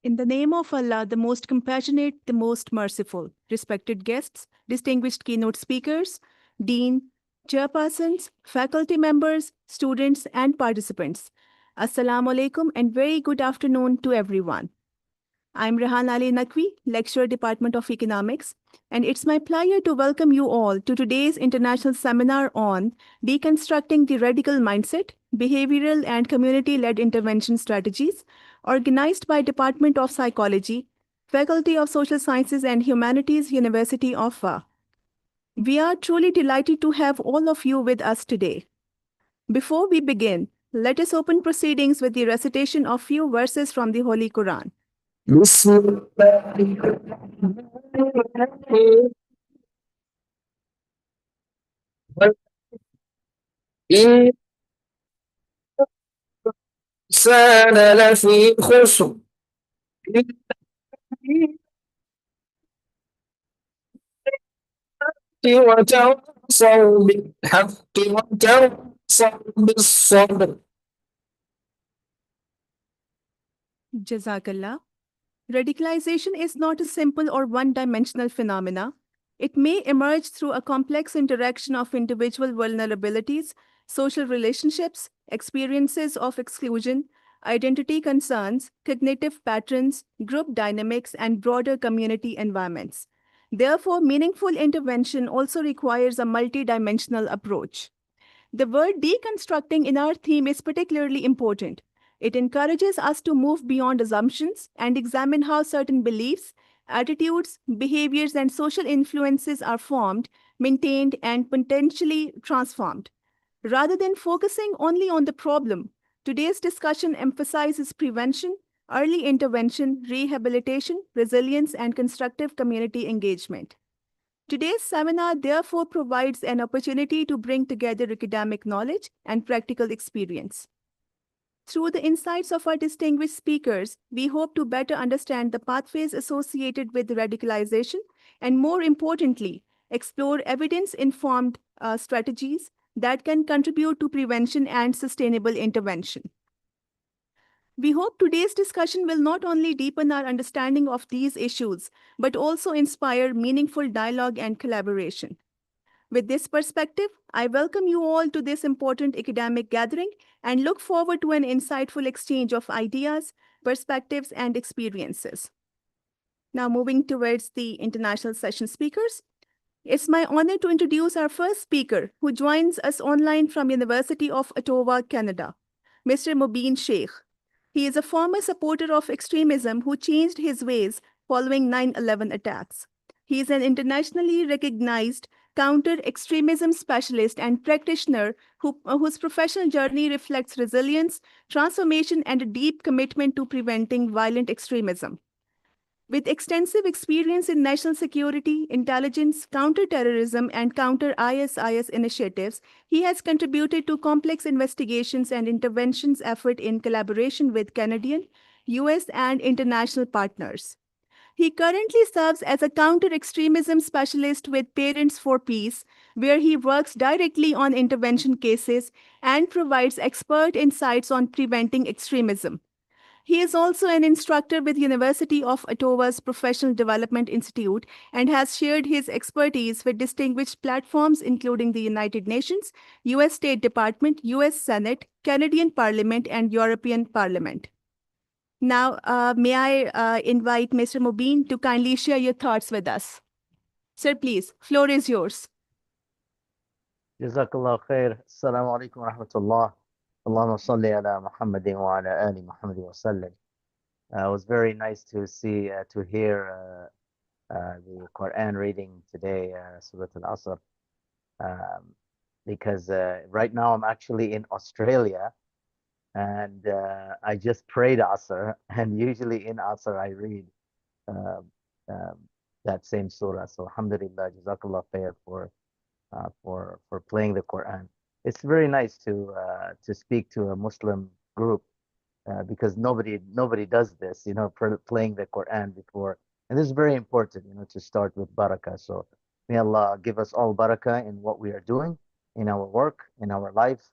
In the name of Allah, the most compassionate, the most merciful, respected guests, distinguished keynote speakers, dean, chairpersons, faculty members, students, and participants. Assalamu alaikum and very good afternoon to everyone. I'm Rehan Ali Naqvi, Lecturer, Department of Economics, and it's my pleasure to welcome you all to today's international seminar on Deconstructing the Radical Mindset, Behavioral and Community-Led Intervention Strategies, organized by Department of Psychology, Faculty of Social Sciences and Humanities, University of VA. We are truly delighted to have all of you with us today. Before we begin, let us open proceedings with the recitation of few verses from the Holy Quran. بسم الله الرحمن الرحيم إن الإنسان لفي خسر وتواصوا بالحق وتواصوا بالصبر. Jazakallah. Radicalization is not a simple or one-dimensional phenomena. It may emerge through a complex interaction of individual vulnerabilities, social relationships, experiences of exclusion, identity concerns, cognitive patterns, group dynamics, and broader community environments. Therefore, meaningful intervention also requires a multidimensional approach. The word deconstructing in our theme is particularly important. It encourages us to move beyond assumptions and examine how certain beliefs, attitudes, behaviors, and social influences are formed, maintained, and potentially transformed. Rather than focusing only on the problem, today's discussion emphasizes prevention, early intervention, rehabilitation, resilience, and constructive community engagement. Today's seminar therefore provides an opportunity to bring together academic knowledge and practical experience. Through the insights of our distinguished speakers, we hope to better understand the pathways associated with radicalization and, more importantly, explore evidence-informed strategies that can contribute to prevention and sustainable intervention. We hope today's discussion will not only deepen our understanding of these issues, but also inspire meaningful dialogue and collaboration. With this perspective, I welcome you all to this important academic gathering and look forward to an insightful exchange of ideas, perspectives, and experiences. Now, moving towards the international session speakers. It's my honor to introduce our first speaker, who joins us online from University of Ottawa, Canada, Mr. Mobeen Sheikh. He is a former supporter of extremism who changed his ways following 9/11 attacks. He is an internationally recognized counter-extremism specialist and practitioner whose professional journey reflects resilience, transformation, and a deep commitment to preventing violent extremism. With extensive experience in national security, intelligence, counterterrorism, and counter-ISIS initiatives, he has contributed to complex investigations and interventions effort in collaboration with Canadian, US, and international partners. He currently serves as a counter-extremism specialist with Parents for Peace, where he works directly on intervention cases and provides expert insights on preventing extremism. He is also an instructor with University of Ottawa's Professional Development Institute and has shared his expertise with distinguished platforms including the United Nations, US State Department, US Senate, Canadian Parliament, and European Parliament. Now, may I invite Mr. Mobeen to kindly share your thoughts with us. Sir, please, floor is yours. جزاك الله خير. السلام عليكم ورحمة الله. اللهم صل على محمد وعلى آل محمد وسلم. It was very nice to see, to hear the Quran reading today, Surah Al-Asr. because right now I'm actually in Australia, and I just prayed Asr, and usually in Asr I read uh, um, that same surah. So Alhamdulillah, Jazakallah khair for playing the Quran. It's very nice to speak to a Muslim group because nobody does this, playing the Quran before. And this is very important, to start with barakah. So may Allah give us all barakah in what we are doing, in our work, in our life,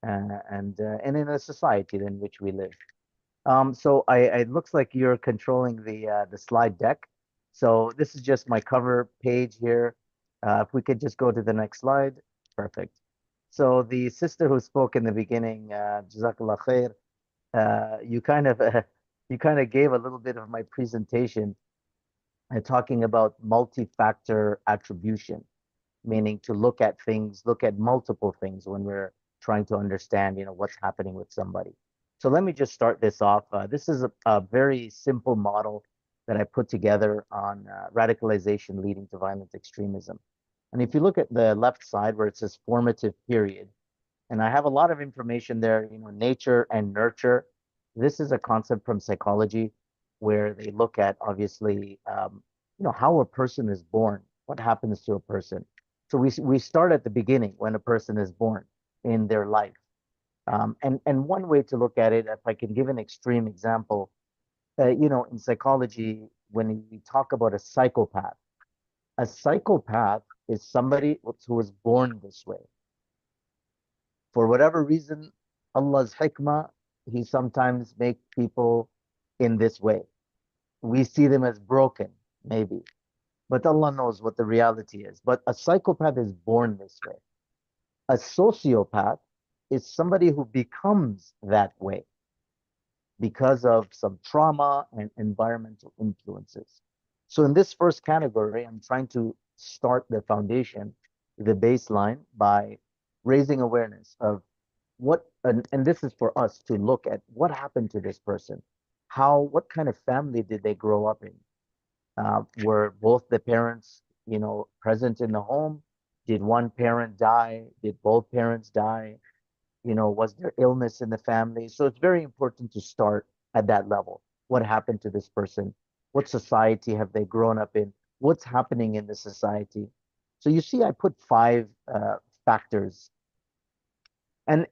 and in a society in which we live. So it looks like you're controlling the slide deck. So this is just my cover page here. If we could just go to the next slide. Perfect. So the sister who spoke in the beginning, Jazakallah khair, you kind of you kind of gave a little bit of my presentation talking about multi-factor attribution, meaning to look at things, look at multiple things when we're trying to understand, what's happening with somebody. So let me just start this off. This is a very simple model that I put together on radicalization leading to violent extremism. And if you look at the left side where it says formative period, and I have a lot of information there, nature and nurture. This is a concept from psychology where they look at obviously, how a person is born, what happens to a person. So we start at the beginning when a person is born in their life. And one way to look at it, if I can give an extreme example, in psychology, when we talk about a psychopath is somebody who was born this way. For whatever reason, Allah's hikmah, He sometimes make people in this way. We see them as broken, maybe, but Allah knows what the reality is. But a psychopath is born this way. A sociopath is somebody who becomes that way because of some trauma and environmental influences. So in this first category, I'm trying to start the foundation, the baseline, by raising awareness of and this is for us to look at what happened to this person. What kind of family did they grow up in? Were both the parents, present in the home? Did one parent die? Did both parents die? Was there illness in the family? So it's very important to start at that level. What happened to this person? What society have they grown up in? What's happening in the society? So you see, I put five factors, and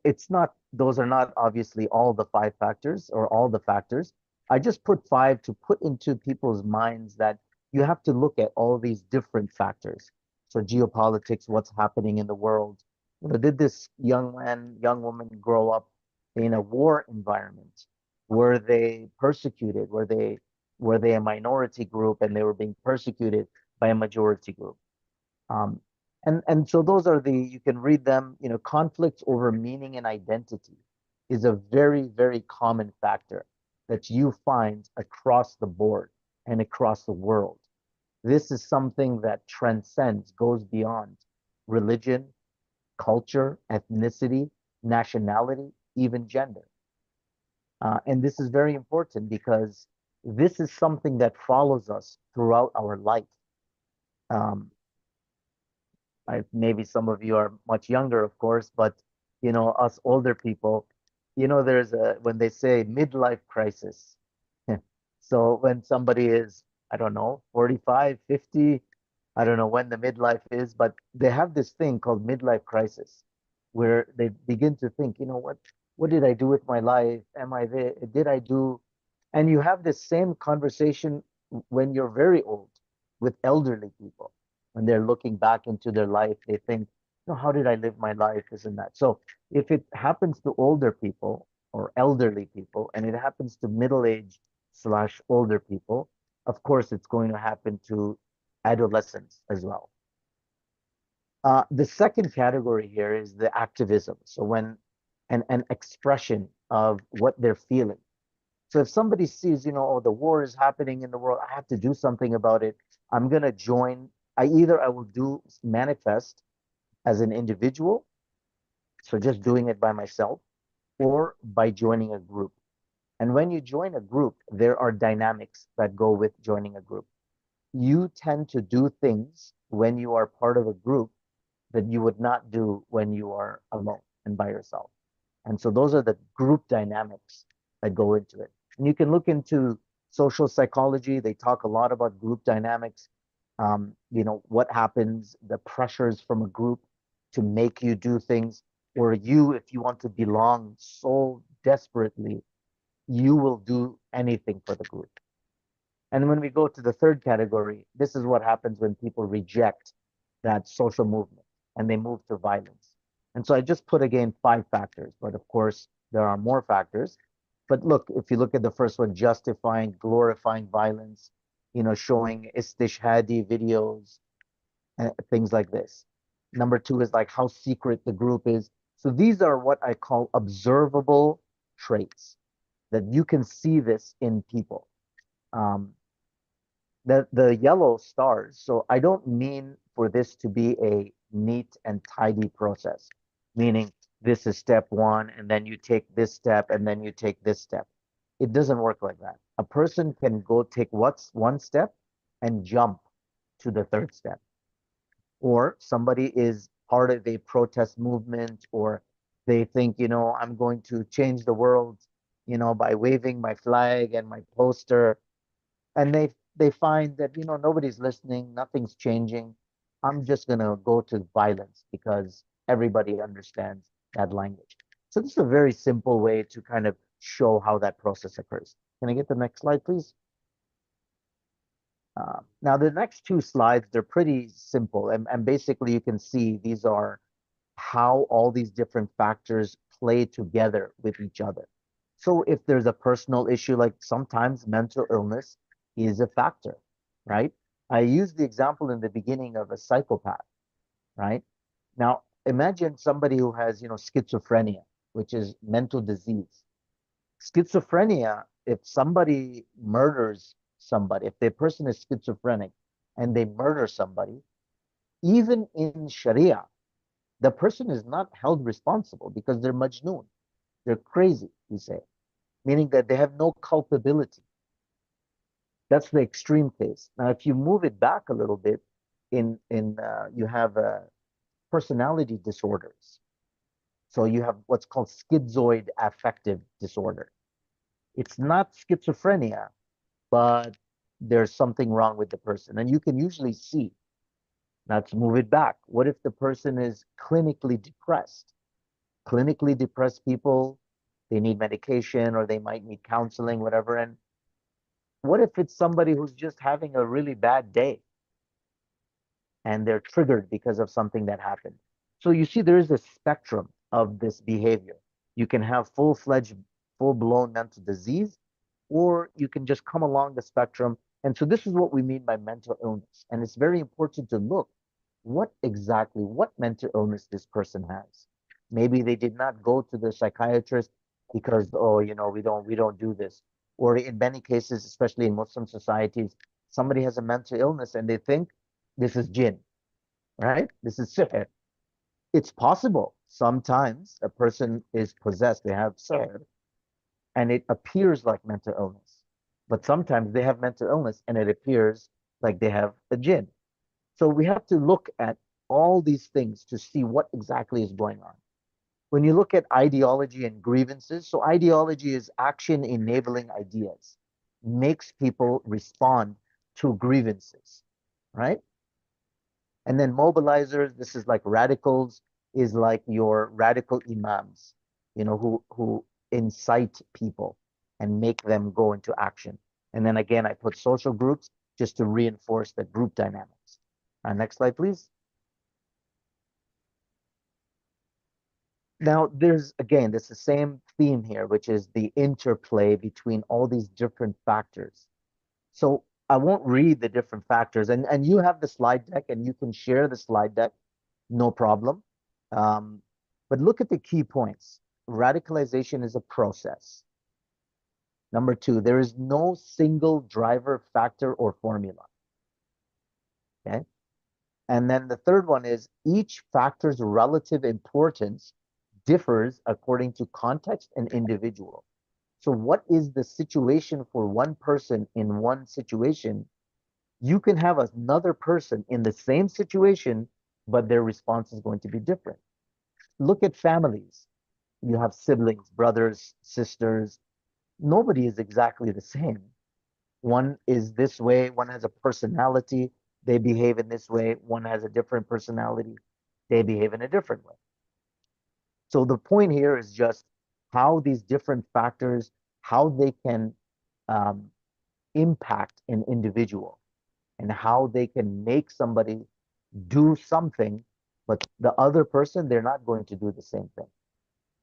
those are not obviously all the five factors or all the factors. I just put five to put into people's minds that you have to look at all these different factors. So geopolitics, what's happening in the world? Did this young man, young woman grow up in a war environment? Were they persecuted? Were they a minority group and they were being persecuted by a majority group? Um, and so those are you can read them, conflicts over meaning and identity is a very, very common factor that you find across the board and across the world. This is something that transcends, goes beyond religion, culture, ethnicity, nationality, even gender. And this is very important because this is something that follows us throughout our life. Um, maybe some of you are much younger, of course, but us older people, there's when they say midlife crisis. So when somebody is, I don't know, 45, 50, I don't know when the midlife is, but they have this thing called midlife crisis where they begin to think, what did I do with my life? Am I there? Did I do? And you have this same conversation when you're very old with elderly people. When they're looking back into their life, they think, how did I live my life? Isn't that? So if it happens to older people or elderly people, and it happens to middle-aged / older people, of course, it's going to happen to adolescents as well. The second category here is the activism. So when an expression of what they're feeling. So if somebody sees, oh, the war is happening in the world, I have to do something about it. I'm gonna join. I will manifest as an individual, so just doing it by myself, or by joining a group. And when you join a group, there are dynamics that go with joining a group. You tend to do things when you are part of a group that you would not do when you are alone and by yourself. And so those are the group dynamics that go into it. And you can look into social psychology. They talk a lot about group dynamics. What happens, the pressures from a group to make you do things, or you, if you want to belong so desperately, you will do anything for the group. And when we go to the third category, this is what happens when people reject that social movement and they move to violence. And so I just put again 5 factors, but of course there are more factors. But look, if you look at the first one, justifying, glorifying violence, showing istishhadi videos, things like this. Number 2 is like how secret the group is. So these are what I call observable traits that you can see this in people. Um, the yellow stars. So I don't mean for this to be a neat and tidy process, meaning this is step 1, and then you take this step, and then you take this step. It doesn't work like that. A person can go take what's one step and jump to the third step. Or somebody is part of a protest movement, or they think, I'm going to change the world, by waving my flag and my poster, and they find that nobody's listening, nothing's changing. I'm just going to go to violence because everybody understands that language. So this is a very simple way to kind of show how that process occurs. Can I get the next slide, please? Now the next 2 slides, they're pretty simple, and basically you can see these are how all these different factors play together with each other. So if there's a personal issue, like sometimes mental illness is a factor, right? I used the example in the beginning of a psychopath, right? Now imagine somebody who has, schizophrenia, which is mental disease. Schizophrenia, if somebody murders somebody, if the person is schizophrenic and they murder somebody, even in Sharia, the person is not held responsible because they're majnoon. They're crazy, we say, meaning that they have no culpability. That's the extreme case. Now, if you move it back a little bit, you have personality disorders. So you have what's called schizoid affective disorder. It's not schizophrenia, but there's something wrong with the person, and you can usually see. Let's move it back. What if the person is clinically depressed? Clinically depressed people, they need medication or they might need counseling, whatever. And what if it's somebody who's just having a really bad day and they're triggered because of something that happened? So you see, there is a spectrum of this behavior. You can have full-fledged, full-blown mental disease, or you can just come along the spectrum. And so this is what we mean by mental illness. And it's very important to look what mental illness this person has. Maybe they did not go to the psychiatrist because, oh, we don't do this. Or in many cases, especially in Muslim societies, somebody has a mental illness and they think this is jinn, right? This is sihr. It's possible. Sometimes a person is possessed, they have sihr, and it appears like mental illness. But sometimes they have mental illness and it appears like they have a jinn. So we have to look at all these things to see what exactly is going on. When you look at ideology and grievances, so ideology is action enabling ideas, makes people respond to grievances, right? And then mobilizers, this is like radicals, is like your radical imams, who incite people and make them go into action. And then again, I put social groups just to reinforce the group dynamics. Next slide, please. Now, there's the same theme here, which is the interplay between all these different factors. So I won't read the different factors, and you have the slide deck, and you can share the slide deck, no problem. But look at the key points. Radicalization is a process. Number 2, there is no single driver, factor, or formula. Okay. And then the third one is each factor's relative importance differs according to context and individual. So what is the situation for one person in one situation? You can have another person in the same situation but their response is going to be different. Look at families. You have siblings, brothers, sisters. Nobody is exactly the same. One is this way, one has a personality, they behave in this way, one has a different personality, they behave in a different way. So the point here is just how these different factors, how they can um, impact an individual and how they can make somebody do something, but the other person, they're not going to do the same thing.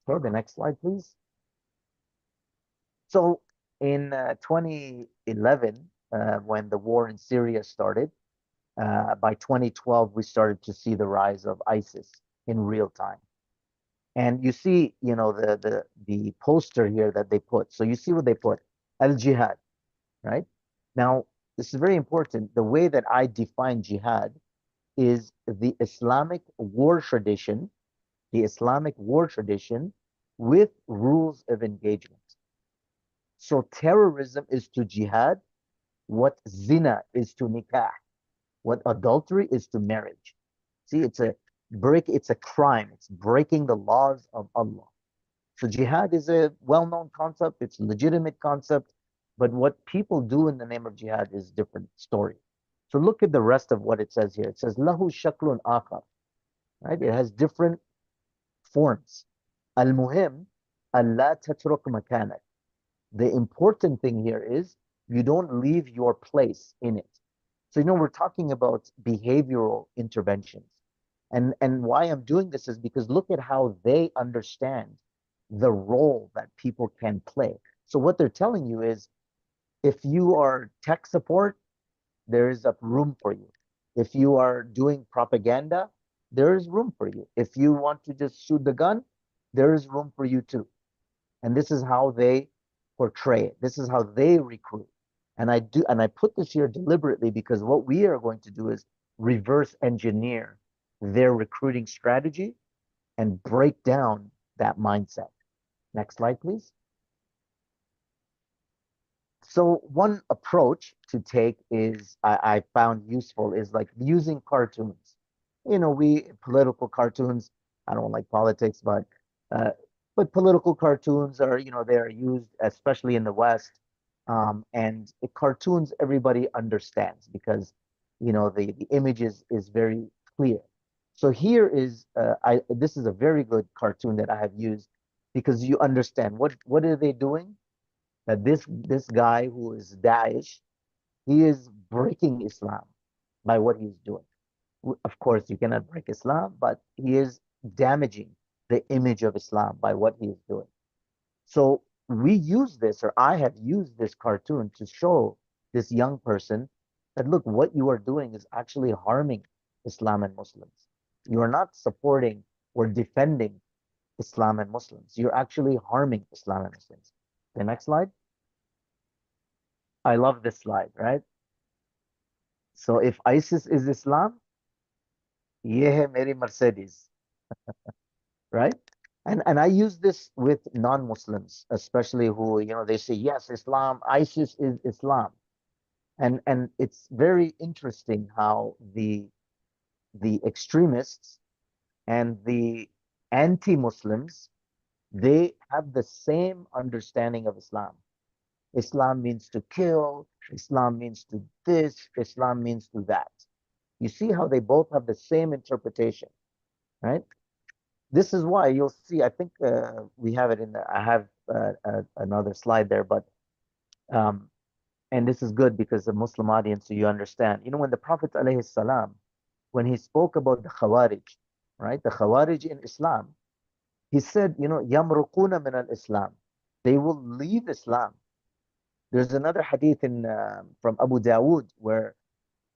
So the next slide, please. So in 2011, when the war in Syria started, by 2012, we started to see the rise of ISIS in real time. And you see, the poster here that they put. So you see what they put, Al Jihad, right? Now, this is very important. The way that I define jihad is the Islamic war tradition, the Islamic war tradition with rules of engagement. So terrorism is to jihad what zina is to nikah, what adultery is to marriage. See, it's a crime. It's breaking the laws of Allah. So jihad is a well-known concept. It's a legitimate concept, but what people do in the name of jihad is a different story. So look at the rest of what it says here. It says lahu shaklun akhar, right? It has different forms. Al-muhim, Allah tatruk makanak. The important thing here is you don't leave your place in it. So, we're talking about behavioral interventions. And why I'm doing this is because look at how they understand the role that people can play. So what they're telling you is if you are tech support, there is a room for you. If you are doing propaganda, there is room for you. If you want to just shoot the gun, there is room for you too. And this is how they portray it. This is how they recruit. And I put this here deliberately because what we are going to do is reverse engineer their recruiting strategy and break down that mindset. Next slide, please. So one approach to take is I found useful is like using cartoons. We political cartoons. I don't like politics, uh, but political cartoons are they are used especially in the West, and cartoons everybody understands because the image is very clear. So here is I this is a very good cartoon that I have used because you understand what are they doing? That this guy who is Daesh, he is breaking Islam by what he's doing. Of course, you cannot break Islam, but he is damaging the image of Islam by what he is doing. So we use this, or I have used this cartoon to show this young person that look, what you are doing is actually harming Islam and Muslims. You are not supporting or defending Islam and Muslims. You're actually harming Islam and Muslims. The next slide. I love this slide, right? So if ISIS is Islam, ye hai meri Mercedes, right? And I use this with non-Muslims, especially who, they say, yes, Islam, ISIS is Islam. And it's very interesting how the extremists and the anti-Muslims, they have the same understanding of Islam. Islam means to kill, Islam means to this, Islam means to that. You see how they both have the same interpretation, right? This is why you'll see, I think we have it in there. I have another slide there, but, um, and this is good because the Muslim audience, so you understand. When the Prophet alayhi salam, when he spoke about the Khawarij, right? The Khawarij in Islam, he said, يَمْرُقُونَ مِنَ الْإِسْلام. They will leave Islam. There's another hadith from Abu Dawood where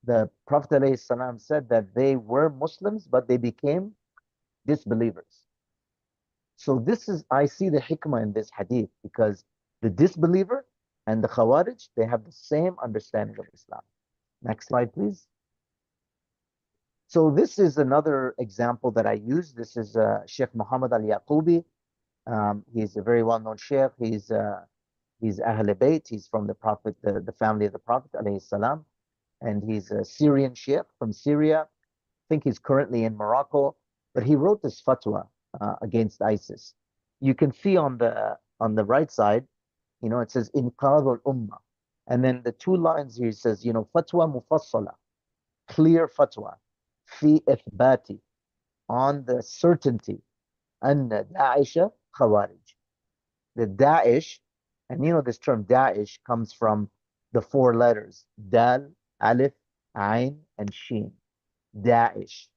the Prophet ﷺ said that they were Muslims, but they became disbelievers. So I see the hikmah in this hadith because the disbeliever and the Khawarij, they have the same understanding of Islam. Next slide, please. So this is another example that I use. This is Sheikh Muhammad al-Yaqubi. He's a very well-known sheikh. He's Ahl Bayt. He's from the Prophet, the family of the Prophet alayhi salam, and he's a Syrian sheikh from Syria. think he's currently in Morocco, but he wrote this fatwa against ISIS. You can see on the right side, it says Inqadh al-Ummah. And then the two lines here says, fatwa mufassala, clear fatwa, fi ithbati, on the certainty, anna Daesh Khawarij. The Daesh, and this term Daesh comes from the four letters, Dal, Alif, Ain, and Shin. Daesh,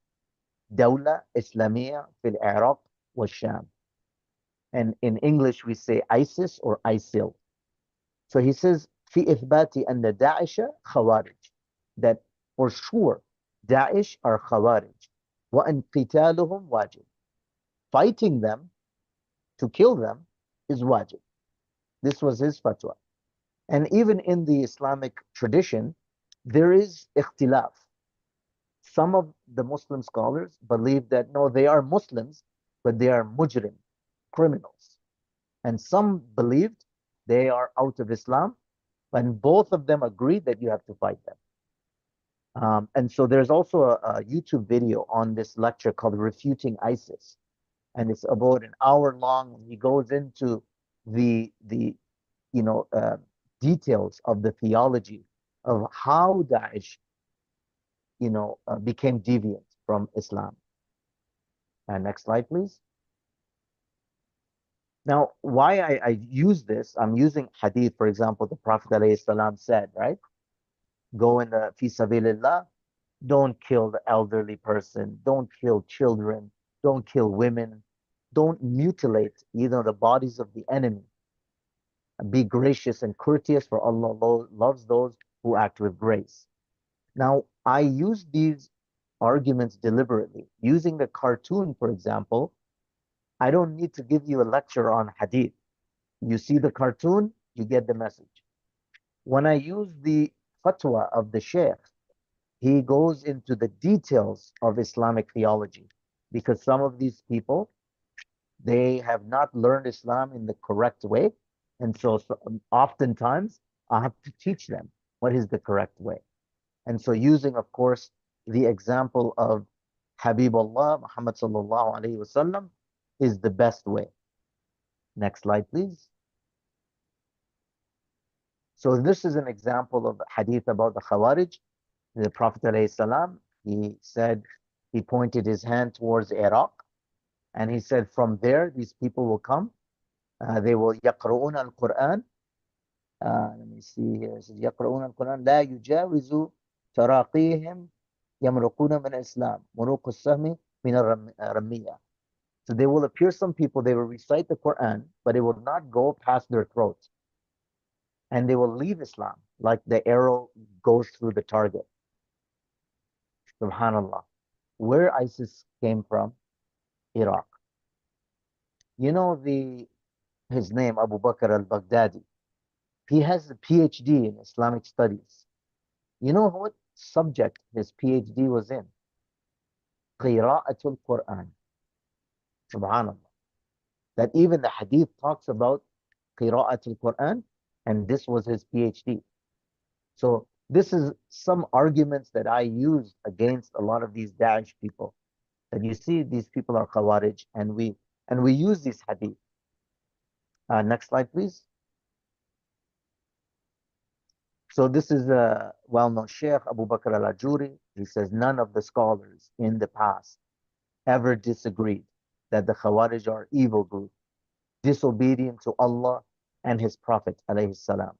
Dawla Islamiyya fil Iraq wa Sham. And in English, we say ISIS or ISIL. So he says, في إثبات أن داعش خوارج, that for sure Daesh are Khawarij, وأن قتالهم واجب. Fighting them, to kill them, is wajib. This was his fatwa. And even in the Islamic tradition, there is ikhtilaf. Some of the Muslim scholars believe that no, they are Muslims, but they are mujrim, criminals. And some believed they are out of Islam, and both of them agreed that you have to fight them. And so there's also a YouTube video on this lecture called Refuting ISIS. And it's about an hour long. He goes into the details of the theology of how Daesh, became deviant from Islam. And next slide, please. Now, why I use this, I'm using hadith, for example, the Prophet ﷺ said, right? Go in the fi sabilillah, don't kill the elderly person, don't kill children, don't kill women, don't mutilate either the bodies of the enemy. Be gracious and courteous, for Allah loves those who act with grace. Now, I use these arguments deliberately. Using the cartoon, for example, I don't need to give you a lecture on hadith. You see the cartoon, you get the message. When I use the fatwa of the sheikh, he goes into the details of Islamic theology, because some of these people, they have not learned Islam in the correct way. And so oftentimes I have to teach them what is the correct way. And so using, of course, the example of Habibullah, Muhammad sallallahu alaihi wasallam, is the best way. Next slide, please. So this is an example of hadith about the Khawarij. The Prophet ﷺ, he said, he pointed his hand towards Iraq, and he said, from there, these people will come. They will يقرؤون القرآن. Let me see here. It says, يقرؤون القرآن لا يجاوز تراقيهم يمرقون من الإسلام مروق السهم من الرمية. So they will appear some people, they will recite the Quran, but it will not go past their throats. And they will leave Islam like the arrow goes through the target. Subhanallah. Where ISIS came from? Iraq. You know his name, Abu Bakr al-Baghdadi. He has a PhD in Islamic studies. You know what subject his PhD was in? Qira'atul Quran. Subhanallah. That even the hadith talks about Qira'atul Quran, and this was his PhD. So this is some arguments that I use against a lot of these Daesh people. That you see, these people are Khawarij, and we use these hadith. Next slide, please. So this is a well-known Sheikh, Abu Bakr al-Ajuri. He says none of the scholars in the past ever disagreed that the Khawarij are evil group, disobedient to Allah and His Prophet alayhi salam.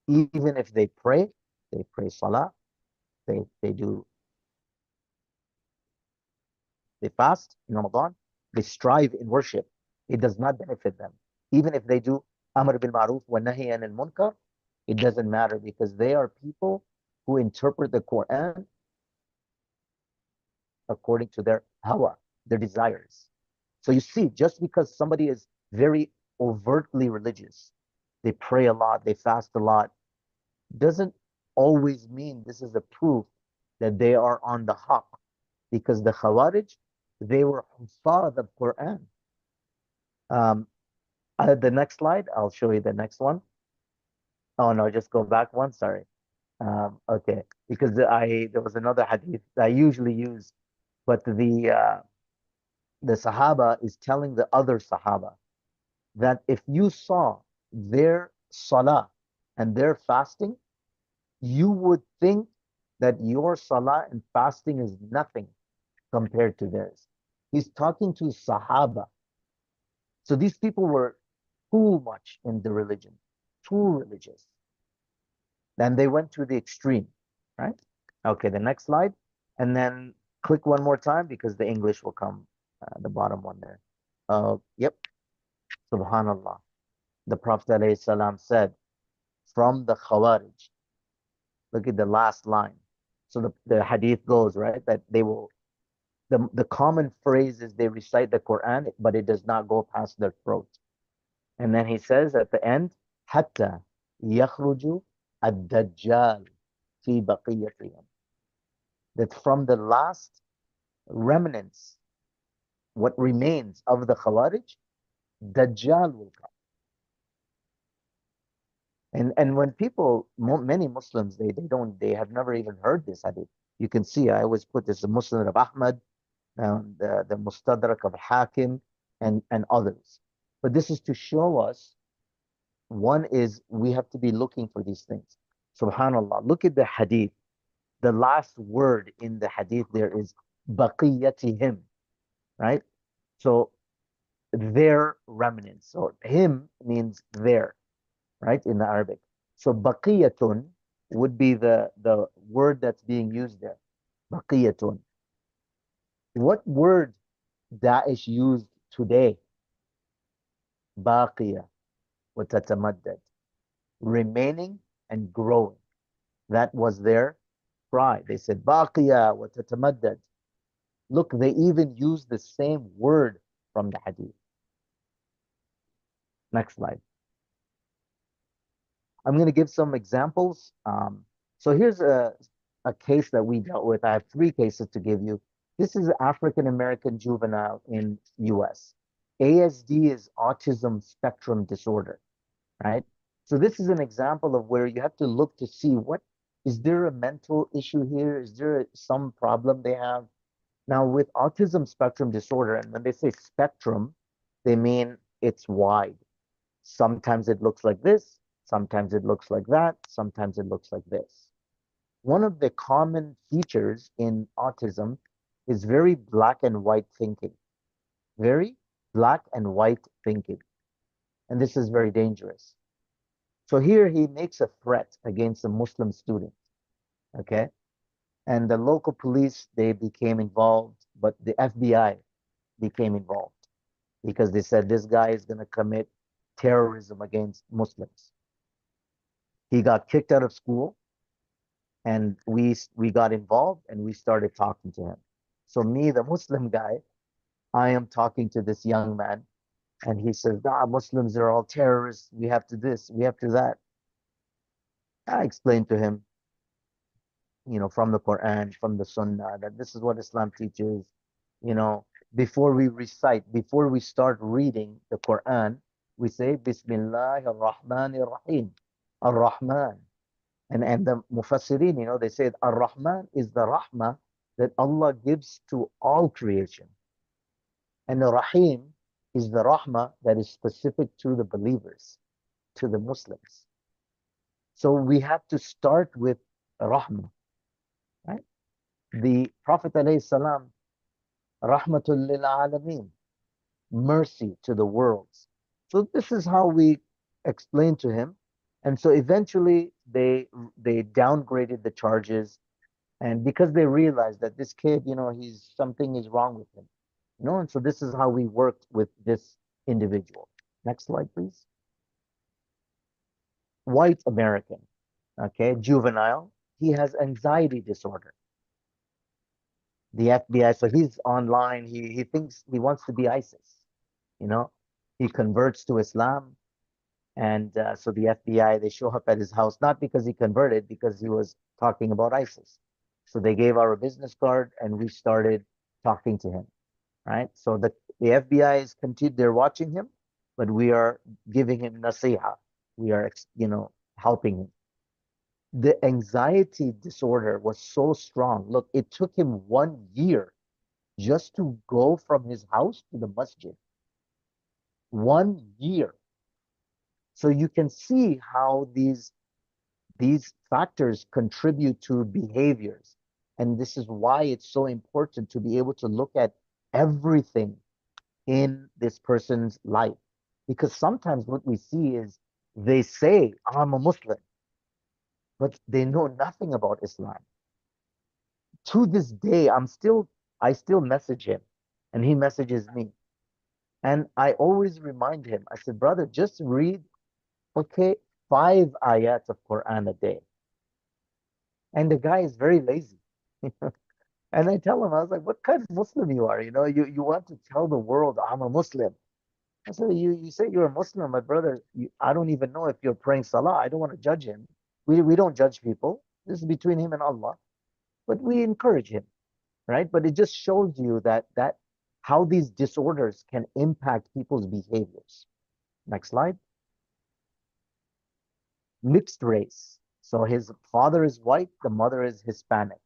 Even if they pray salah, they fast in Ramadan, they strive in worship, it does not benefit them. Even if they do Amr bil Ma'ruf wa Nahi anil Munkar, it doesn't matter, because they are people who interpret the Quran according to their hawa, their desires. So you see, just because somebody is very overtly religious, they pray a lot, they fast a lot, doesn't always mean this is a proof that they are on the haqq. Because the Khawarij, they were huffaz of Quran. The next slide, I'll show you the next one. Oh no, just go back one, sorry. Okay, because there was another hadith that I usually use But the Sahaba is telling the other Sahaba that if you saw their salah and their fasting, you would think that your salah and fasting is nothing compared to theirs. He's talking to Sahaba. So these people were too much in the religion, too religious. Then they went to the extreme, right? Okay, the next slide. And then click one more time because the English will come, the bottom one there. Yep, Subhanallah. The Prophet ﷺ said, from the Khawarij, look at the last line. So the hadith goes, right, that they will, the common phrase is they recite the Quran, but it does not go past their throat. And then he says at the end, حتى يخرج الدجال في بقيتهم. That from the last remnants, what remains of the Khawarij, Dajjal will come. And when people, many Muslims, they have never even heard this hadith. You can see, I always put this, the Muslim of Ahmad, the Mustadrak of Hakim, and others. But this is to show us, one is we have to be looking for these things. Subhanallah, look at the hadith. The last word in the hadith there is baqiyatihim, right? So their remnants, or him means their, right, in the Arabic. So baqiyatun would be the word that's being used there. Baqiyatun. What word Daesh used today? Baqiya wa tatamaddad. Remaining and growing. That was their cry. They said baqiya wa tatamaddad. Look, they even use the same word from the hadith. Next slide. I'm going to give some examples. So here's a case that we dealt with. I have three cases to give you. This is an African American juvenile in US. ASD is autism spectrum disorder, right? So this is an example of where you have to look to see what is there a mental issue here? Is there some problem they have? Now with autism spectrum disorder, and when they say spectrum, they mean it's wide. Sometimes it looks like this, sometimes it looks like that, sometimes it looks like this. One of the common features in autism is very black and white thinking. Very black and white thinking. And this is very dangerous. So here he makes a threat against a Muslim student. Okay. And the local police, they became involved, but the FBI became involved because they said this guy is going to commit terrorism against Muslims. He got kicked out of school, and we got involved and we started talking to him. So me, the Muslim guy, I am talking to this young man, and he says, "Ah, Muslims are all terrorists. We have to this, we have to that." I explained to him, from the Quran, from the Sunnah, that this is what Islam teaches. Before we recite, before we start reading the Quran, we say Bismillah ar-Rahman ar-Rahim, ar-Rahman. And the Mufassirin, they say ar-Rahman is the Rahmah that Allah gives to all creation. And the Rahim is the Rahmah that is specific to the believers, to the Muslims. So we have to start with Rahmah, right? The Prophet ﷺ, Rahmatul lil Alameen, mercy to the worlds. So this is how we explain to him. And so eventually they downgraded the charges, and because they realized that this kid, something is wrong with him. And so this is how we worked with this individual. Next slide, please. White American, okay, juvenile. He has anxiety disorder. The FBI, so he's online. He thinks he wants to be ISIS. He converts to Islam, and so the FBI, they show up at his house, not because he converted, because he was talking about ISIS. So they gave our business card, and we started talking to him, right? So the FBI is continued, they're watching him, but we are giving him nasiha. We are, helping him. The anxiety disorder was so strong. Look, it took him 1 year just to go from his house to the masjid. 1 year. So you can see how these factors contribute to behaviors. And this is why it's so important to be able to look at everything in this person's life. Because sometimes what we see is they say, I'm a Muslim, but they know nothing about Islam. To this day, I still message him and he messages me. And I always remind him, I said, brother, just read, okay, 5 ayats of Quran a day. And the guy is very lazy. And I tell him, I was like, what kind of Muslim you are? You want to tell the world I'm a Muslim. I said, you say you're a Muslim, my brother. I don't even know if you're praying Salah. I don't want to judge him. We don't judge people. This is between him and Allah. But we encourage him, right? But it just shows you that how these disorders can impact people's behaviors. Next slide. Mixed race. So his father is white, the mother is Hispanic,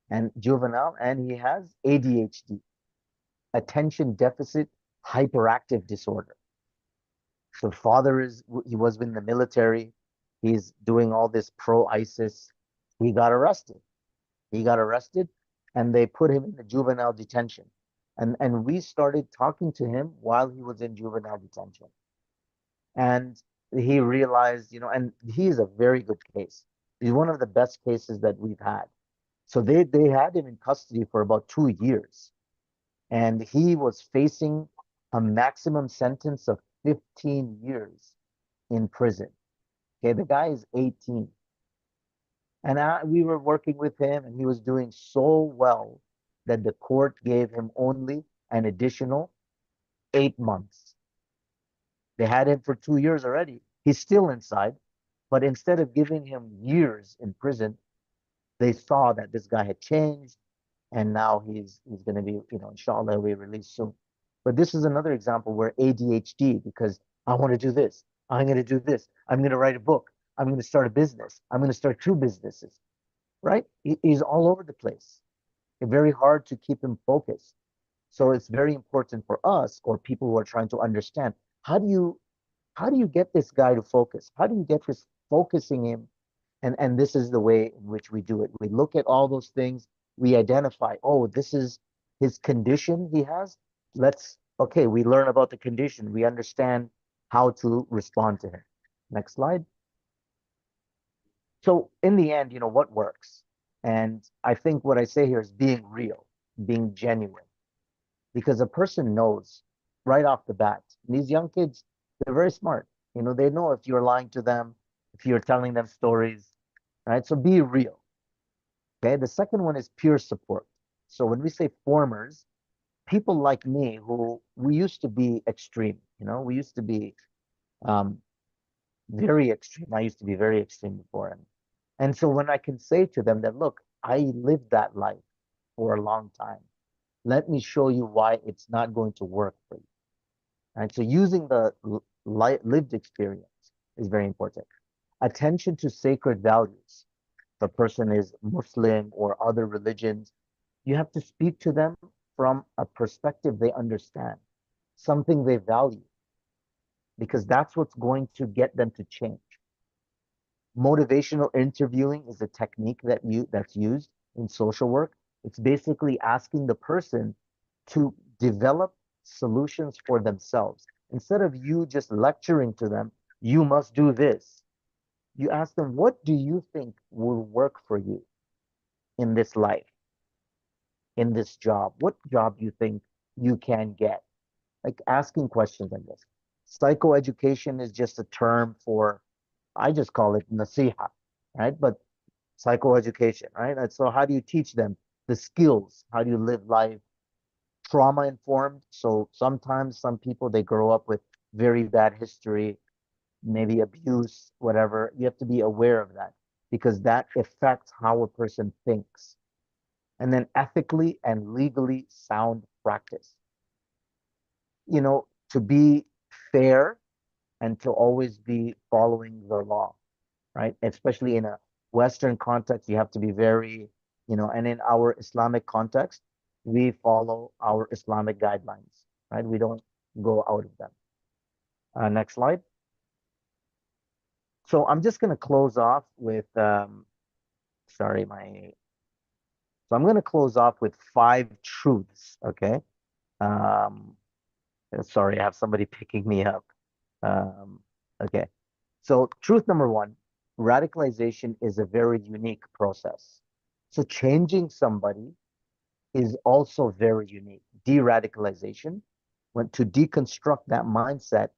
and juvenile, and he has ADHD, attention deficit hyperactive disorder. So father he was in the military. He's doing all this pro ISIS. He got arrested. He got arrested and they put him in the juvenile detention. And we started talking to him while he was in juvenile detention. And he realized, and he is a very good case. He's one of the best cases that we've had. So they had him in custody for about 2 years. And he was facing a maximum sentence of 15 years in prison. Okay, the guy is 18. And we were working with him, and he was doing so well that the court gave him only an additional 8 months. They had him for 2 years already. He's still inside, but instead of giving him years in prison, they saw that this guy had changed, and now he's going to be, inshallah, we released soon. But this is another example where ADHD, because I want to do this, I'm going to do this, I'm going to write a book, I'm going to start a business, I'm going to start 2 businesses, right? He's all over the place. It's very hard to keep him focused. So it's very important for us or people who are trying to understand how do you get this guy to focus? How do you get this focusing him? And this is the way in which we do it. We look at all those things, we identify, oh, this is his condition he has. Okay, we learn about the condition. We understand how to respond to him. Next slide. So in the end, what works? And I think what I say here is being real, being genuine, because a person knows right off the bat. And these young kids, they're very smart. They know if you're lying to them, if you're telling them stories, right? So be real. Okay. The second one is peer support. So when we say formers, people like me who we used to be extreme, we used to be um, very extreme. I used to be very extreme before. And so when I can say to them that, look, I lived that life for a long time. Let me show you why it's not going to work for you. Right? So using the lived experience is very important. Attention to sacred values. If a person is Muslim or other religions, you have to speak to them from a perspective they understand, something they value, because that's what's going to get them to change. Motivational interviewing is a technique that's used in social work. It's basically asking the person to develop solutions for themselves. Instead of you just lecturing to them, you must do this. You ask them, what do you think will work for you in this life, in this job? What job do you think you can get? Like asking questions like this. Psychoeducation is just a term for, I just call it nasiha, right? But psychoeducation, right? And so how do you teach them the skills? How do you live life? Trauma informed. So sometimes some people, they grow up with very bad history, maybe abuse, whatever. You have to be aware of that because that affects how a person thinks. And then ethically and legally sound practice. To be fair and to always be following the law, right? Especially in a Western context, you have to be very, and in our Islamic context, we follow our Islamic guidelines, right? We don't go out of them. Next slide. So I'm just going to close off with, sorry, so I'm going to close off with 5 truths, okay? Um, sorry, I have somebody picking me up. Um, okay. So truth number 1, radicalization is a very unique process. So changing somebody is also very unique. De-radicalization, when to deconstruct that mindset,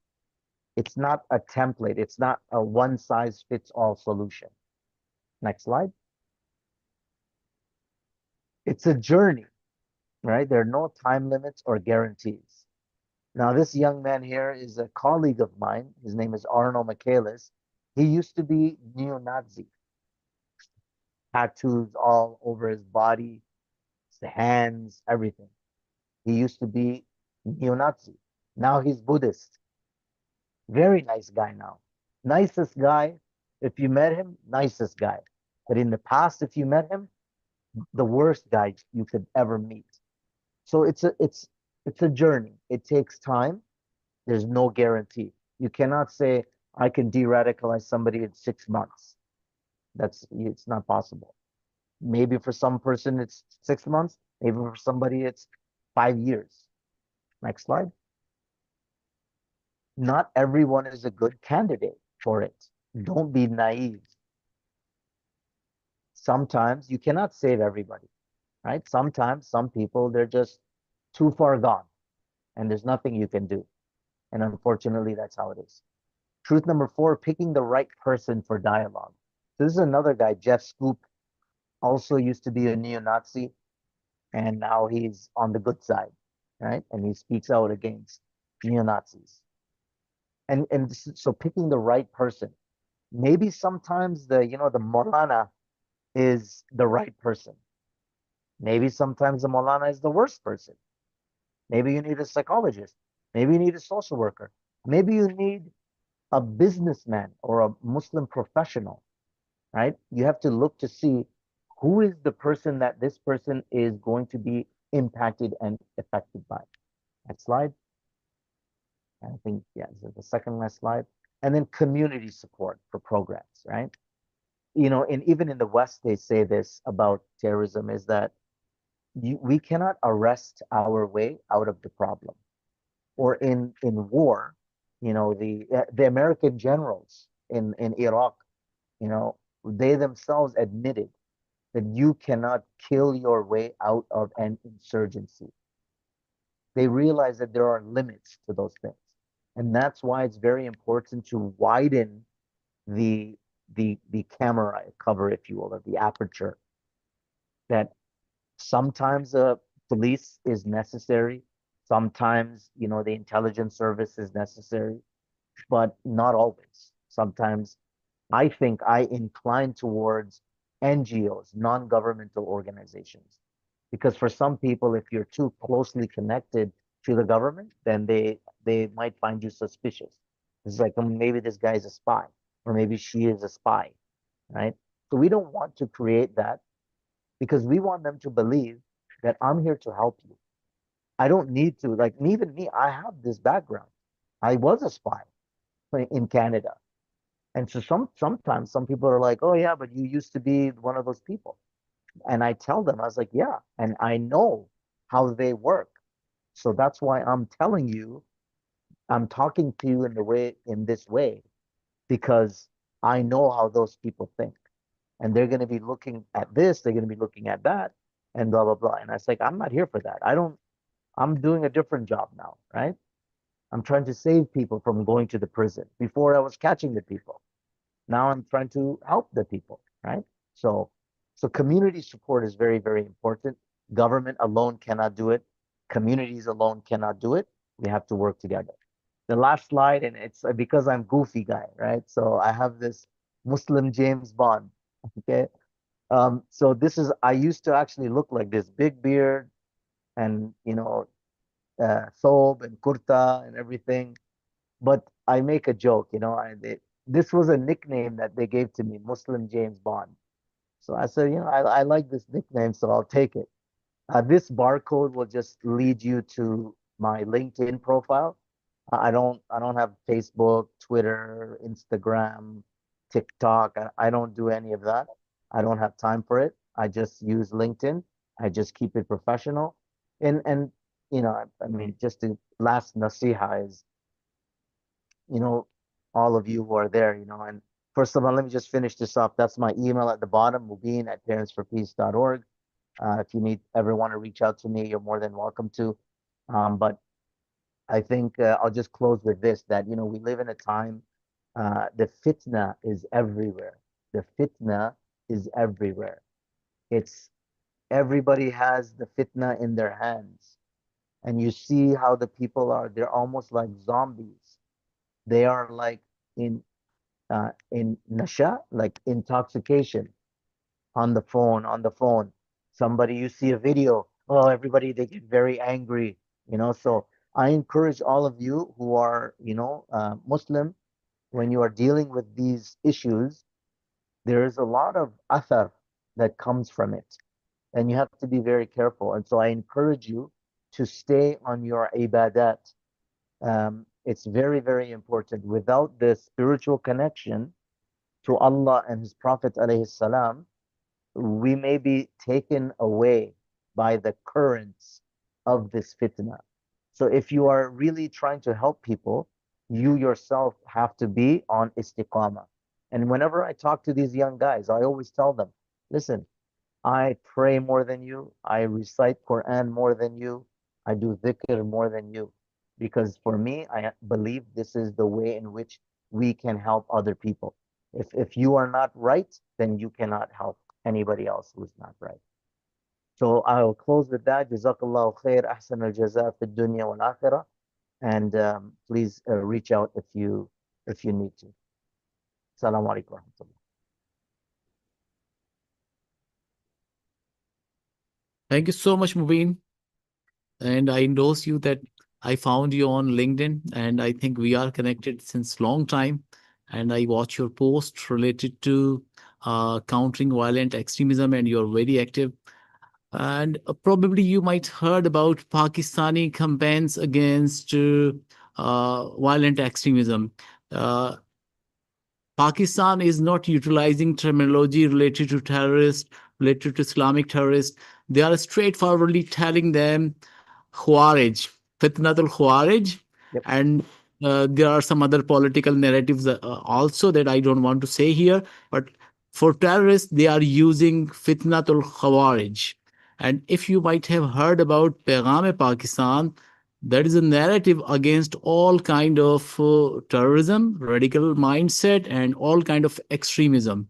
it's not a template. It's not a one size fits all solution. Next slide. It's a journey, right? There are no time limits or guarantees. Now, this young man here is a colleague of mine. His name is Arno Michaelis. He used to be neo-Nazi, tattoos all over his body, his hands, everything. He used to be neo-Nazi. Now he's Buddhist. Very nice guy now. Nicest guy. If you met him, nicest guy. But in the past, if you met him, the worst guy you could ever meet. So it's a journey. It takes time. There's no guarantee. You cannot say I can de-radicalize somebody in 6 months. It's not possible. Maybe for some person it's 6 months. Maybe for somebody it's 5 years. Next slide. Not everyone is a good candidate for it. Don't be naive. Sometimes you cannot save everybody, right? Sometimes some people, they're just too far gone and there's nothing you can do. And unfortunately, that's how it is. Truth number 4, picking the right person for dialogue. So this is another guy, Jeff Scoop, also used to be a neo-Nazi, and now he's on the good side, right? And he speaks out against neo-Nazis. And so picking the right person. Maybe sometimes the Molana is the right person. Maybe sometimes the Molana is the worst person. Maybe you need a psychologist. Maybe you need a social worker. Maybe you need a businessman or a Muslim professional, right? You have to look to see who is the person that this person is going to be impacted and affected by. Next slide. I think, yeah, this is the second last slide. And then community support for programs, right? And even in the West, they say this about terrorism is that we cannot arrest our way out of the problem. Or in war, the American generals in Iraq, they themselves admitted that you cannot kill your way out of an insurgency. They realize that there are limits to those things. And that's why it's very important to widen the camera cover, if you will, or the aperture. That sometimes the police is necessary, sometimes the intelligence service is necessary, but not always. Sometimes I think I incline towards NGOs, non-governmental organizations, because for some people, if you're too closely connected to the government, then they might find you suspicious. It's like, maybe this guy is a spy, or maybe she is a spy, right? So we don't want to create that, because we want them to believe that I'm here to help you. I don't need to, like, even me, I have this background. I was a spy in Canada. And so sometimes some people are like, oh yeah, but you used to be one of those people. And I tell them, I was like, yeah, and I know how they work. So that's why I'm telling you, I'm talking to you in this way, because I know how those people think. And they're going to be looking at this, they're going to be looking at that, and blah, blah, blah. And I was like, I'm not here for that. I'm doing a different job now, right? I'm trying to save people from going to the prison. Before I was catching the people. Now I'm trying to help the people, right? So, so community support is very, very important. Government alone cannot do it. Communities alone cannot do it. We have to work together. The last slide, and it's because I'm goofy guy, right? So I have this Muslim James Bond. Okay. So this is, I used to actually look like this, big beard and, thobe and kurta and everything. But I make a joke, this was a nickname that they gave to me, Muslim James Bond. So I said, I like this nickname, so I'll take it. This barcode will just lead you to my LinkedIn profile. I don't have Facebook, Twitter, Instagram, TikTok. I don't do any of that. I don't have time for it. I just use LinkedIn. I just keep it professional. And I mean, just the last nasiha is, you know, all of you who are there, and first of all, let me just finish this off. That's my email at the bottom, mubin@parentsforpeace.org. If you ever want to reach out to me, you're more than welcome to. But I think I'll just close with this, that, we live in a time, the fitna is everywhere. The fitna is everywhere. It's Everybody has the fitna in their hands. And you see how the people are, they're almost like zombies. They are like in nasha, like intoxication, on the phone. Somebody, you see a video, oh, everybody, they get very angry, So I encourage all of you who are, Muslim, when you are dealing with these issues, there is a lot of athar that comes from it, and you have to be very careful. And so I encourage you to stay on your ibadat. It's very, very important. Without the spiritual connection to Allah and His Prophet alayhi salam, we may be taken away by the currents of this fitna. So if you are really trying to help people, you yourself have to be on istiqamah. And whenever I talk to these young guys, I always tell them, listen, I pray more than you, I recite Quran more than you, I do dhikr more than you. Because for me, I believe this is the way in which we can help other people. If you are not right, then you cannot help anybody else who's not right. So I'll close with that. Jazakallahu khair, ahsan al jaza fi dunya wal akhirah. And please reach out if you need to. Assalamu alaikum wa rahmatullah. Thank you so much, Mubin. And I endorse you that I found you on LinkedIn, and I think we are connected since long time. And I watch your post related to countering violent extremism, and you're very active. And probably you might heard about Pakistani campaigns against violent extremism. Uh, Pakistan is not utilizing terminology related to terrorists, related to Islamic terrorists. They are straightforwardly telling them Khawarij, Fitnatul Khawarij, Yep. and there are some other political narratives also that I don't want to say here. But for terrorists, they are using Fitnatul Khawarij. And if you might have heard about Paigam-e-Pakistan, that is a narrative against all kind of terrorism, radical mindset, and all kind of extremism.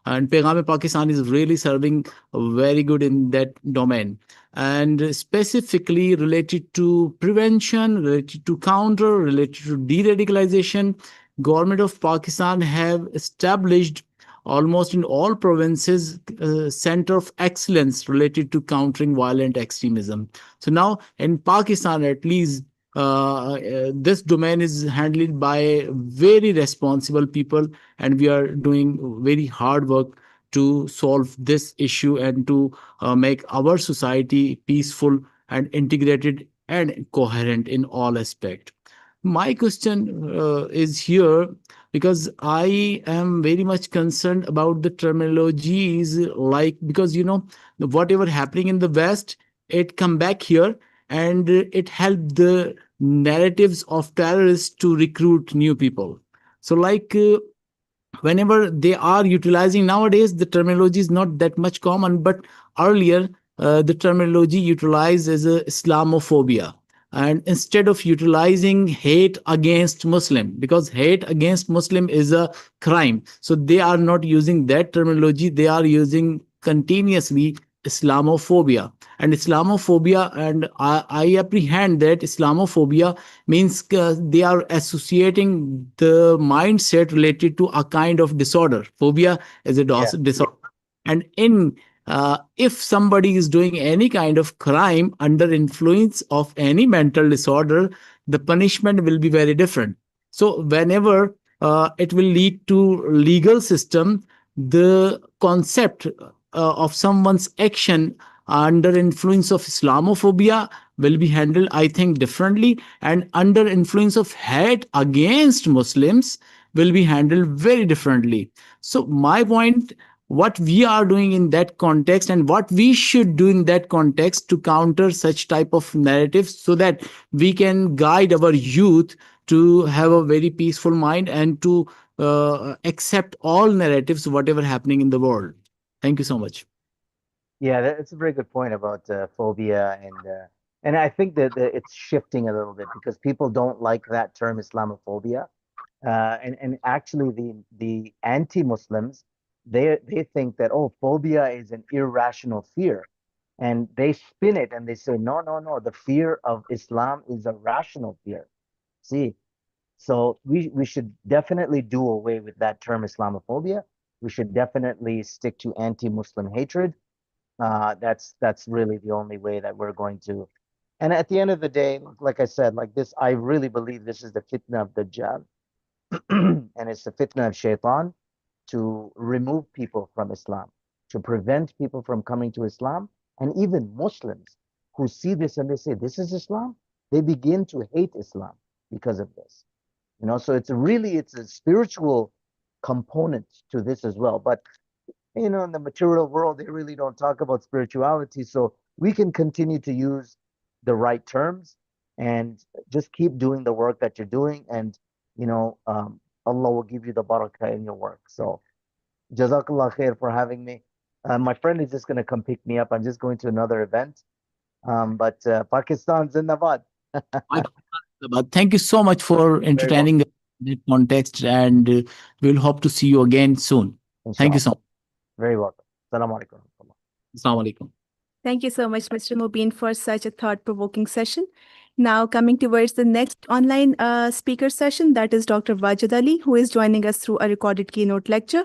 And Paigam-e-Pakistan is really serving very good in that domain, and specifically related to prevention, related to counter, related to de-radicalization. Government of Pakistan have established almost in all provinces center of excellence related to countering violent extremism. So now in Pakistan, at least, this domain is handled by very responsible people, and we are doing very hard work to solve this issue and to make our society peaceful and integrated and coherent in all aspects. My question is here because I am very much concerned about the terminologies, like, because whatever happening in the West, it come back here, and it helped the narratives of terrorists to recruit new people. So like whenever they are utilizing, nowadays the terminology is not that much common, but earlier the terminology utilized as a Islamophobia, and instead of utilizing hate against Muslim, because hate against Muslim is a crime, so they are not using that terminology, they are using continuously Islamophobia. And Islamophobia, and I apprehend that Islamophobia means they are associating the mindset related to a kind of disorder. Phobia is a Yeah. disorder. And in if somebody is doing any kind of crime under influence of any mental disorder, the punishment will be very different. So whenever it will lead to legal system, the concept of someone's action under influence of Islamophobia will be handled, I think, differently, and under influence of hate against Muslims will be handled very differently. So my point, what we are doing in that context and what we should do in that context to counter such type of narratives, so that we can guide our youth to have a very peaceful mind and to accept all narratives whatever happening in the world. Thank you so much. Yeah, that's a very good point about phobia, and I think that it's shifting a little bit because people don't like that term Islamophobia, and actually the anti-Muslims, they think that, oh, phobia is an irrational fear, and they spin it and they say, no, no, no, the fear of Islam is a rational fear. See, so we should definitely do away with that term Islamophobia. We should definitely stick to anti-Muslim hatred. That's really the only way that we're going to. And at the end of the day, like I said, like this, I really believe this is the fitna of Dajjal, and it's the fitna of Shaitan to remove people from Islam, to prevent people from coming to Islam, and even Muslims who see this and they say this is Islam, they begin to hate Islam because of this. You know, so it's a spiritual component to this as well. But you know, in the material world, they really don't talk about spirituality. So we can continue to use the right terms and just keep doing the work that you're doing. And, you know, Allah will give you the barakah in your work. So Jazakallah khair for having me. My friend is just going to come pick me up. I'm just going to another event. But Pakistan Zindabad. But thank you so much for Very welcome. entertaining that context, and we'll hope to see you again soon. Thank you so Inshallah. Very welcome. Assalamu alaikum. much. Assalamu alaikum. Thank you so much, Mr. Mubin, for such a thought-provoking session. Now, coming towards the next online speaker session, that is Dr. Wajid Ali, who is joining us through a recorded keynote lecture.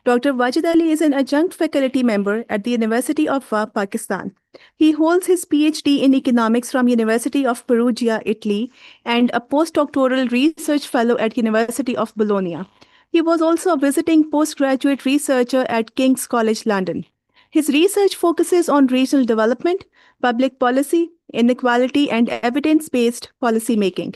Dr. Wajid Ali is an adjunct faculty member at the University of Pakistan. He holds his PhD in economics from University of Perugia, Italy, and a postdoctoral research fellow at University of Bologna. He was also a visiting postgraduate researcher at King's College London. His research focuses on regional development, public policy, inequality, and evidence-based policymaking.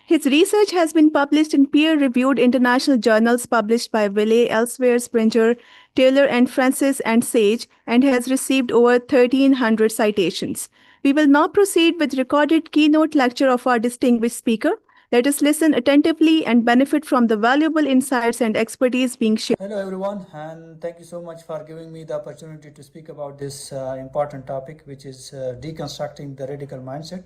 His research has been published in peer-reviewed international journals published by Wiley, Elsevier, Springer, Taylor and Francis, and Sage, and has received over 1,300 citations. We will now proceed with recorded keynote lecture of our distinguished speaker. Let us listen attentively and benefit from the valuable insights and expertise being shared. Hello everyone, and thank you so much for giving me the opportunity to speak about this important topic, which is deconstructing the radical mindset,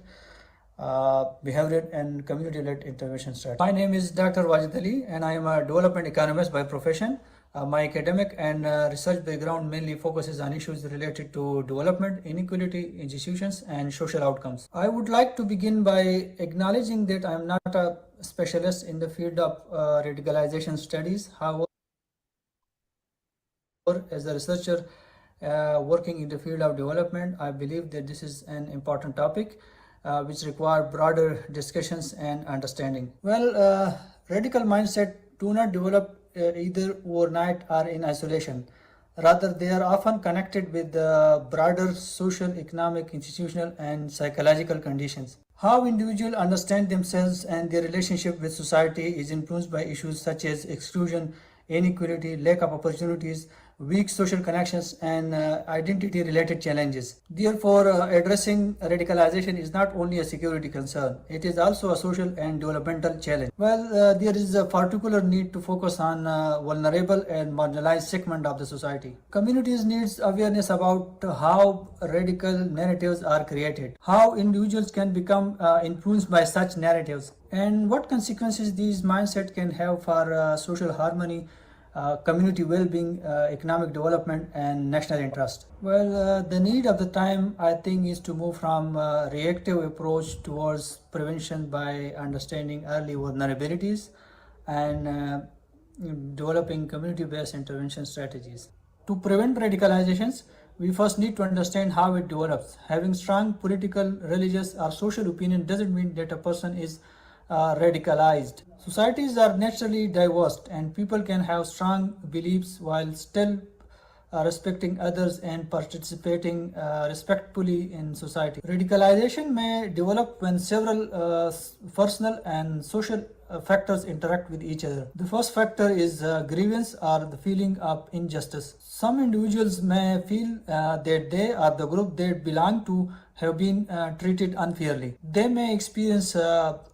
behavioral and community-led intervention strategy. My name is Dr. Wajid Ali, and I am a development economist by profession. My academic and research background mainly focuses on issues related to development, inequality, institutions, and social outcomes. I would like to begin by acknowledging that I am not a specialist in the field of radicalization studies. However, as a researcher working in the field of development, I believe that this is an important topic which require broader discussions and understanding. Well, radical mindset do not develop either overnight or in isolation. Rather, they are often connected with broader social, economic, institutional, and psychological conditions. How individuals understand themselves and their relationship with society is influenced by issues such as exclusion, inequality, lack of opportunities, weak social connections, and identity-related challenges. Therefore, addressing radicalization is not only a security concern, it is also a social and developmental challenge. Well, there is a particular need to focus on vulnerable and marginalized segment of the society. Communities needs awareness about how radical narratives are created, how individuals can become influenced by such narratives, and what consequences these mindset can have for social harmony, community well-being, economic development, and national interest. Well, the need of the time, I think, is to move from a reactive approach towards prevention by understanding early vulnerabilities and developing community-based intervention strategies. To prevent radicalizations, we first need to understand how it develops. Having strong political, religious, or social opinion doesn't mean that a person is radicalized. Societies are naturally diverse, and people can have strong beliefs while still respecting others, and participating respectfully in society. Radicalization may develop when several personal and social factors interact with each other. The first factor is grievance or the feeling of injustice. Some individuals may feel that they or the group they belong to have been treated unfairly. They may experience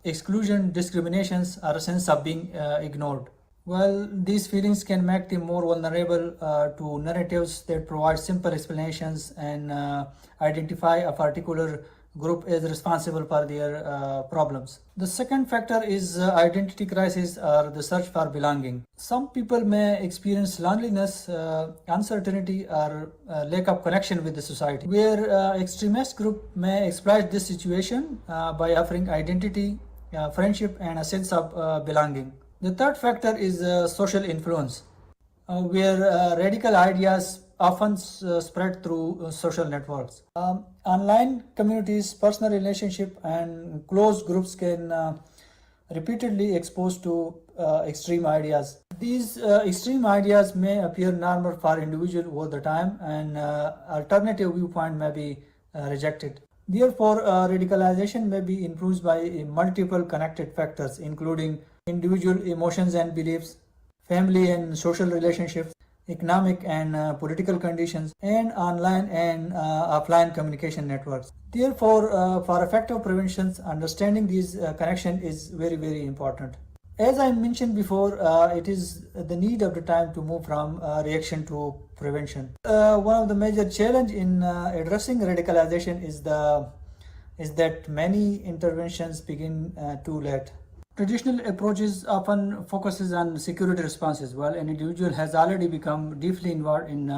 exclusion, discriminations, or a sense of being ignored. Well, these feelings can make them more vulnerable to narratives that provide simple explanations and identify a particular group as responsible for their problems. The second factor is identity crisis or the search for belonging. Some people may experience loneliness, uncertainty, or lack of connection with the society, where extremist group may exploit this situation by offering identity, friendship, and a sense of belonging. The third factor is social influence, where radical ideas often spread through social networks. Online communities, personal relationship, and close groups can repeatedly exposed to extreme ideas. These extreme ideas may appear normal for individual over the time, and alternative viewpoint may be rejected. Therefore, radicalization may be influenced by multiple connected factors, including individual emotions and beliefs, family and social relationships, economic and political conditions, and online and offline communication networks. Therefore, for effective preventions, understanding these connection is very, very important. As I mentioned before, it is the need of the time to move from reaction to prevention. One of the major challenge in addressing radicalization is that many interventions begin too late. Traditional approaches often focuses on security responses, while an individual has already become deeply involved in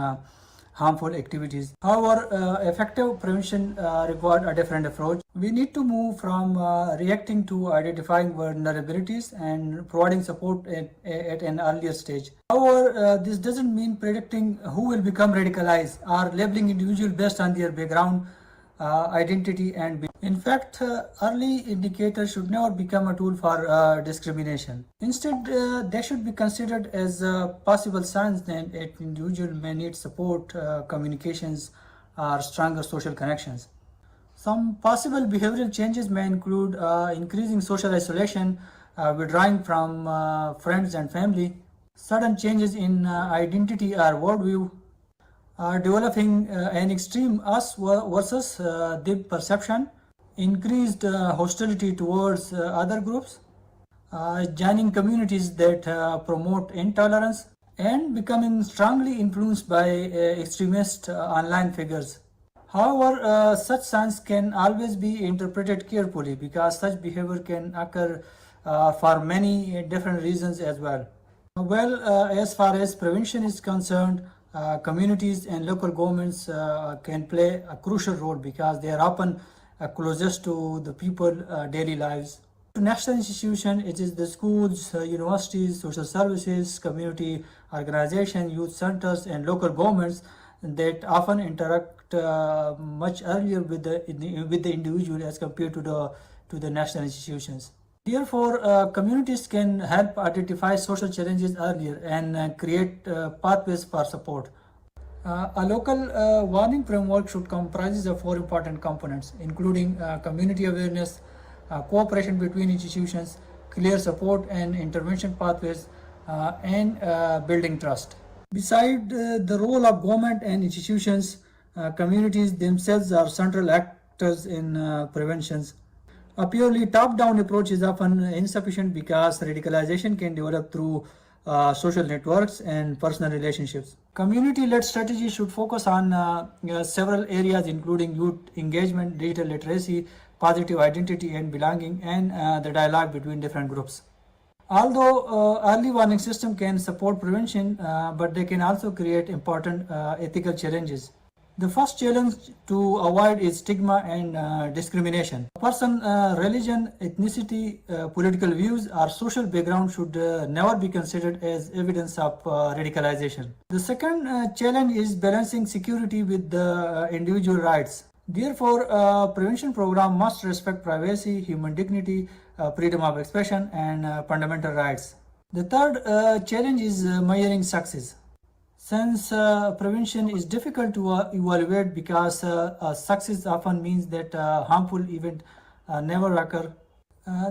harmful activities. However, effective prevention requires a different approach. We need to move from reacting to identifying vulnerabilities and providing support at an earlier stage. However, this doesn't mean predicting who will become radicalized or labeling individuals based on their background, identity, and belief. In fact, early indicators should never become a tool for discrimination. Instead, they should be considered as possible signs that an individual may need support, communications, or stronger social connections. Some possible behavioral changes may include increasing social isolation, withdrawing from friends and family, sudden changes in identity or worldview, developing an extreme us versus them perception, increased hostility towards other groups, joining communities that promote intolerance, and becoming strongly influenced by extremist online figures. However, such signs can always be interpreted carefully because such behavior can occur for many different reasons as well. As far as prevention is concerned, communities and local governments can play a crucial role because they are often closest to the people daily lives. To national institutions, it is the schools, universities, social services, community organizations, youth centers, and local governments that often interact much earlier with the individual as compared to the national institutions. Therefore, communities can help identify social challenges earlier and create pathways for support. A local warning framework should comprise of 4 important components, including community awareness, cooperation between institutions, clear support and intervention pathways, and building trust. Beside the role of government and institutions, communities themselves are central actors in preventions. A purely top-down approach is often insufficient because radicalization can develop through social networks and personal relationships. Community-led strategies should focus on several areas including youth engagement, digital literacy, positive identity and belonging, and the dialogue between different groups. Although early warning system can support prevention, but they can also create important ethical challenges. The first challenge to avoid is stigma and discrimination. A person's religion, ethnicity, political views, or social background should never be considered as evidence of radicalization. The second challenge is balancing security with the individual rights. Therefore, prevention program must respect privacy, human dignity, freedom of expression, and fundamental rights. The third challenge is measuring success. Since prevention is difficult to evaluate because success often means that harmful event never occur.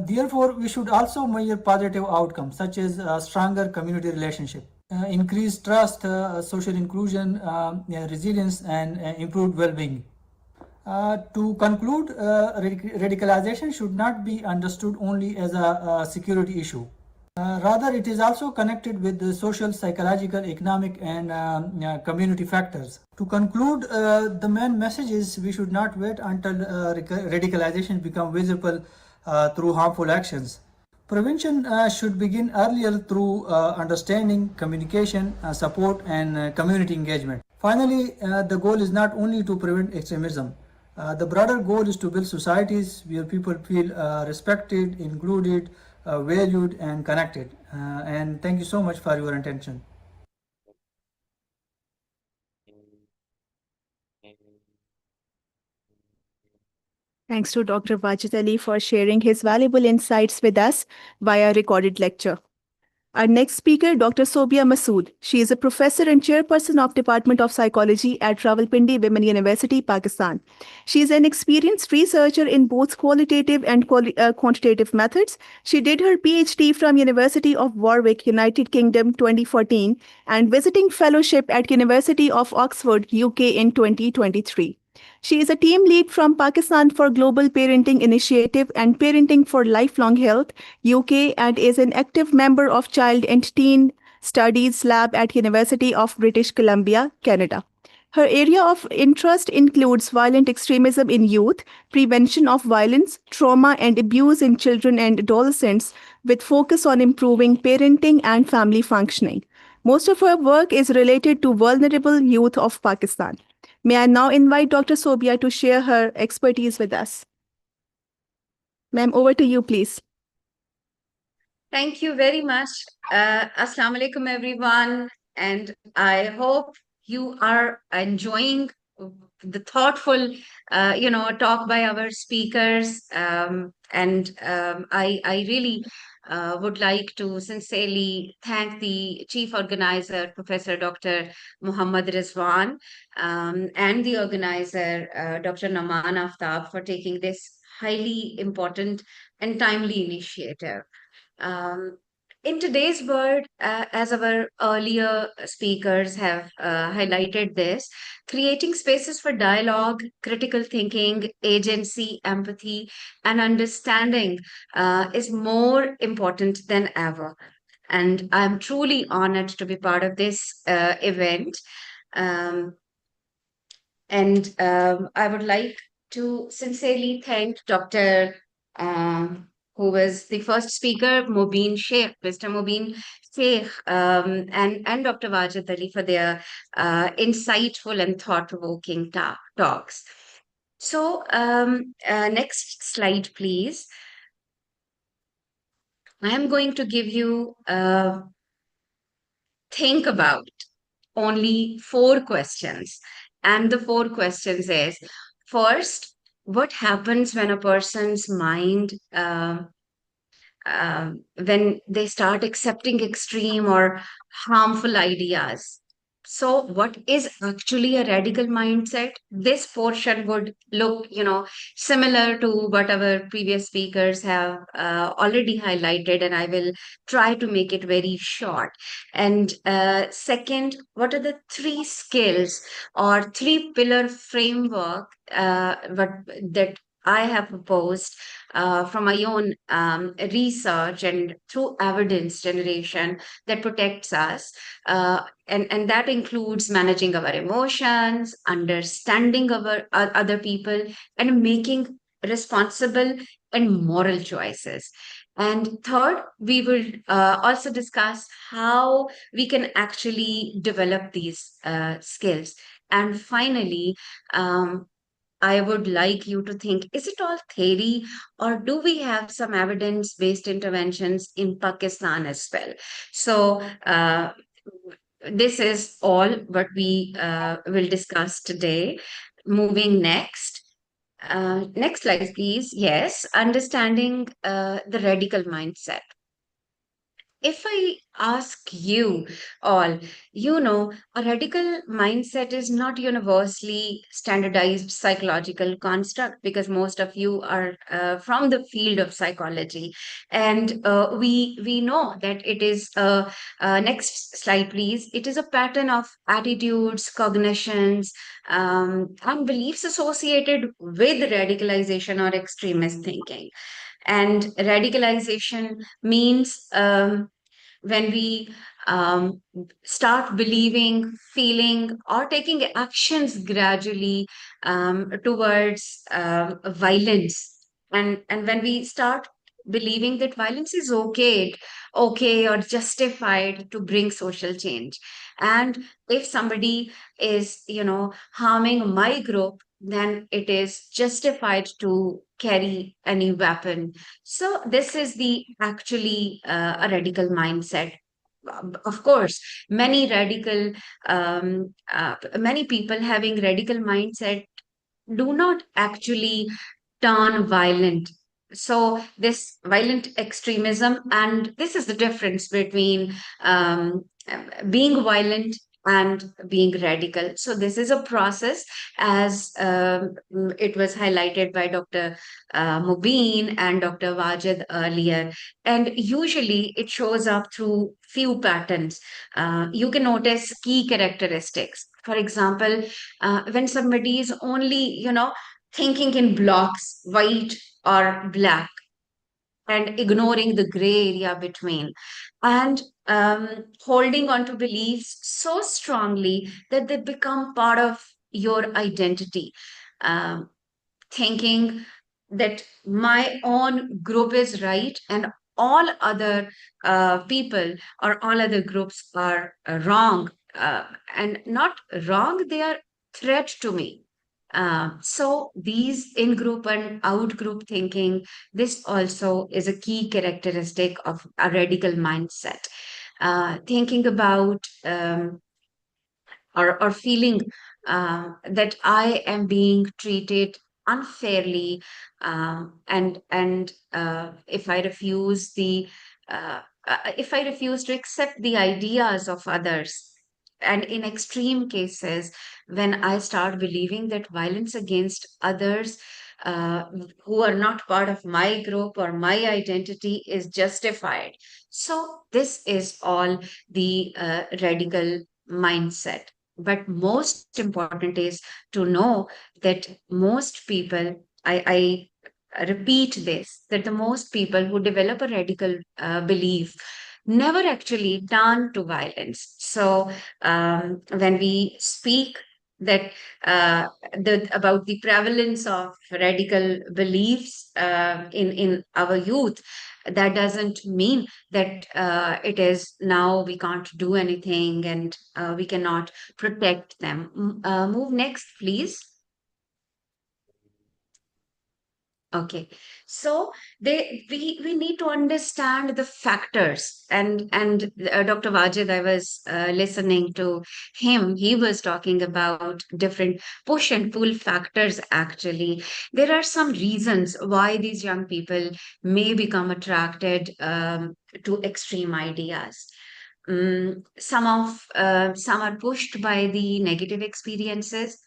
Therefore, we should also measure positive outcomes such as stronger community relationship, increased trust, social inclusion, resilience, and improved well-being. To conclude, radicalization should not be understood only as a security issue. Rather, it is also connected with the social, psychological, economic, and community factors. To conclude, the main message is we should not wait until radicalization becomes visible through harmful actions. Prevention should begin earlier through understanding, communication, support, and community engagement. Finally, the goal is not only to prevent extremism. The broader goal is to build societies where people feel respected, included, valued, and connected. And thank you so much for your attention. Thanks to Dr. Wajid Ali for sharing his valuable insights with us via recorded lecture. Our next speaker, Dr. Sobia Masood. She is a professor and chairperson of Department of Psychology at Rawalpindi Women University, Pakistan. She is an experienced researcher in both qualitative and quantitative methods. She did her PhD from University of Warwick, United Kingdom, 2014, and visiting fellowship at University of Oxford, UK in 2023. She is a team lead from Pakistan for Global Parenting Initiative and Parenting for Lifelong Health, UK, and is an active member of Child and Teen Studies Lab at University of British Columbia, Canada. Her area of interest includes violent extremism in youth, prevention of violence, trauma, and abuse in children and adolescents, with focus on improving parenting and family functioning. Most of her work is related to vulnerable youth of Pakistan. May I now invite Dr. Sobia to share her expertise with us. Ma'am, over to you, please. Thank you very much. Assalamu alaikum, everyone. And I hope you are enjoying the thoughtful, talk by our speakers. I really would like to sincerely thank the chief organizer, Professor Dr. Muhammad Rizwan, and the organizer, Dr. Naman Aftab, for taking this highly important and timely initiative. In today's world, as our earlier speakers have highlighted this, creating spaces for dialogue, critical thinking, agency, empathy, and understanding is more important than ever. And I'm truly honored to be part of this event. I would like to sincerely thank Dr. Who was the first speaker, Mobeen Sheikh, Mr. Mobeen Sheikh, and Dr. Wajid Ali for their insightful and thought-provoking talks. So, next slide, please. I am going to give you think about only 4 questions. And the 4 questions is, first, what happens when a person's mind when they start accepting extreme or harmful ideas? So, what is actually a radical mindset? This portion would look, similar to what our previous speakers have already highlighted, and I will try to make it very short. And second, what are the 3 skills or 3 pillar framework that I have proposed from my own research and through evidence generation that protects us. And that includes managing our emotions, understanding our other people, and making responsible and moral choices. And third, we will also discuss how we can actually develop these skills. And finally, I would like you to think, is it all theory, or do we have some evidence-based interventions in Pakistan as well? So this is all what we will discuss today. Moving next. Next slide, please. Yes, understanding the radical mindset. if I ask you all, a radical mindset is not universally standardized psychological construct, because most of you are from the field of psychology, and we know that it is next slide, please. It is a pattern of attitudes, cognitions, and beliefs associated with radicalization or extremist thinking. And radicalization means when we start believing, feeling, or taking actions gradually towards violence. And when we start believing that violence is okay or justified to bring social change. And if somebody is, harming my group, then it is justified to carry any weapon. So this is the actually a radical mindset. Of course, many people having radical mindset do not actually turn violent. So this violent extremism, and this is the difference between being violent and being radical. So this is a process, as it was highlighted by Dr. Mubin and Dr. Wajid earlier. And usually it shows up through few patterns. You can notice key characteristics. For example, when somebody is only, thinking in blocks, white or black, and ignoring the gray area between, and holding on to beliefs so strongly that they become part of your identity. Um, Thinking that my own group is right and all other people or all other groups are wrong, and not wrong, they are threat to me. So these in-group and out-group thinking, this also is a key characteristic of a radical mindset. Thinking about or feeling that I am being treated unfairly, and if I refuse to accept the ideas of others, and in extreme cases, when I start believing that violence against others uh, who are not part of my group or my identity is justified. So this is all the radical mindset. But most important is to know that most people, I repeat this, that the most people who develop a radical belief never actually turn to violence. So when we speak that about the prevalence of radical beliefs in our youth, that doesn't mean that it is now we can't do anything and we cannot protect them. Move next, please. Okay, so we need to understand the factors, and Dr. Wajid, I was listening to him. He was talking about different push and pull factors. Actually, there are some reasons why these young people may become attracted to extreme ideas. Some are pushed by the negative experiences.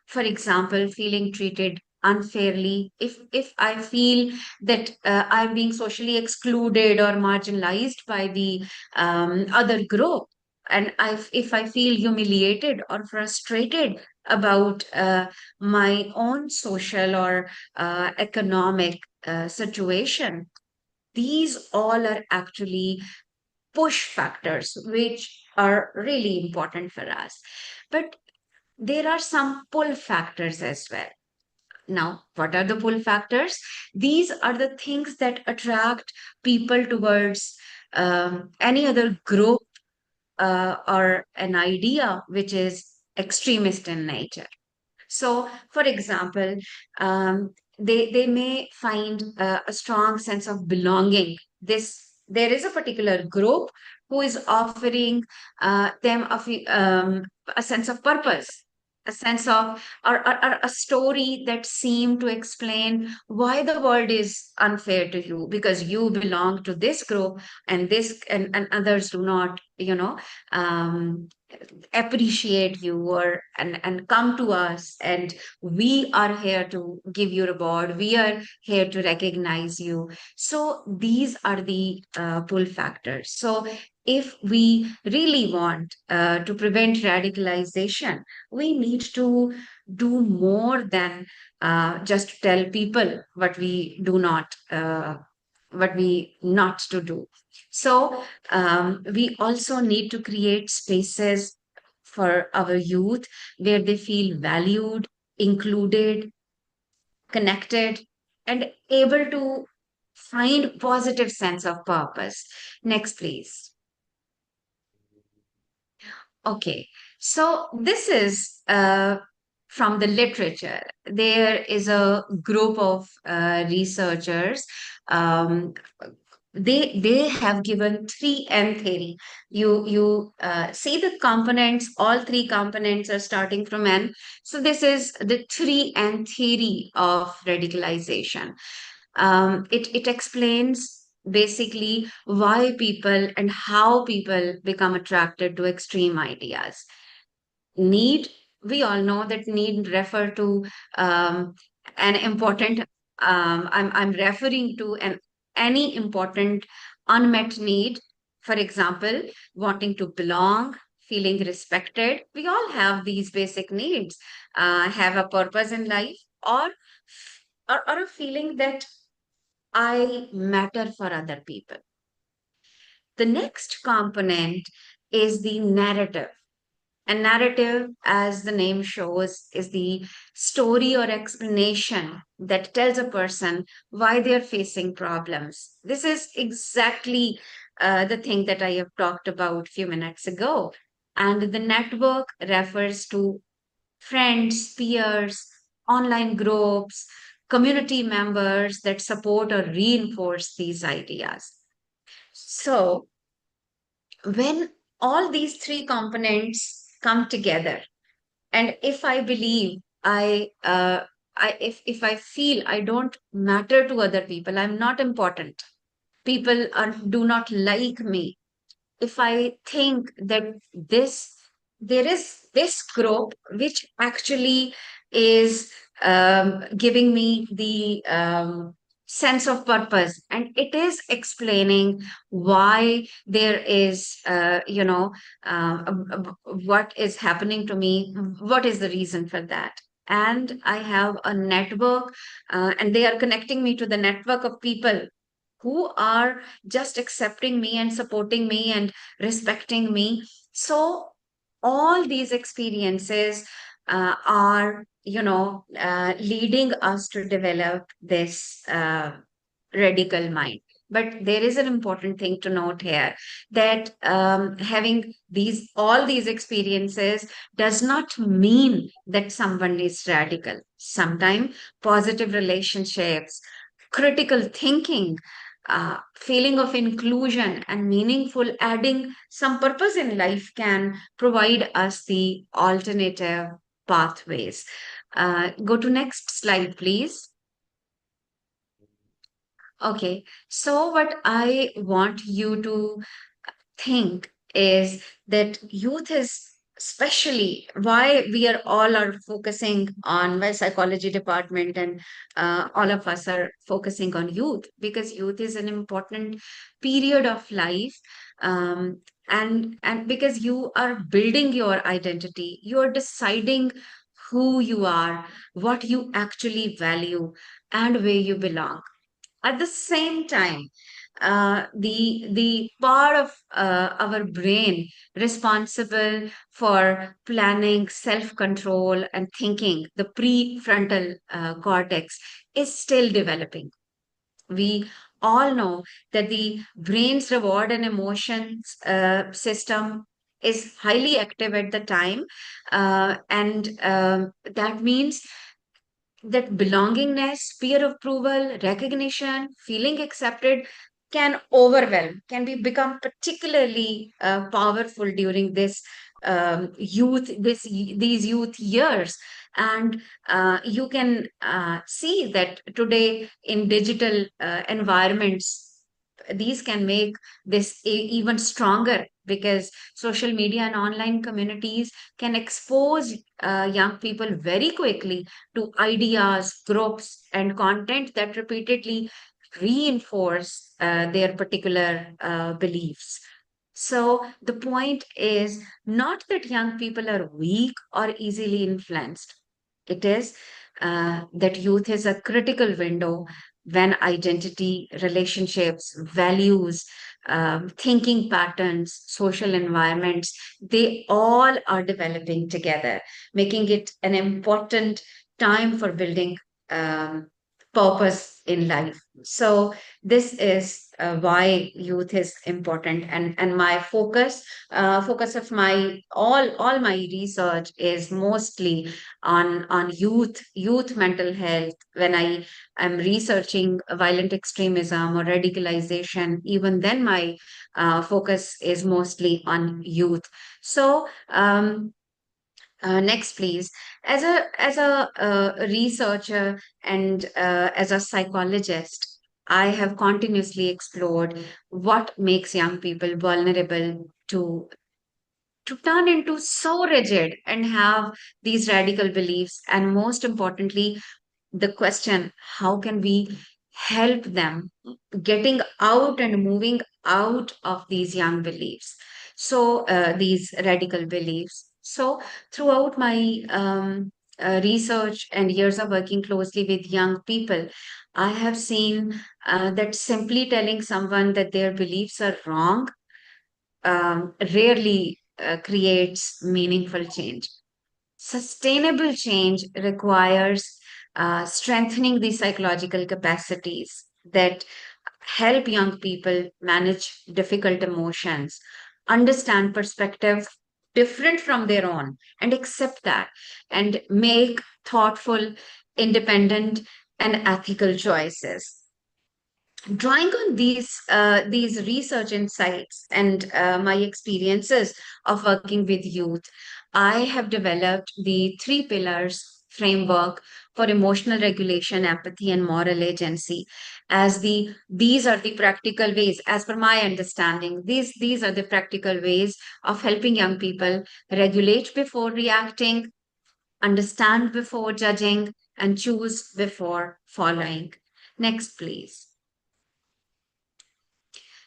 For example, feeling treated unfairly. If I feel that I'm being socially excluded or marginalized by the other group, and if I feel humiliated or frustrated about my own social or economic situation, these all are actually push factors which are really important for us. But there are some pull factors as well. Now, what are the pull factors? These are the things that attract people towards any other group or an idea which is extremist in nature. So, for example, they may find a strong sense of belonging. There is a particular group who is offering them a sense of purpose. a sense of, or a story that seem to explain why the world is unfair to you because you belong to this group and this and others do not, um, appreciate you or and come to us, and we are here to give you reward, we are here to recognize you. So these are the pull factors. So if we really want to prevent radicalization, we need to do more than just tell people what we not to do. So we also need to create spaces for our youth where they feel valued, included, connected, and able to find positive sense of purpose. Next, please. Okay, so this is from the literature. There is a group of researchers. Um, they have given 3N theory. You see the components. All three components are starting from N. So this is the 3N theory of radicalization. It explains basically why people and how people become attracted to extreme ideas. Need, we all know that need refer to an important, I'm referring to an any important unmet need. For example, wanting to belong, feeling respected. We all have these basic needs. Have a purpose in life, or a feeling that I matter for other people. The next component is the narrative. A narrative, as the name shows, is the story or explanation that tells a person why they're facing problems. This is exactly the thing that I have talked about a few minutes ago. And the network refers to friends, peers, online groups, community members that support or reinforce these ideas. So, when all these three components come together, and if I believe if I feel I don't matter to other people, I'm not important, people do not like me, if I think that this there is this group which actually is giving me the sense of purpose, and it is explaining why there is what is happening to me, what is the reason for that, and I have a network, and they are connecting me to the network of people who are just accepting me and supporting me and respecting me. So all these experiences are, leading us to develop this radical mind. But there is an important thing to note here, that having all these experiences does not mean that someone is radical. Sometimes positive relationships, critical thinking, feeling of inclusion and meaningful adding some purpose in life can provide us the alternative pathways. Go to next slide, please. Okay, so what I want you to think is that youth is, especially why we are all are focusing on, why psychology department and all of us are focusing on youth, because youth is an important period of life, and because you are building your identity, you are deciding who you are, what you actually value, and where you belong. At the same time, the part of our brain responsible for planning, self-control, and thinking, the prefrontal cortex, is still developing. We all know that the brain's reward and emotions system is highly active at the time, and that means that belongingness, peer approval, recognition, feeling accepted can overwhelm, can become particularly powerful during this these youth years. And you can see that today in digital environments, these can make this even stronger, because social media and online communities can expose young people very quickly to ideas, groups, and content that repeatedly reinforce their particular beliefs. So the point is not that young people are weak or easily influenced. It is that youth is a critical window when identity, relationships, values, thinking patterns, social environments, they all are developing together, making it an important time for building um, purpose in life. So this is why youth is important, and my focus of my all my research is mostly on youth mental health. When I am researching violent extremism or radicalization, even then my focus is mostly on youth. So next, please. As a researcher and as a psychologist, I have continuously explored what makes young people vulnerable to turn into so rigid and have these radical beliefs. And most importantly, the question, how can we help them getting out and moving out of these young beliefs, so these radical beliefs. So throughout my research and years of working closely with young people, I have seen that simply telling someone that their beliefs are wrong rarely creates meaningful change. Sustainable change requires strengthening the psychological capacities that help young people manage difficult emotions, understand perspective different from their own, and accept that, and make thoughtful, independent, and ethical choices. Drawing on these research insights and my experiences of working with youth, I have developed the three pillars framework for emotional regulation, empathy, and moral agency. As these are the practical ways, as per my understanding, these are the practical ways of helping young people regulate before reacting, understand before judging, and choose before following. Next, please.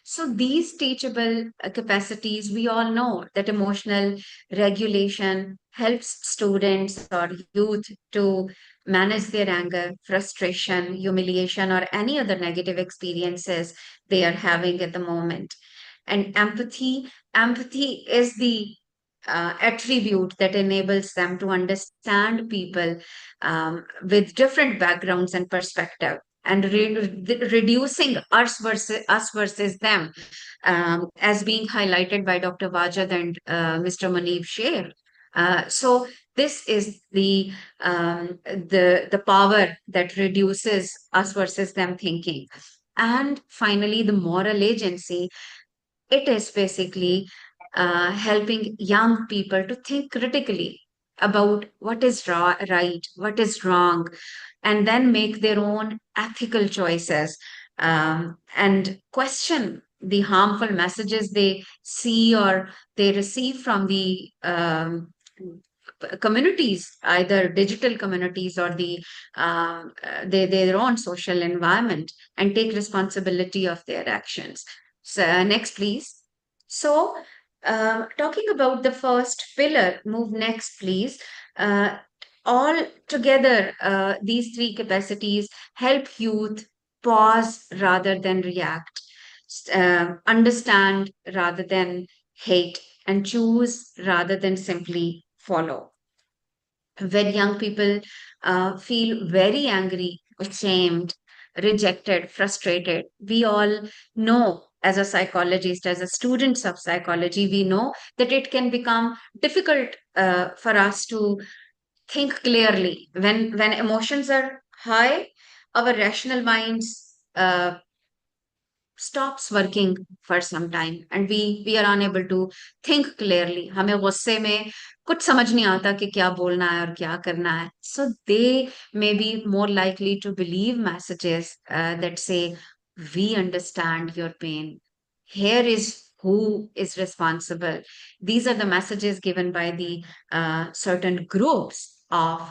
So, these teachable capacities, we all know that emotional regulation helps students or youth to manage their anger, frustration, humiliation, or any other negative experiences they are having at the moment. And empathy is the attribute that enables them to understand people with different backgrounds and perspective, and reducing us versus them, as being highlighted by Dr. Wajad and Mr. Munib Sher. So this is the power that reduces us versus them thinking. And finally, the moral agency, it is basically helping young people to think critically about what is right, what is wrong, and then make their own ethical choices, and question the harmful messages they see or they receive from the communities, either digital communities or their own social environment, and take responsibility of their actions. So, next, please. So, talking about the first pillar, move next, please. Uh, all together, these three capacities help youth pause rather than react, understand rather than hate, and choose rather than simply follow. When young people feel very angry, ashamed, rejected, frustrated, we all know, as a psychologist, as a students of psychology, we know that it can become difficult for us to think clearly. When emotions are high, our rational minds stops working for some time and we are unable to think clearly. हमें गुस्से में कुछ समझ नहीं आता कि क्या बोलना है और क्या करना है. So they may be more likely to believe messages that say, we understand your pain. Here is who is responsible. These are the messages given by the certain groups of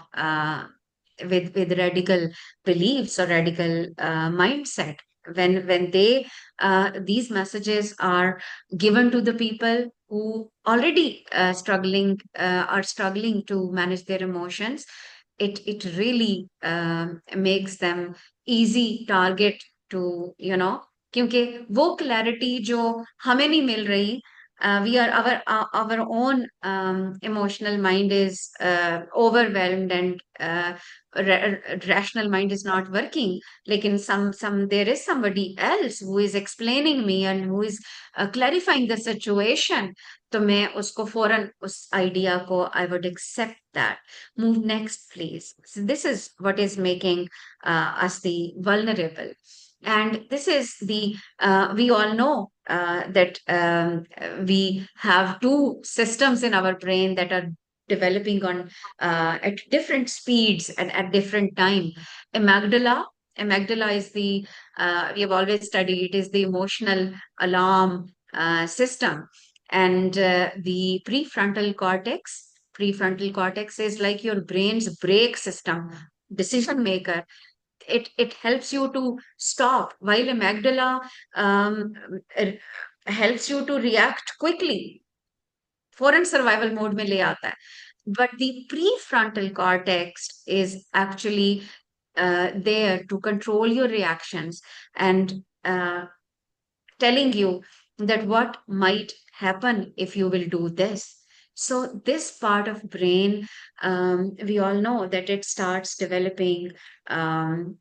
with radical beliefs or radical mindset. When they these messages are given to the people who already are struggling to manage their emotions, it really makes them easy target to, क्योंकि वो clarity जो हमें नहीं मिल रही, we are our own emotional mind is overwhelmed and rational mind is not working. Lekin some there is somebody else who is explaining me and who is clarifying the situation. तो मैं उसको फौरन उस idea को I would accept that. Move next, please. So this is what is making us the vulnerable. And this is the, we all know that we have two systems in our brain that are developing on at different speeds and at different time. Amygdala, amygdala is the, we have always studied, it is the emotional alarm system. And the prefrontal cortex is like your brain's brake system, decision maker. It helps you to stop, while amygdala uh, helps you to react quickly. Foreign survival mode में ले आता है. But the prefrontal cortex is actually there to control your reactions and telling you that what might happen if you will do this. So this part of brain, we all know that it starts developing um,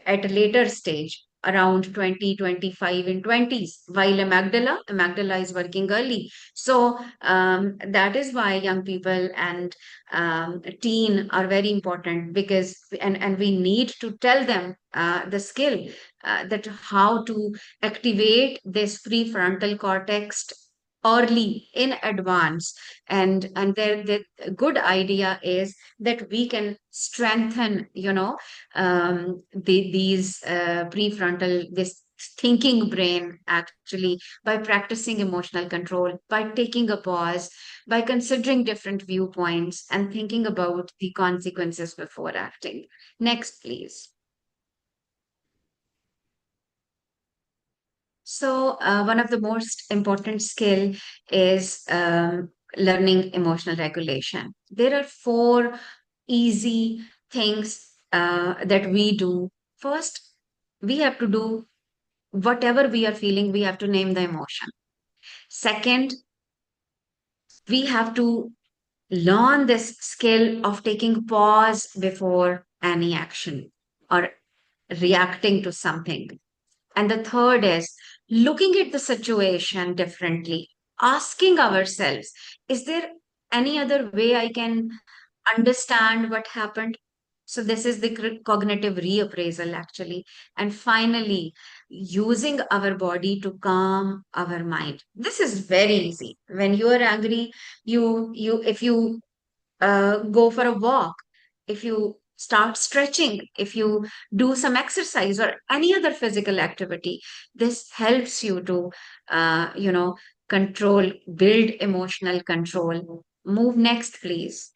at a later stage, around 2025 in 20s, while amygdala is working early. So that is why young people and teen are very important, because and we need to tell them the skill that how to activate this prefrontal cortex early in advance. And the good idea is that we can strengthen, these prefrontal, this thinking brain actually, by practicing emotional control, by taking a pause, by considering different viewpoints and thinking about the consequences before acting. Next, please. So one of the most important skill is learning emotional regulation. There are four easy things that we do. First, we have to do whatever we are feeling, we have to name the emotion. Second, we have to learn this skill of taking pause before any action or reacting to something. And the third is looking at the situation differently, asking ourselves, is there any other way I can understand what happened? So, this is the cognitive reappraisal actually. And finally, using our body to calm our mind. This is very easy. When you are angry, if you go for a walk, if you start stretching, if you do some exercise or any other physical activity, this helps you to, control, build emotional control. Move next, please.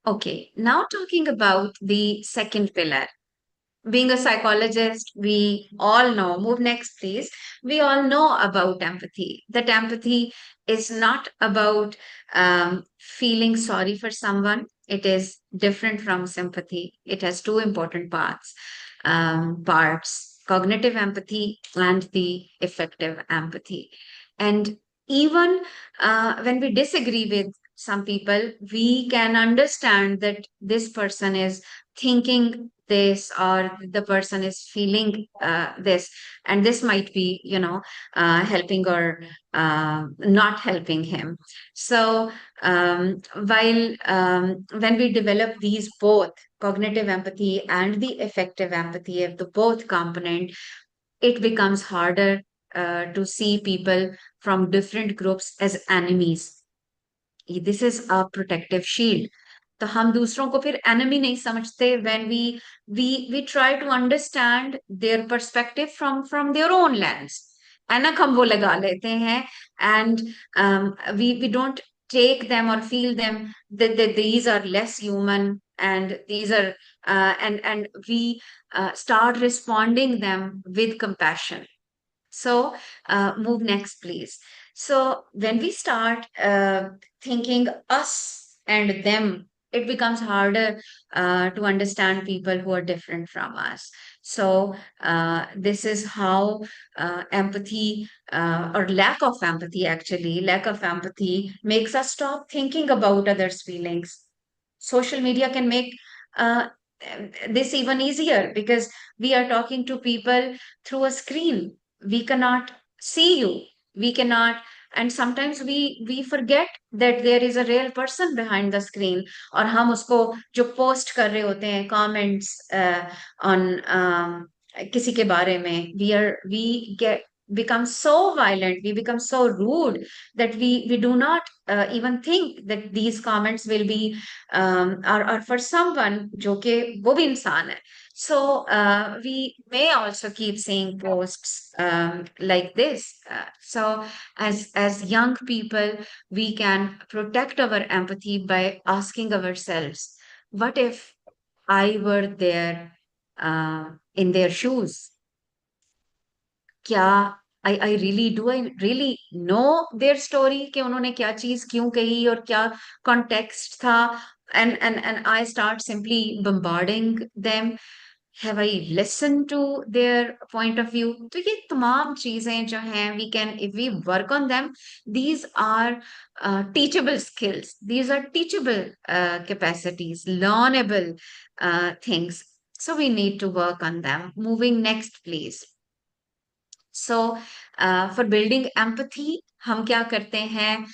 Okay, now talking about the second pillar. Being a psychologist, we all know, move next, please. We all know about empathy. That empathy is not about feeling sorry for someone, it is different from sympathy. It has two important parts, cognitive empathy and the effective empathy. And even when we disagree with some people, we can understand that this person is thinking this, or the person is feeling this, and this might be, helping or not helping him. So while when we develop these both cognitive empathy and the effective empathy of the both component, it becomes harder to see people from different groups as enemies. This is a protective shield. तो हम दूसरों को फिर enemy नहीं समझते when we try to understand their perspective from their own lens. ऐनक हम वो लगा लेते हैं, and we don't take them or feel them that these are less human, and these are and we start responding them with compassion. So, move next, please. So, when we start thinking us and them, it becomes harder to understand people who are different from us. So, this is how empathy, or lack of empathy, actually, lack of empathy makes us stop thinking about others' feelings. Social media can make uh, this even easier, because we are talking to people through a screen. We cannot see you, we cannot, and sometimes we forget that there is a real person behind the screen. और हम उसको जो post कर रहे होते हैं comments on किसी के बारे में, we get become so violent, we become so rude, that we do not even think that these comments will be are for someone जो कि वो भी इंसान है. So we may also keep seeing posts like this. So as young people, we can protect our empathy by asking ourselves, what if I were there in their shoes? क्या I really know their story, कि उन्होंने क्या चीज क्यों कही और क्या context था, and I start simply bombarding them. Have I listened to their point of view? तो ये तमाम चीजें जो हैं, we can, if we work on them, these are teachable skills, these are teachable capacities, learnable things. So we need to work on them. Moving next, please. So, for building empathy, हम क्या करते हैं?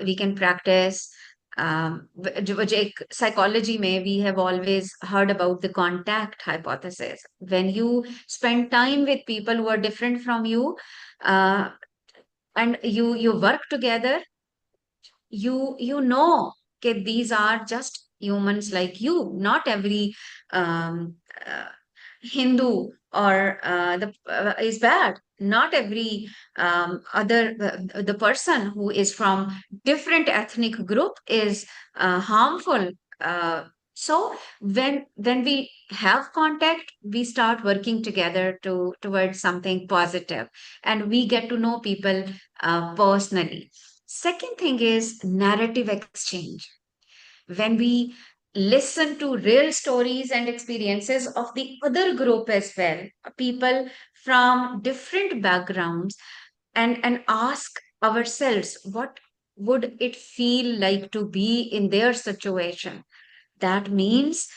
We can practice. जो एक psychology में, we have always heard about the contact hypothesis. When you spend time with people who are different from you, and you work together, you know that these are just humans like you. Not every uh, Hindu or is bad. Not every other the person who is from different ethnic group is harmful. So when we have contact, we start working together towards something positive, and we get to know people personally. Second thing is narrative exchange. When we listen to real stories and experiences of the other group as well, people from different backgrounds, and ask ourselves, what would it feel like to be in their situation? That means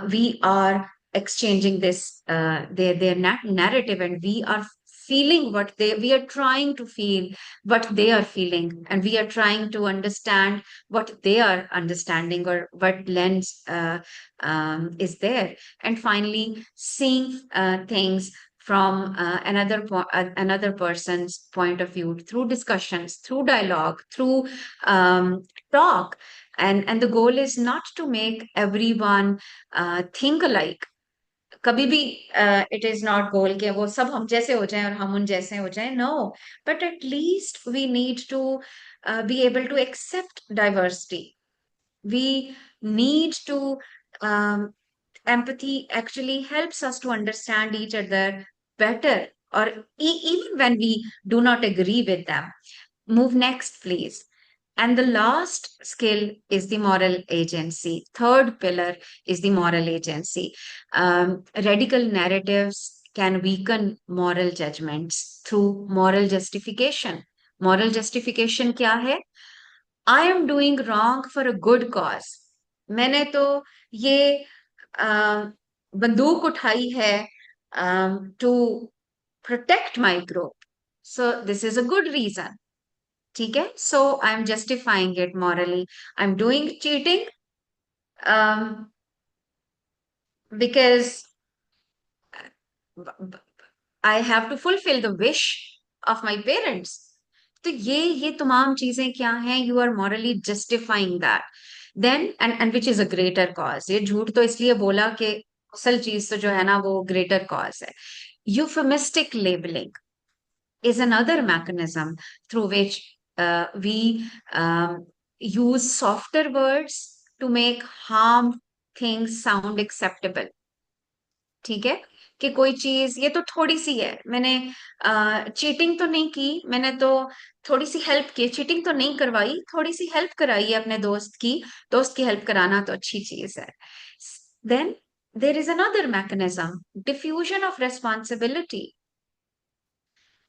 we are exchanging this their narrative, and we are feeling what we are trying to feel what they are feeling, and we are trying to understand what they are understanding, or what lens is there. And finally, seeing things from another person's point of view, through discussions, through dialogue, through talk. And the goal is not to make everyone think alike. कभी भी it is not goal कि वो सब हम जैसे हो जाएं और हम उन जैसे हो जाएं. No, but at least we need to be able to accept diversity. We need to empathy actually helps us to understand each other better, or even when we do not agree with them. Move next, please. And the last skill is the moral agency. Third pillar is the moral agency. Radical narratives can weaken moral judgments through moral justification. Moral justification क्या है? I am doing wrong for a good cause. मैंने तो ये बंदूक उठाई है to protect my group. So this is a good reason. ठीक है? So I'm justifying it morally. I'm doing cheating because I have to fulfill the wish of my parents. तो ये तमाम चीजें क्या हैं? You are morally justifying that. Then and which is a greater cause. ये झूठ तो इसलिए बोला कि असल चीज तो जो है ना वो greater cause है. Euphemistic labeling is another mechanism through which we use softer words to make harm things sound acceptable. ठीक है कि कोई चीज ये तो थोड़ी सी है, मैंने चीटिंग तो नहीं की, मैंने तो थोड़ी सी हेल्प की, चीटिंग तो नहीं करवाई, थोड़ी सी हेल्प कराई है अपने दोस्त की हेल्प कराना तो अच्छी चीज है. Then there is another mechanism, diffusion of responsibility.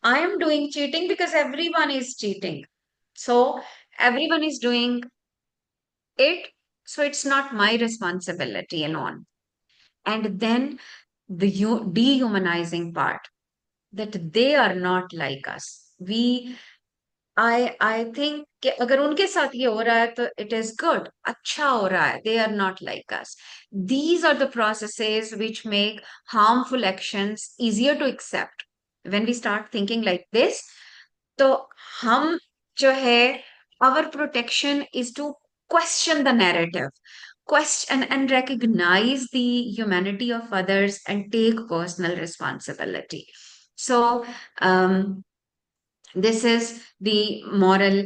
I am doing cheating because everyone is cheating. So everyone is doing it. So it's not my responsibility and on. And then the dehumanizing part that they are not like us. I think कि अगर उनके साथ ये हो रहा है तो it is good, अच्छा हो रहा है. They are not like us. These are the processes which make harmful actions easier to accept. When we start thinking like this, तो हम जो है our protection is to question the narrative, question and recognize the humanity of others and take personal responsibility. So this is the moral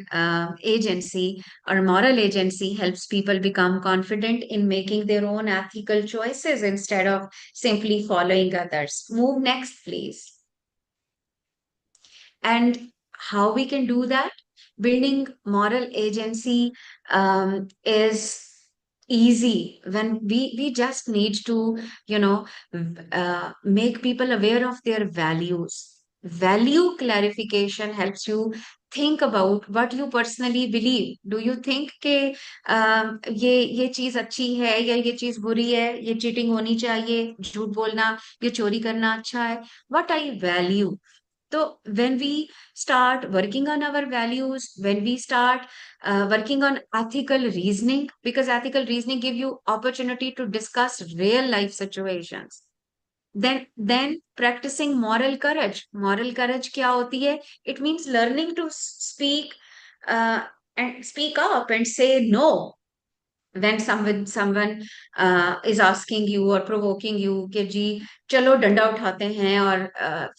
agency, or moral agency helps people become confident in making their own ethical choices instead of simply following others. Move next, please. And how we can do that? Building moral agency is easy when we just need to, make people aware of their values. Value clarification helps you think about what you personally believe. Do you think कि ये चीज अच्छी है या ये चीज बुरी है, ये चीटिंग होनी चाहिए, झूठ बोलना, ये चोरी करना अच्छा है? What I value. So when we start working on our values, when we start working on ethical reasoning, because ethical reasoning give you opportunity to discuss real life situations. Then practicing moral courage. Moral courage क्या होती है? It means learning to speak and speak up and say no when someone is asking you or provoking you कि जी चलो डंडा उठाते हैं और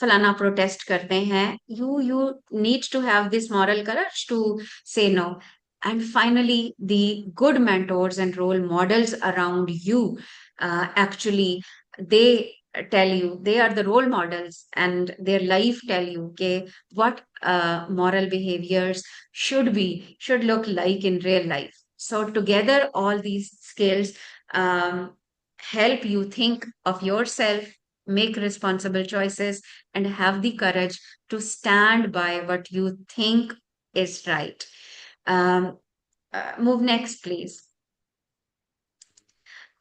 फलाना प्रोटेस्ट करते हैं. You need to have this moral courage to say no. And finally, the good mentors and role models around you, actually they tell you, they are the role models and their life tell you okay, what moral behaviors should look like in real life. So together, all these skills help you think of yourself, make responsible choices, and have the courage to stand by what you think is right. Move next, please.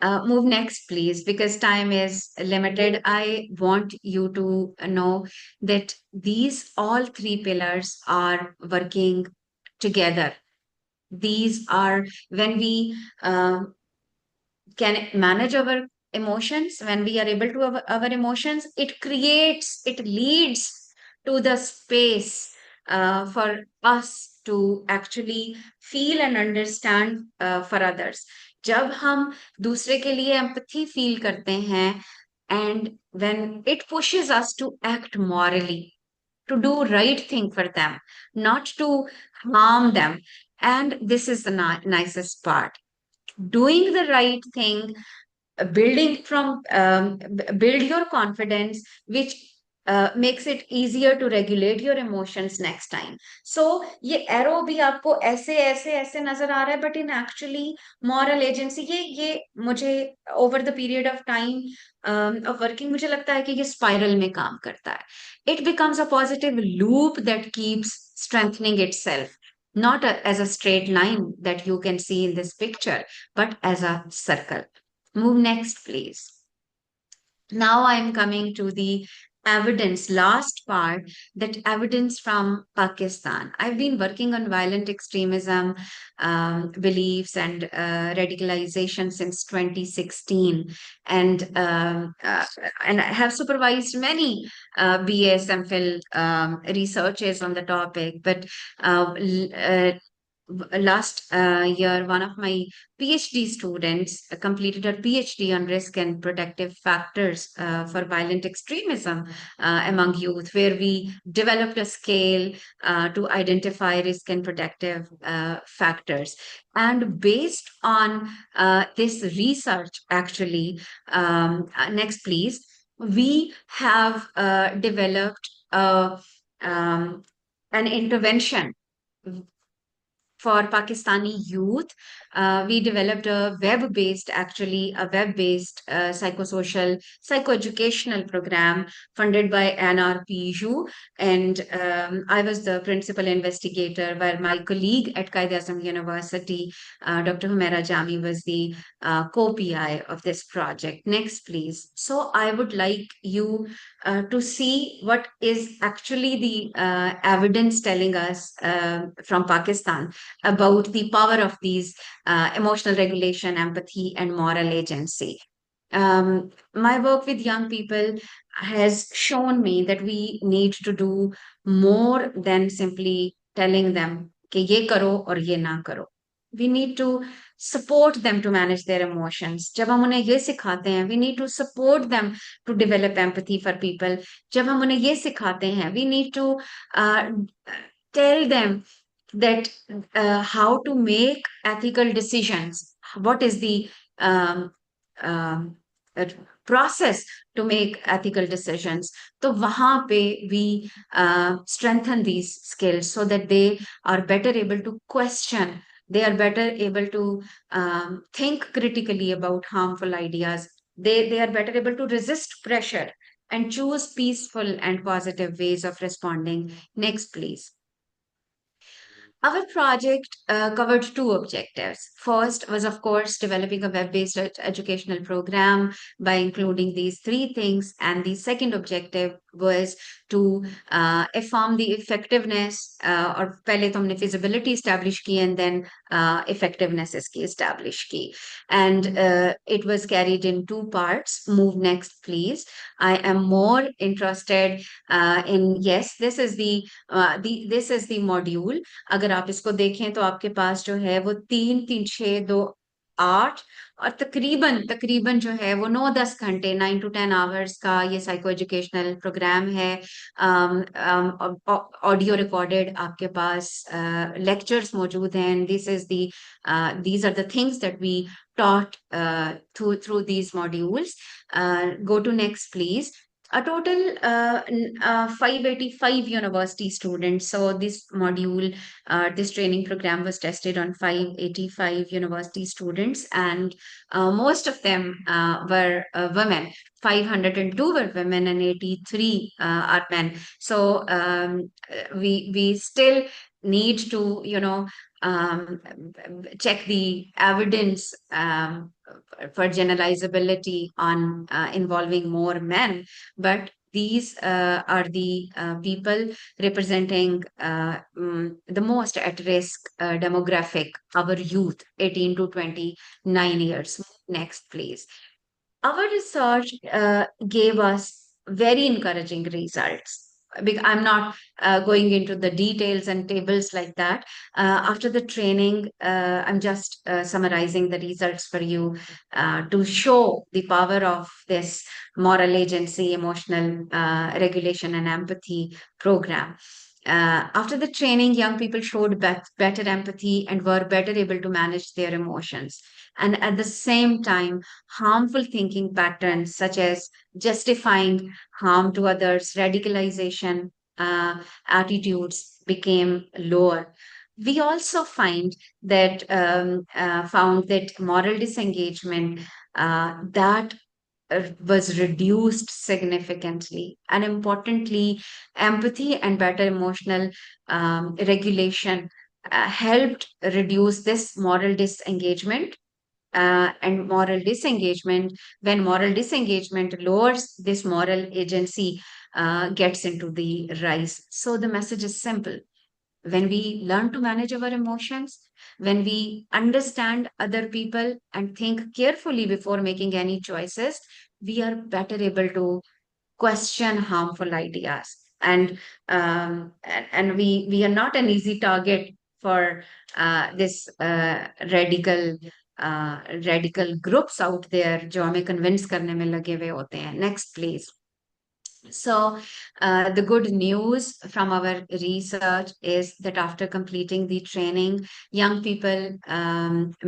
Move next, please, because time is limited. I want you to know that these all three pillars are working together. These are when we can manage our emotions, when we are able to have our emotions, it leads to the space for us to actually feel and understand for others. जब हम दूसरे के लिए empathy feel करते हैं, and when it pushes us to act morally, to do right thing for them, not to harm them. And this is the nicest part. Doing the right thing, build your confidence, which makes it easier to regulate your emotions next time. So ये arrow भी आपको ऐसे ऐसे ऐसे नजर आ रहा है, but in actually moral agency ये मुझे over the period of time of working मुझे लगता है कि ये spiral में काम करता है. It becomes a positive loop that keeps strengthening itself, not as a straight line that you can see in this picture, but as a circle. Move next, please. Now I'm coming to the evidence, last part, that evidence from Pakistan. I've been working on violent extremism, beliefs, and radicalization since 2016, and and I have supervised many BS and Phil researches on the topic. But last year, one of my PhD students completed her PhD on risk and protective factors for violent extremism among youth, where we developed a scale to identify risk and protective factors. And based on this research, actually, next please, we have developed an intervention for Pakistani youth. We developed a web-based psychosocial, psychoeducational program funded by NRPU. And I was the principal investigator, while my colleague at Qaid-e-Azam University, Dr. Humaira Jami, was the co-PI of this project. Next, please. So I would like you to see what is actually the evidence telling us from Pakistan about the power of these emotional regulation, empathy, and moral agency. My work with young people has shown me that we need to do more than simply telling them कि ये करो और ये ना करो. We need to support them to manage their emotions. जब हम उन्हें ये सिखाते हैं, we need to support them to develop empathy for people. जब हम उन्हें ये सिखाते हैं, we need to uh, tell them that how to make ethical decisions. What is the um, um, uh, process to make ethical decisions? So wahan pe we strengthen these skills so that they are better able to question. They are better able to think critically about harmful ideas. They are better able to resist pressure and choose peaceful and positive ways of responding. Next, please. Our project covered two objectives. First was, of course, developing a web-based educational program by including these three things. And the second objective was to affirm the effectiveness, or पहले तो हमने feasibility establish की and then effectiveness इसकी establish की. And it was carried in two parts. Move next, please. I am more interested in, yes, this is the module. अगर आप इसको देखें तो आपके पास जो है वो 3, 3, 6, 2, 8 और तकरीबन तकरीबन जो है वो 9-10 घंटे 9 to 10 hours का ये साइको एजुकेशनल प्रोग्राम है. ऑडियो रिकॉर्डेड आपके पास लेक्चर्स मौजूद हैं. these are the things that we taught through these modules. Go to next, please. A total 585 university students. So this module, this training program was tested on 585 university students, and most of them were women. 502 were women and 83 are men. So we still need to, check the evidence for generalizability on involving more men, but these are the people representing the most at risk demographic, our youth, 18 to 29 years. Next, please. Our research gave us very encouraging results. I'm not going into the details and tables like that. After the training, I'm just summarizing the results for you to show the power of this moral agency, emotional regulation, and empathy program. After the training, young people showed better empathy and were better able to manage their emotions. And at the same time, harmful thinking patterns such as justifying harm to others, radicalization attitudes became lower. We also found that moral disengagement that was reduced significantly, and importantly, empathy and better emotional regulation helped reduce this moral disengagement and moral disengagement. When moral disengagement lowers, this moral agency gets into the rise. So the message is simple. When we learn to manage our emotions, when we understand other people and think carefully before making any choices, we are better able to question harmful ideas. And we are not an easy target for this radical groups out there जो हमें convince करने में लगे हुए होते हैं. Next, please. So, the good news from our research is that after completing the training, young people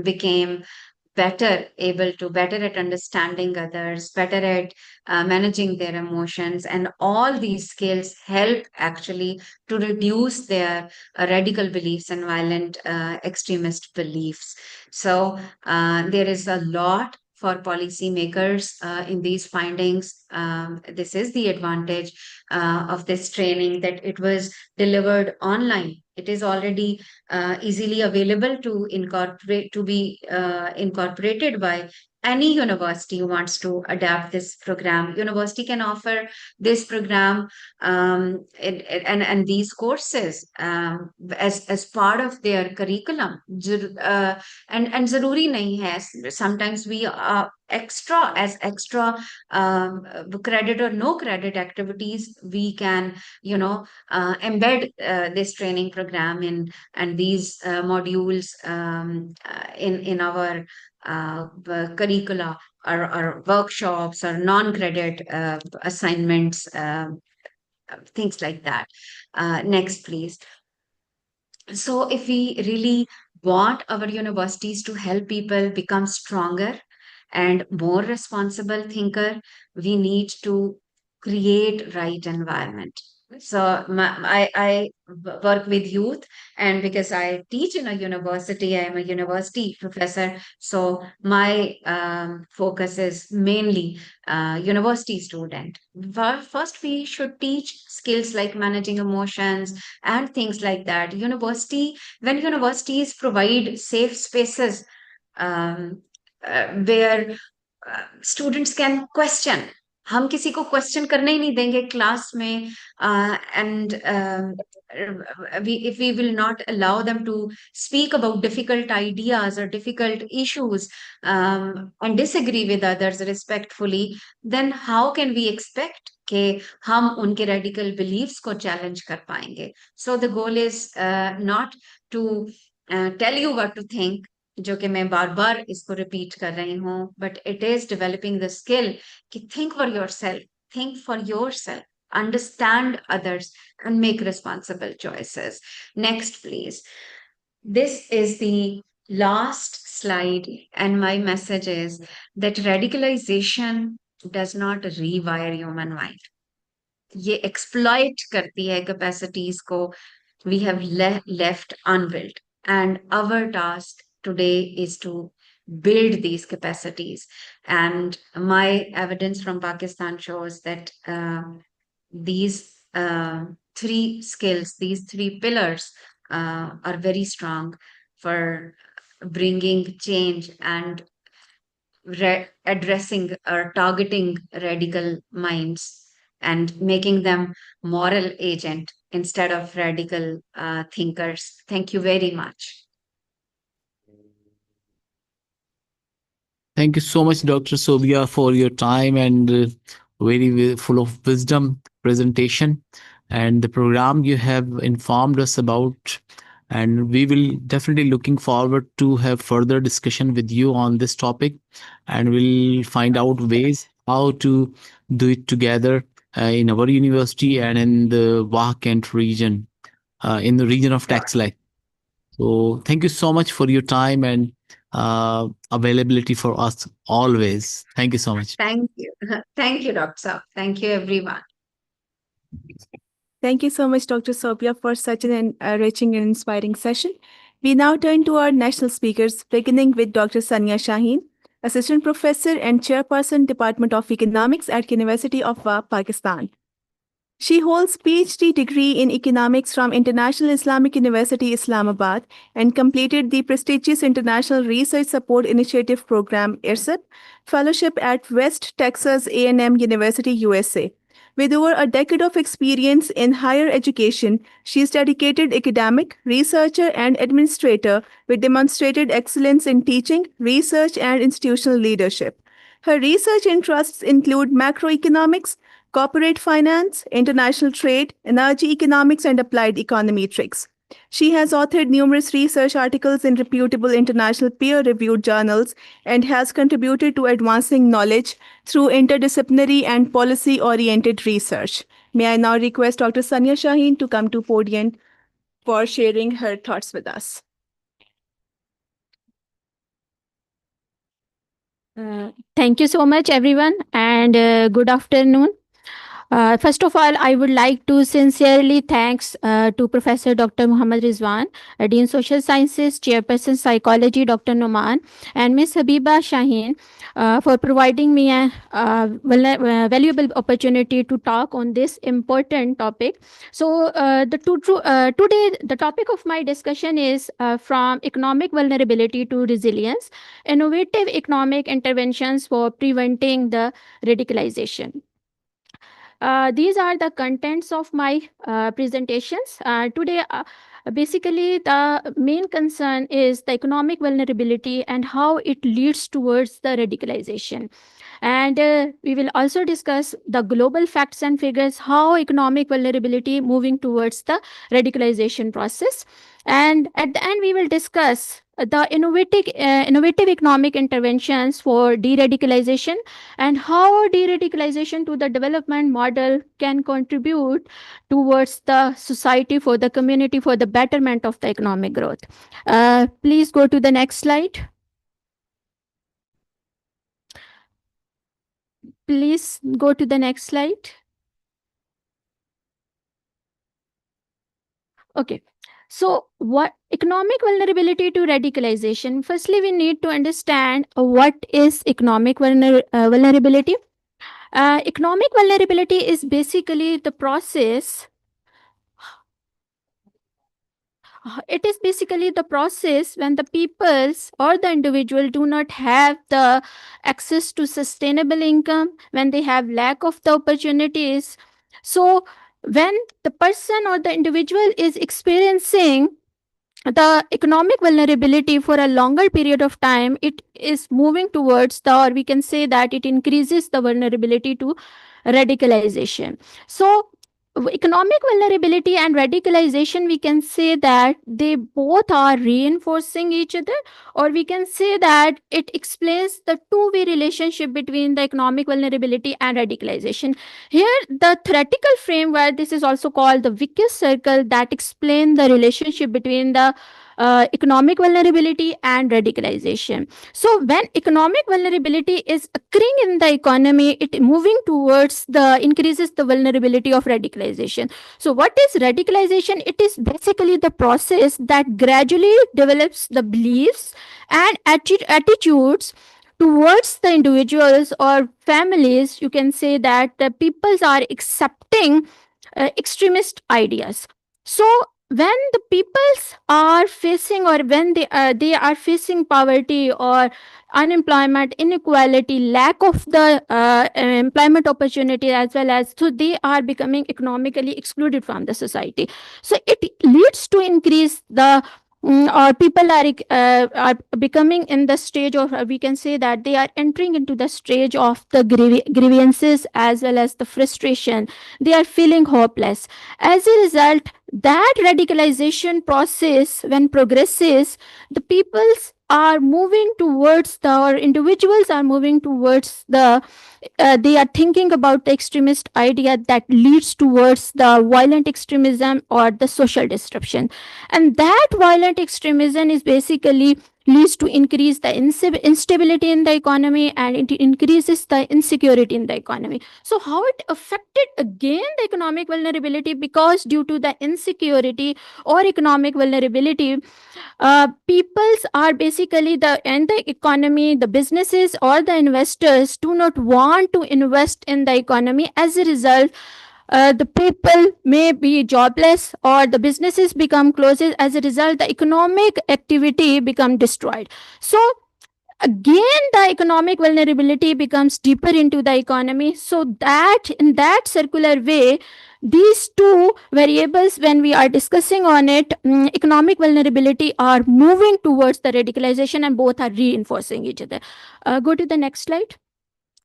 became better at understanding others, better at managing their emotions, and all these skills help actually to reduce their radical beliefs and violent extremist beliefs. So there is a lot for policymakers in these findings. This is the advantage of this training, that it was delivered online. It is already easily available to be incorporated by any university who wants to adapt this program. University can offer this program and these courses as part of their curriculum. And zaruri nahi hai. Sometimes we are extra credit or no credit activities we can embed this training program in, and these modules in our curricula or workshops or non-credit assignments, things like that. Next, please. So if we really want our universities to help people become stronger and more responsible thinker, we need to create right environment. So I work with youth, and because I teach in a university, I am a university professor. So my focus is mainly university student. First, we should teach skills like managing emotions and things like that. When universities provide safe spaces where students can question, हम किसी को question करने ही नहीं देंगे class में, and if we will not allow them to speak about difficult ideas or difficult issues and disagree with others respectfully, then how can we expect कि हम उनके radical beliefs को challenge कर पाएंगे? So the goal is not to tell you what to think, जो कि मैं बार बार इसको रिपीट कर रही हूँ, but it is developing the skill कि think for yourself, understand others, and make responsible choices. Next, please. This is the last slide, and my message is that radicalization does not rewire human mind. ये exploit करती है capacities को we have left unbuilt. And our task today is to build these capacities. And my evidence from Pakistan shows that these three skills, these three pillars are very strong for bringing change and addressing or targeting radical minds and making them moral agent instead of radical thinkers. Thank you very much. Thank you so much, Dr. Sobia, for your time and full of wisdom presentation and the program you have informed us about. And we will definitely looking forward to have further discussion with you on this topic, and we'll find out ways how to do it together in our university and in the Wah-Kent region, in the region of Taxila. So thank you so much for your time and availability for us always. Thank you so much. Thank you. Thank you, Dr. Saab. Thank you, everyone. Thank you so much, Dr. Sophia, for such an enriching and inspiring session. We now turn to our national speakers, beginning with Dr. Sania Shaheen, Assistant Professor and Chairperson, Department of Economics at University of Pakistan. She holds PhD degree in economics from International Islamic University Islamabad and completed the prestigious International Research Support Initiative Program IRSIP fellowship at West Texas A&M University USA. With over a decade of experience in higher education, she is dedicated academic, researcher, and administrator with demonstrated excellence in teaching, research, and institutional leadership. Her research interests include macroeconomics, corporate finance, international trade, energy economics, and applied econometrics. She has authored numerous research articles in reputable international peer reviewed journals and has contributed to advancing knowledge through interdisciplinary and policy oriented research. May I now request Dr. Sanya Shaheen to come to podium for sharing her thoughts with us. Thank you so much, everyone, and good afternoon. First of all, I would like to sincerely thanks to Professor Dr. Muhammad Rizwan, Dean Social Sciences, Chairperson Psychology Dr. Noman, and Ms. Habiba Shaheen for providing me a valuable opportunity to talk on this important topic. So, today, the topic of my discussion is from economic vulnerability to resilience, innovative economic interventions for preventing the radicalization. These are the contents of my presentations. Today, basically, the main concern is the economic vulnerability and how it leads towards the radicalization. And we will also discuss the global facts and figures, how economic vulnerability moving towards the radicalization process. And at the end, we will discuss the innovative economic interventions for de-radicalization and how de-radicalization to the development model can contribute towards the society, for the community, for the betterment of the economic growth. Please go to the next slide. Please go to the next slide. Okay. So, what economic vulnerability to radicalization? Firstly, we need to understand what is economic vulnerability. Economic vulnerability is basically the process. It is basically the process when the peoples or the individual do not have the access to sustainable income, when they have lack of the opportunities. So, when the person or the individual is experiencing the economic vulnerability for a longer period of time, it is moving towards the, or we can say that it increases the vulnerability to radicalization. So, economic vulnerability and radicalization, we can say that they both are reinforcing each other, or we can say that it explains the two-way relationship between the economic vulnerability and radicalization. Here, the theoretical framework, this is also called the vicious circle, that explain the relationship between the economic vulnerability and radicalization. So when economic vulnerability is occurring in the economy, it moving towards the increases the vulnerability of radicalization. So what is radicalization? It is basically the process that gradually develops the beliefs and attitudes towards the individuals or families. You can say that the peoples are accepting extremist ideas. So when the peoples are facing, or when they are facing poverty or unemployment, inequality, lack of the employment opportunity, as well as, so they are becoming economically excluded from the society. So it leads to increase the or people are becoming in the stage of, we can say that they are entering into the stage of the grievances as well as the frustration. They are feeling hopeless. As a result, that radicalization process, when progresses, the peoples are moving towards the, or individuals are moving towards the, they are thinking about the extremist idea that leads towards the violent extremism or the social disruption. And that violent extremism is basically leads to increase the instability in the economy, and it increases the insecurity in the economy. So how it affected again the economic vulnerability? Because due to the insecurity or economic vulnerability, peoples are basically the, and the economy, the businesses or the investors do not want to invest in the economy. As a result, the people may be jobless or the businesses become closes. As a result, the economic activity become destroyed. So again, the economic vulnerability becomes deeper into the economy, so that in that circular way, these two variables, when we are discussing on it, economic vulnerability, are moving towards the radicalization, and both are reinforcing each other. Go to the next slide.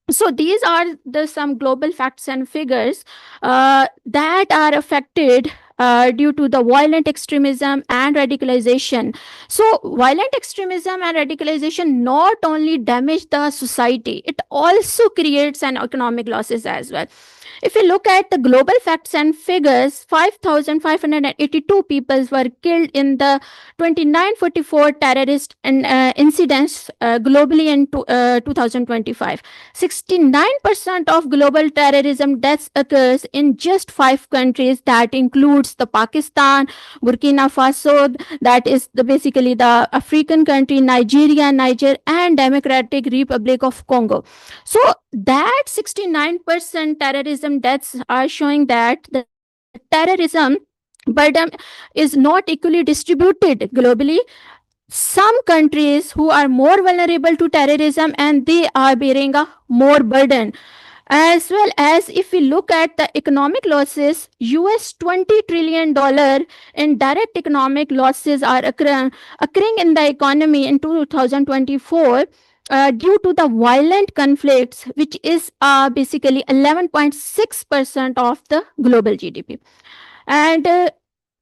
So these are the some global facts and figures that are affected due to the violent extremism and radicalization. So violent extremism and radicalization not only damage the society, it also creates an economic losses as well. If you look at the global facts and figures, 5,582 people were killed in the 2944 terrorist incidents globally in 2025. 69% of global terrorism deaths occurs in just 5 countries. That includes the Pakistan, Burkina Faso, that is basically the African country, Nigeria, Niger, and Democratic Republic of Congo. So that 69% terrorism deaths are showing that the terrorism burden is not equally distributed globally. Some countries who are more vulnerable to terrorism, and they are bearing a more burden. As well as if we look at the economic losses, US $20 trillion in direct economic losses are occurring in the economy in 2024 due to the violent conflicts, which is basically 11.6% of the global GDP. And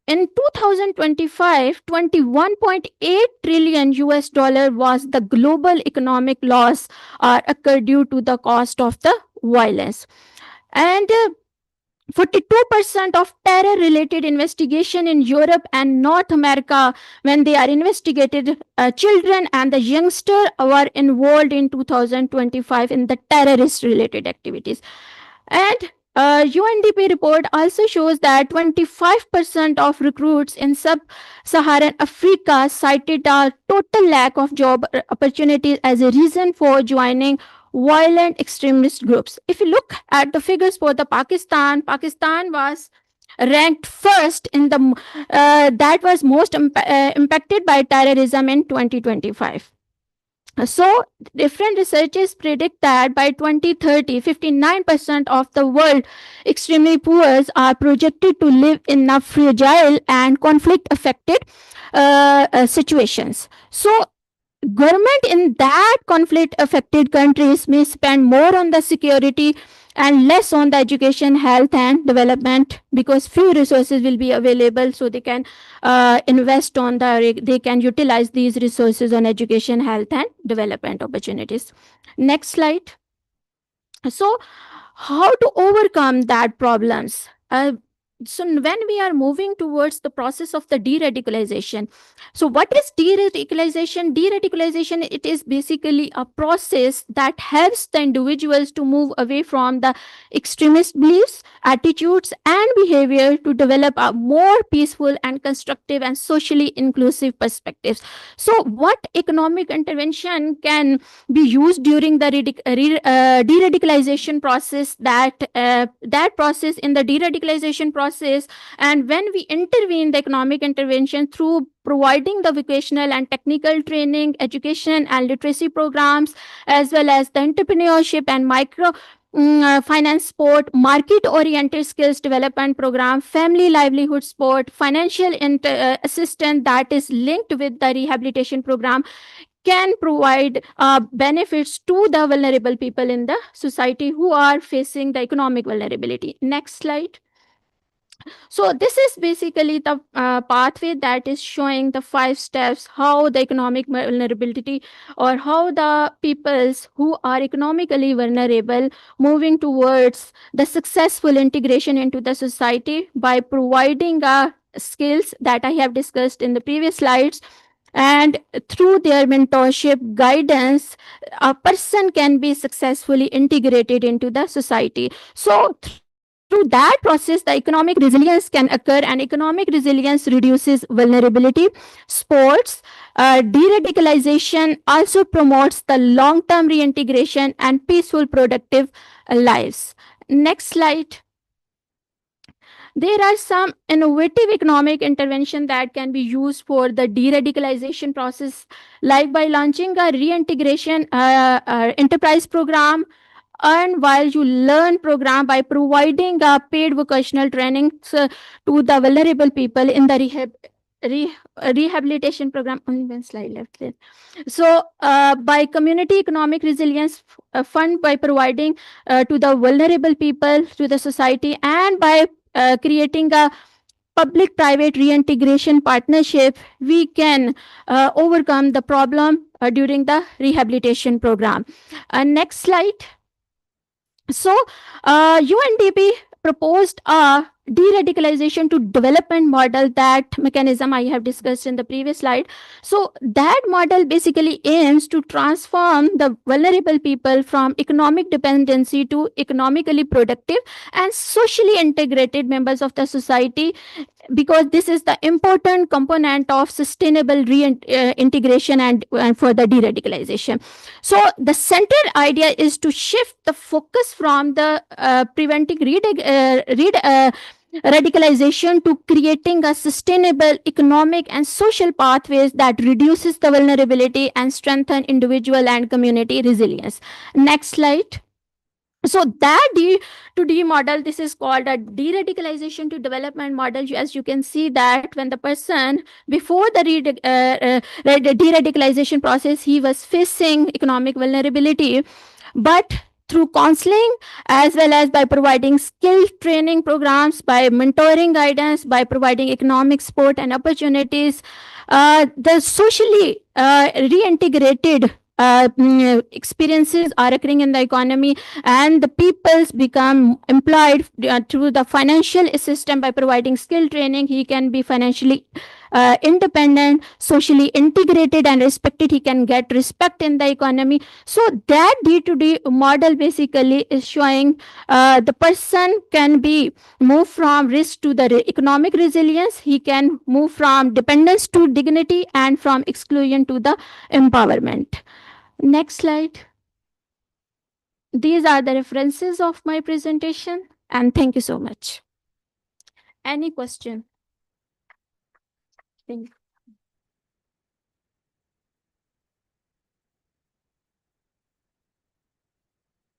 in 2025, 21.8 trillion US dollar was the global economic loss occurred due to the cost of the violence. And 42% of terror related investigation in Europe and North America, when they are investigated, children and the youngster were involved in 2025 in the terrorist related activities. And UNDP report also shows that 25% of recruits in sub-Saharan Africa cited a total lack of job opportunities as a reason for joining violent extremist groups. If you look at the figures for the Pakistan was ranked first in the that was most impacted by terrorism in 2025. So, different researchers predict that by 2030, 59% of the world extremely poor are projected to live in a fragile and conflict affected situations. So, government in that conflict affected countries may spend more on the security and less on the education, health, and development, because few resources will be available, so they can invest on they can utilize these resources on education, health, and development opportunities. Next slide. So how to overcome that problems? So when we are moving towards the process of the de-radicalization, so what is de-radicalization? De-radicalization, it is basically a process that helps the individuals to move away from the extremist beliefs, attitudes, and behavior to develop a more peaceful and constructive and socially inclusive perspectives. So what economic intervention can be used during the de-radicalization process? That process, in the de-radicalization process, and when we intervene the economic intervention through providing the vocational and technical training, education and literacy programs, as well as the entrepreneurship and micro finance support, market oriented skills development program, family livelihood support, financial assistance that is linked with the rehabilitation program, can provide benefits to the vulnerable people in the society who are facing the economic vulnerability. Next slide. So this is basically the pathway that is showing the 5 steps, how the economic vulnerability, or how the peoples who are economically vulnerable moving towards the successful integration into the society by providing skills that I have discussed in the previous slides. And through their mentorship guidance, a person can be successfully integrated into the society. So through that process, the economic resilience can occur, and economic resilience reduces vulnerability. Sports, de-radicalization also promotes the long-term reintegration and peaceful, productive lives. Next slide. There are some innovative economic intervention that can be used for the de-radicalization process, like by launching a reintegration enterprise program, earn while you learn program, by providing paid vocational training to the vulnerable people in the re, rehabilitation program. Only one slide left there. So by community economic resilience fund, by providing to the vulnerable people, to the society, and by creating a public private reintegration partnership, we can overcome the problem during the rehabilitation program. Next slide. So, UNDP proposed a de-radicalization to development model. That mechanism I have discussed in the previous slide. So, that model basically aims to transform the vulnerable people from economic dependency to economically productive and socially integrated members of the society, because this is the important component of sustainable reintegration and further de-radicalization. So the central idea is to shift the focus from the preventing radicalization to creating a sustainable economic and social pathways that reduces the vulnerability and strengthen individual and community resilience. Next slide. So that D2D model, this is called a de-radicalization to development model. As you can see that when the person before the de-radicalization process, he was facing economic vulnerability, but through counseling, as well as by providing skill training programs, by mentoring guidance, by providing economic support and opportunities, the socially reintegrated experiences are occurring in the economy, and the peoples become employed through the financial assistance. By providing skill training, he can be financially independent, socially integrated and respected. He can get respect in the economy. So that D2D model basically is showing the person can be move from risk to the economic resilience. He can move from dependence to dignity, and from exclusion to the empowerment. Next slide. These are the references of my presentation, and thank you so much. Any question?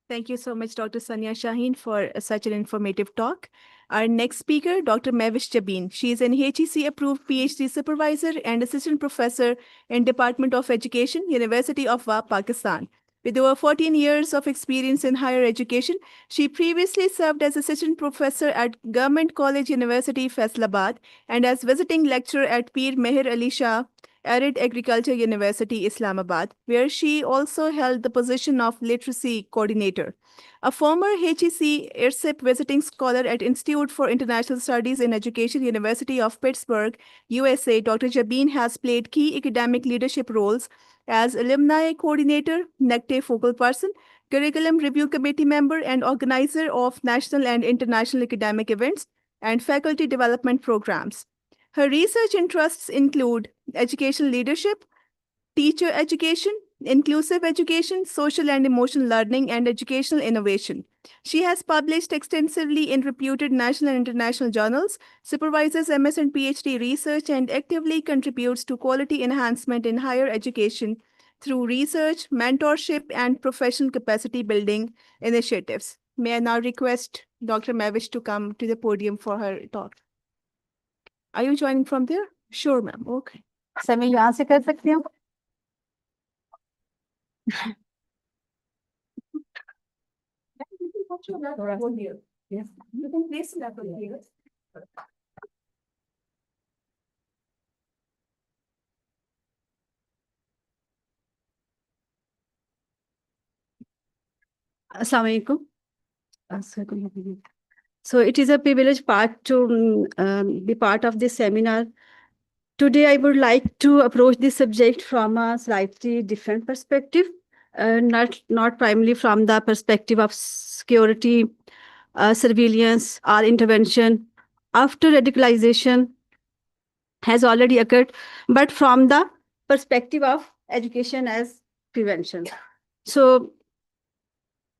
Thank you so much, Dr. Sanya Shaheen, for such an informative talk. Our next speaker, Dr. Mavish Jabin. She is an HEC-approved PhD supervisor and assistant professor in Department of Education, University of WA, Pakistan. With over 14 years of experience in higher education, she previously served as assistant professor at Government College University, Faisalabad, and as visiting lecturer at Peer Meher Ali Shah Arid Agriculture University, Islamabad, where she also held the position of literacy coordinator. A former HEC IRSIP visiting scholar at Institute for International Studies in Education, University of Pittsburgh, USA, Dr. Jabin has played key academic leadership roles as alumni coordinator, NECTE focal person, curriculum review committee member, and organizer of national and international academic events and faculty development programs. Her research interests include educational leadership, teacher education, inclusive education, social and emotional learning, and educational innovation. She has published extensively in reputed national and international journals, supervises MS and PhD research, and actively contributes to quality enhancement in higher education through research, mentorship, and professional capacity building initiatives. May I now request Dr. Mavish to come to the podium for her talk? Are you joining from there? Sure, ma'am. Okay. Sir मैं यहाँ से कर सकती हूँ Yes. You can place that here. Assalamu alaikum. So it is a privilege part to be part of this seminar. Today I would like to approach this subject from a slightly different perspective, not primarily from the perspective of security, surveillance, or intervention after radicalization has already occurred, but from the perspective of education as prevention. So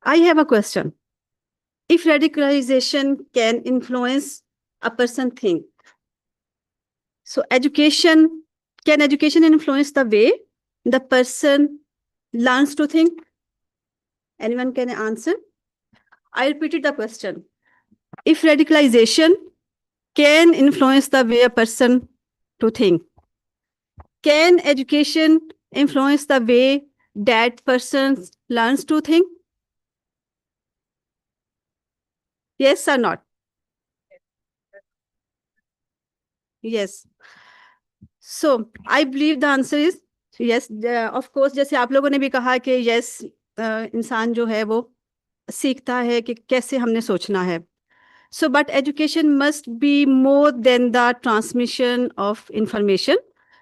I have a question. If radicalization can influence a person think. So can education influence the way the person learns to think? Anyone can answer? I repeated the question. If radicalization can influence the way a person to think, can education influence the way that person learns to think? Yes or not? Yes. So I believe the answer is yes. Of course, जैसे आप लोगों ने भी कहा कि yes, इंसान जो है वो सीखता है कि कैसे हमने सोचना है. So, but education must be more than the transmission of information.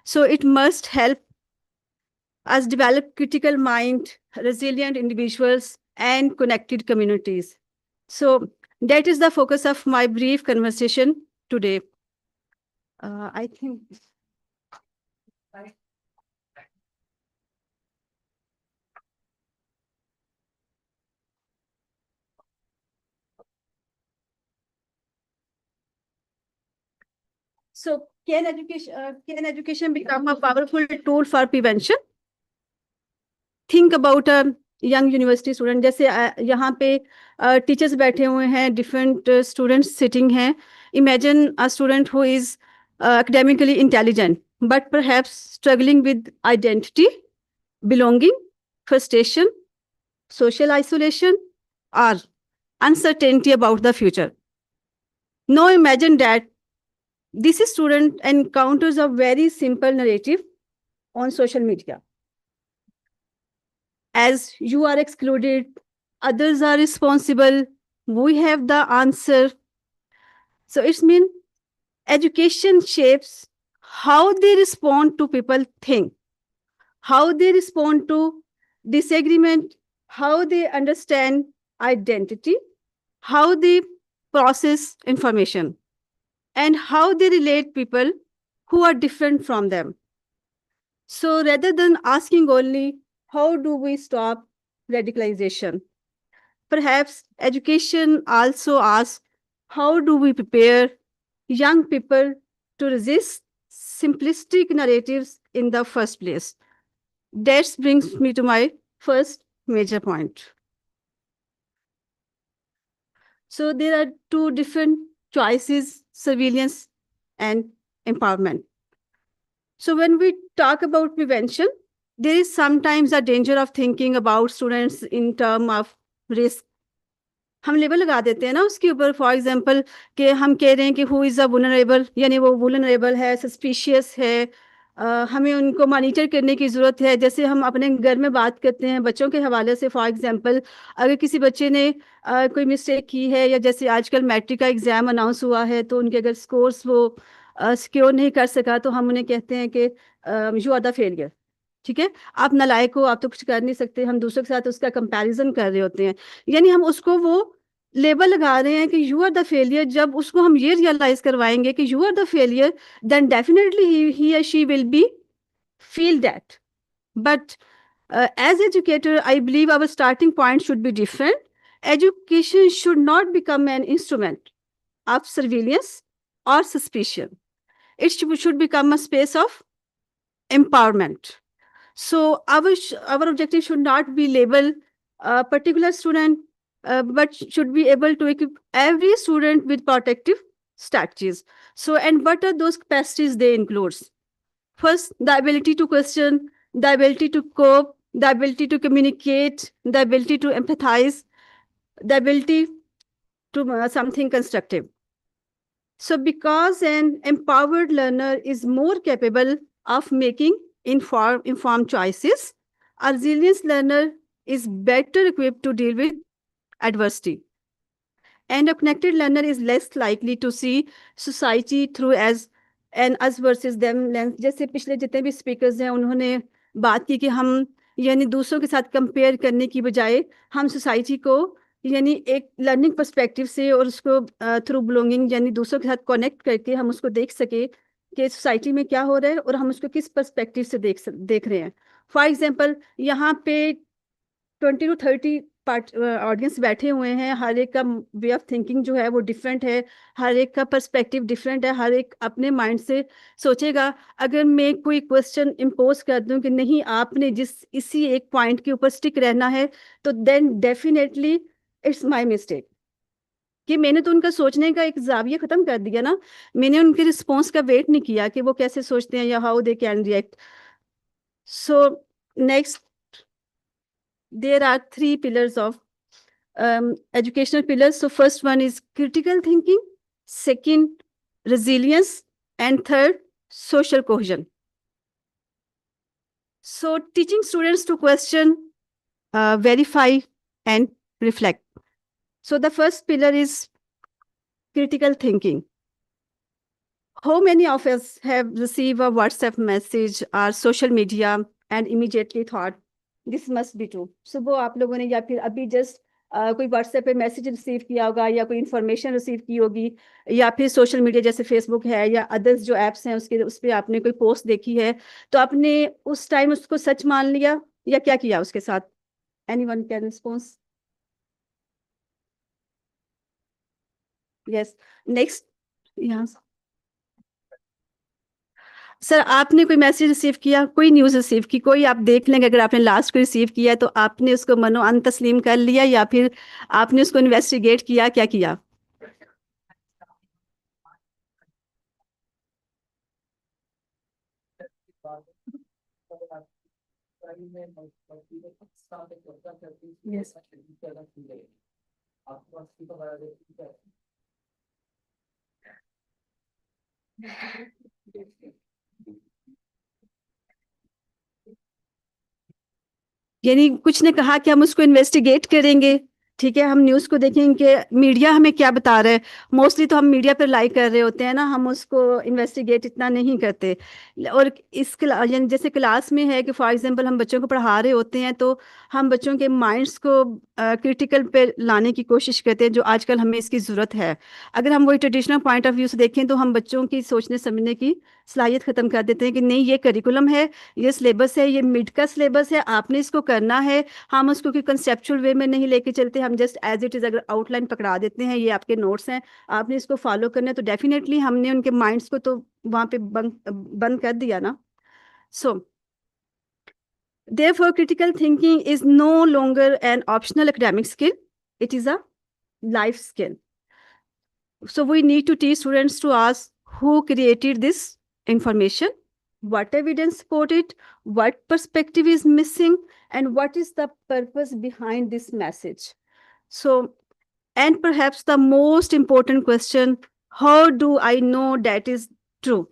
So it must help us develop critical mind, resilient individuals, and connected communities. So that is the focus of my brief conversation today. I think. So can education become a powerful tool for prevention? Think about a young university student. जैसे यहाँ पे teachers बैठे हुए हैं, different students sitting हैं. Imagine a student who is academically intelligent, but perhaps struggling with identity, belonging, frustration, social isolation, or uncertainty about the future. Now imagine that this student encounters a very simple narrative on social media. As you are excluded, others are responsible, we have the answer. So it's mean education shapes how they respond to people think, how they respond to disagreement, how they understand identity, how they process information, and how they relate people who are different from them. So rather than asking only, how do we stop radicalization? Perhaps education also asks, how do we prepare young people to resist simplistic narratives in the first place? That brings me to my first major point. So there are two different choices, surveillance and empowerment. So when we talk about prevention, there is sometimes a danger of thinking about students in terms of risk. हम label लगा देते हैं ना उसके ऊपर, for example कि हम कह रहे हैं कि हु इज़ अ वुलनरेबल, यानी वो वुलनरेबल है, सस्पिशियस है, हमें उनको मॉनिटर करने की ज़रूरत है. जैसे हम अपने घर में बात करते हैं बच्चों के हवाले से, फॉर एग्जांपल अगर किसी बच्चे ने कोई मिस्टेक की है, या जैसे आजकल मैट्रिक का एग्ज़ाम अनाउंस हुआ है, तो उनके अगर स्कोर्स वो सिक्योर नहीं कर सका, तो हम उन्हें कहते हैं कि यू आर द फेलियर. ठीक है, आप नालायक हो, आप तो कुछ कर नहीं सकते. हम दूसरों के साथ उसका कंपैरिजन कर रहे होते हैं, यानी हम उसको वो लेबल लगा रहे हैं कि यू आर द फेलियर. जब उसको हम ये रियलाइज करवाएंगे कि you are the failure, then definitely he या she will be feel that. But as educator, I believe our starting point should be different. Education should not become an instrument of surveillance or suspicion. It should become a space of empowerment. So our objective should not be label a particular student, but should be able to equip every student with protective strategies. So, and what are those capacities they includes? First, the ability to question, the ability to cope, the ability to communicate, the ability to empathize, the ability to something constructive. So because an empowered learner is more capable of making informed choices, a resilient learner is better equipped to deal with adversity. And a connected learner is less likely to see society through as an us versus them lens. जैसे पिछले जितने भी speakers हैं उन्होंने बात की कि हम यानी दूसरों के साथ कंपेयर करने की बजाय हम सोसाइटी को यानी एक लर्निंग पर्सपेक्टिव से और उसको थ्रू बिलोंगिंग यानी दूसरों के साथ कनेक्ट करके हम उसको देख सके कि सोसाइटी में क्या हो रहा है और हम उसको किस पर्सपेक्टिव से देख रहे हैं. फॉर एग्जांपल यहाँ पे 20 to 30 ऑडियंस बैठे हुए हैं, हर एक का वे ऑफ थिंकिंग जो है वो डिफरेंट है, हर एक का पर्सपेक्टिव डिफरेंट है, हर एक अपने माइंड से सोचेगा। अगर मैं कोई क्वेश्चन इम्पोज कर दूं कि नहीं आपने इसी एक पॉइंट के ऊपर स्टिक रहना है, तो then definitely it's my mistake कि मैंने तो उनका सोचने का एक जाविया खत्म कर दिया ना, मैंने उनके रिस्पॉन्स का वेट नहीं किया कि वो कैसे सोचते हैं या how they can react. So next, there are three pillars of educational pillars. So first one is critical thinking, second, resilience, and third, social cohesion. So teaching students to question, verify, and reflect. So the first pillar is critical thinking. How many of us have received a WhatsApp message or social media and immediately thought, this must be true? सुबह आप लोगों ने या फिर अभी just कोई WhatsApp पे message receive किया होगा या कोई इन्फॉर्मेशन रिसीव की होगी या फिर सोशल मीडिया जैसे फेसबुक है या अदर्स जो एप्स हैं उसके उस पर आपने कोई पोस्ट देखी है, तो आपने उस टाइम उसको सच मान लिया या क्या किया उसके साथ? Anyone can response? Yes, next. Yes sir, आपने कोई मैसेज रिसीव किया, कोई न्यूज़ रिसीव की, कोई आप देख लेंगे अगर आपने लास्ट को रिसीव किया है तो आपने उसको मनो अन तस्लीम कर लिया या फिर आपने उसको इन्वेस्टिगेट किया, क्या किया? Yes. यानी कुछ ने कहा कि हम उसको इन्वेस्टिगेट करेंगे, ठीक है, हम न्यूज़ को देखेंगे मीडिया हमें क्या बता रहा है। मोस्टली तो हम मीडिया पर लाइक कर रहे होते हैं ना, हम उसको इन्वेस्टिगेट इतना नहीं करते। और इस यानी जैसे क्लास में है कि फॉर एग्जांपल हम बच्चों को पढ़ा रहे होते हैं तो हम बच्चों के माइंड्स को क्रिटिकल पे लाने की कोशिश करते हैं, जो आजकल हमें इसकी ज़रूरत है। अगर हम वही ट्रेडिशनल पॉइंट ऑफ व्यू से देखें तो हम बच्चों की सोचने समझने की सलाहियत ख़त्म कर देते हैं कि नहीं ये करिकुलम है, ये सिलेबस है, ये मिड का सिलेबस है, आपने इसको करना है। हम उसको कि कंसेप्चुअल वे में नहीं लेके चलते, हम जस्ट एज इट इज़ अगर आउटलाइन पकड़ा देते हैं, ये आपके नोट्स हैं, आपने इसको फॉलो करना है, तो डेफिनेटली हमने उनके माइंड्स को तो वहाँ पे बंद कर दिया ना। सो therefore critical thinking is no longer an optional academic skill, it is a life skill. So we need to teach students to ask who created this information, what evidence support it, what perspective is missing, and what is the purpose behind this message. So, and perhaps the most important question, how do I know that is true?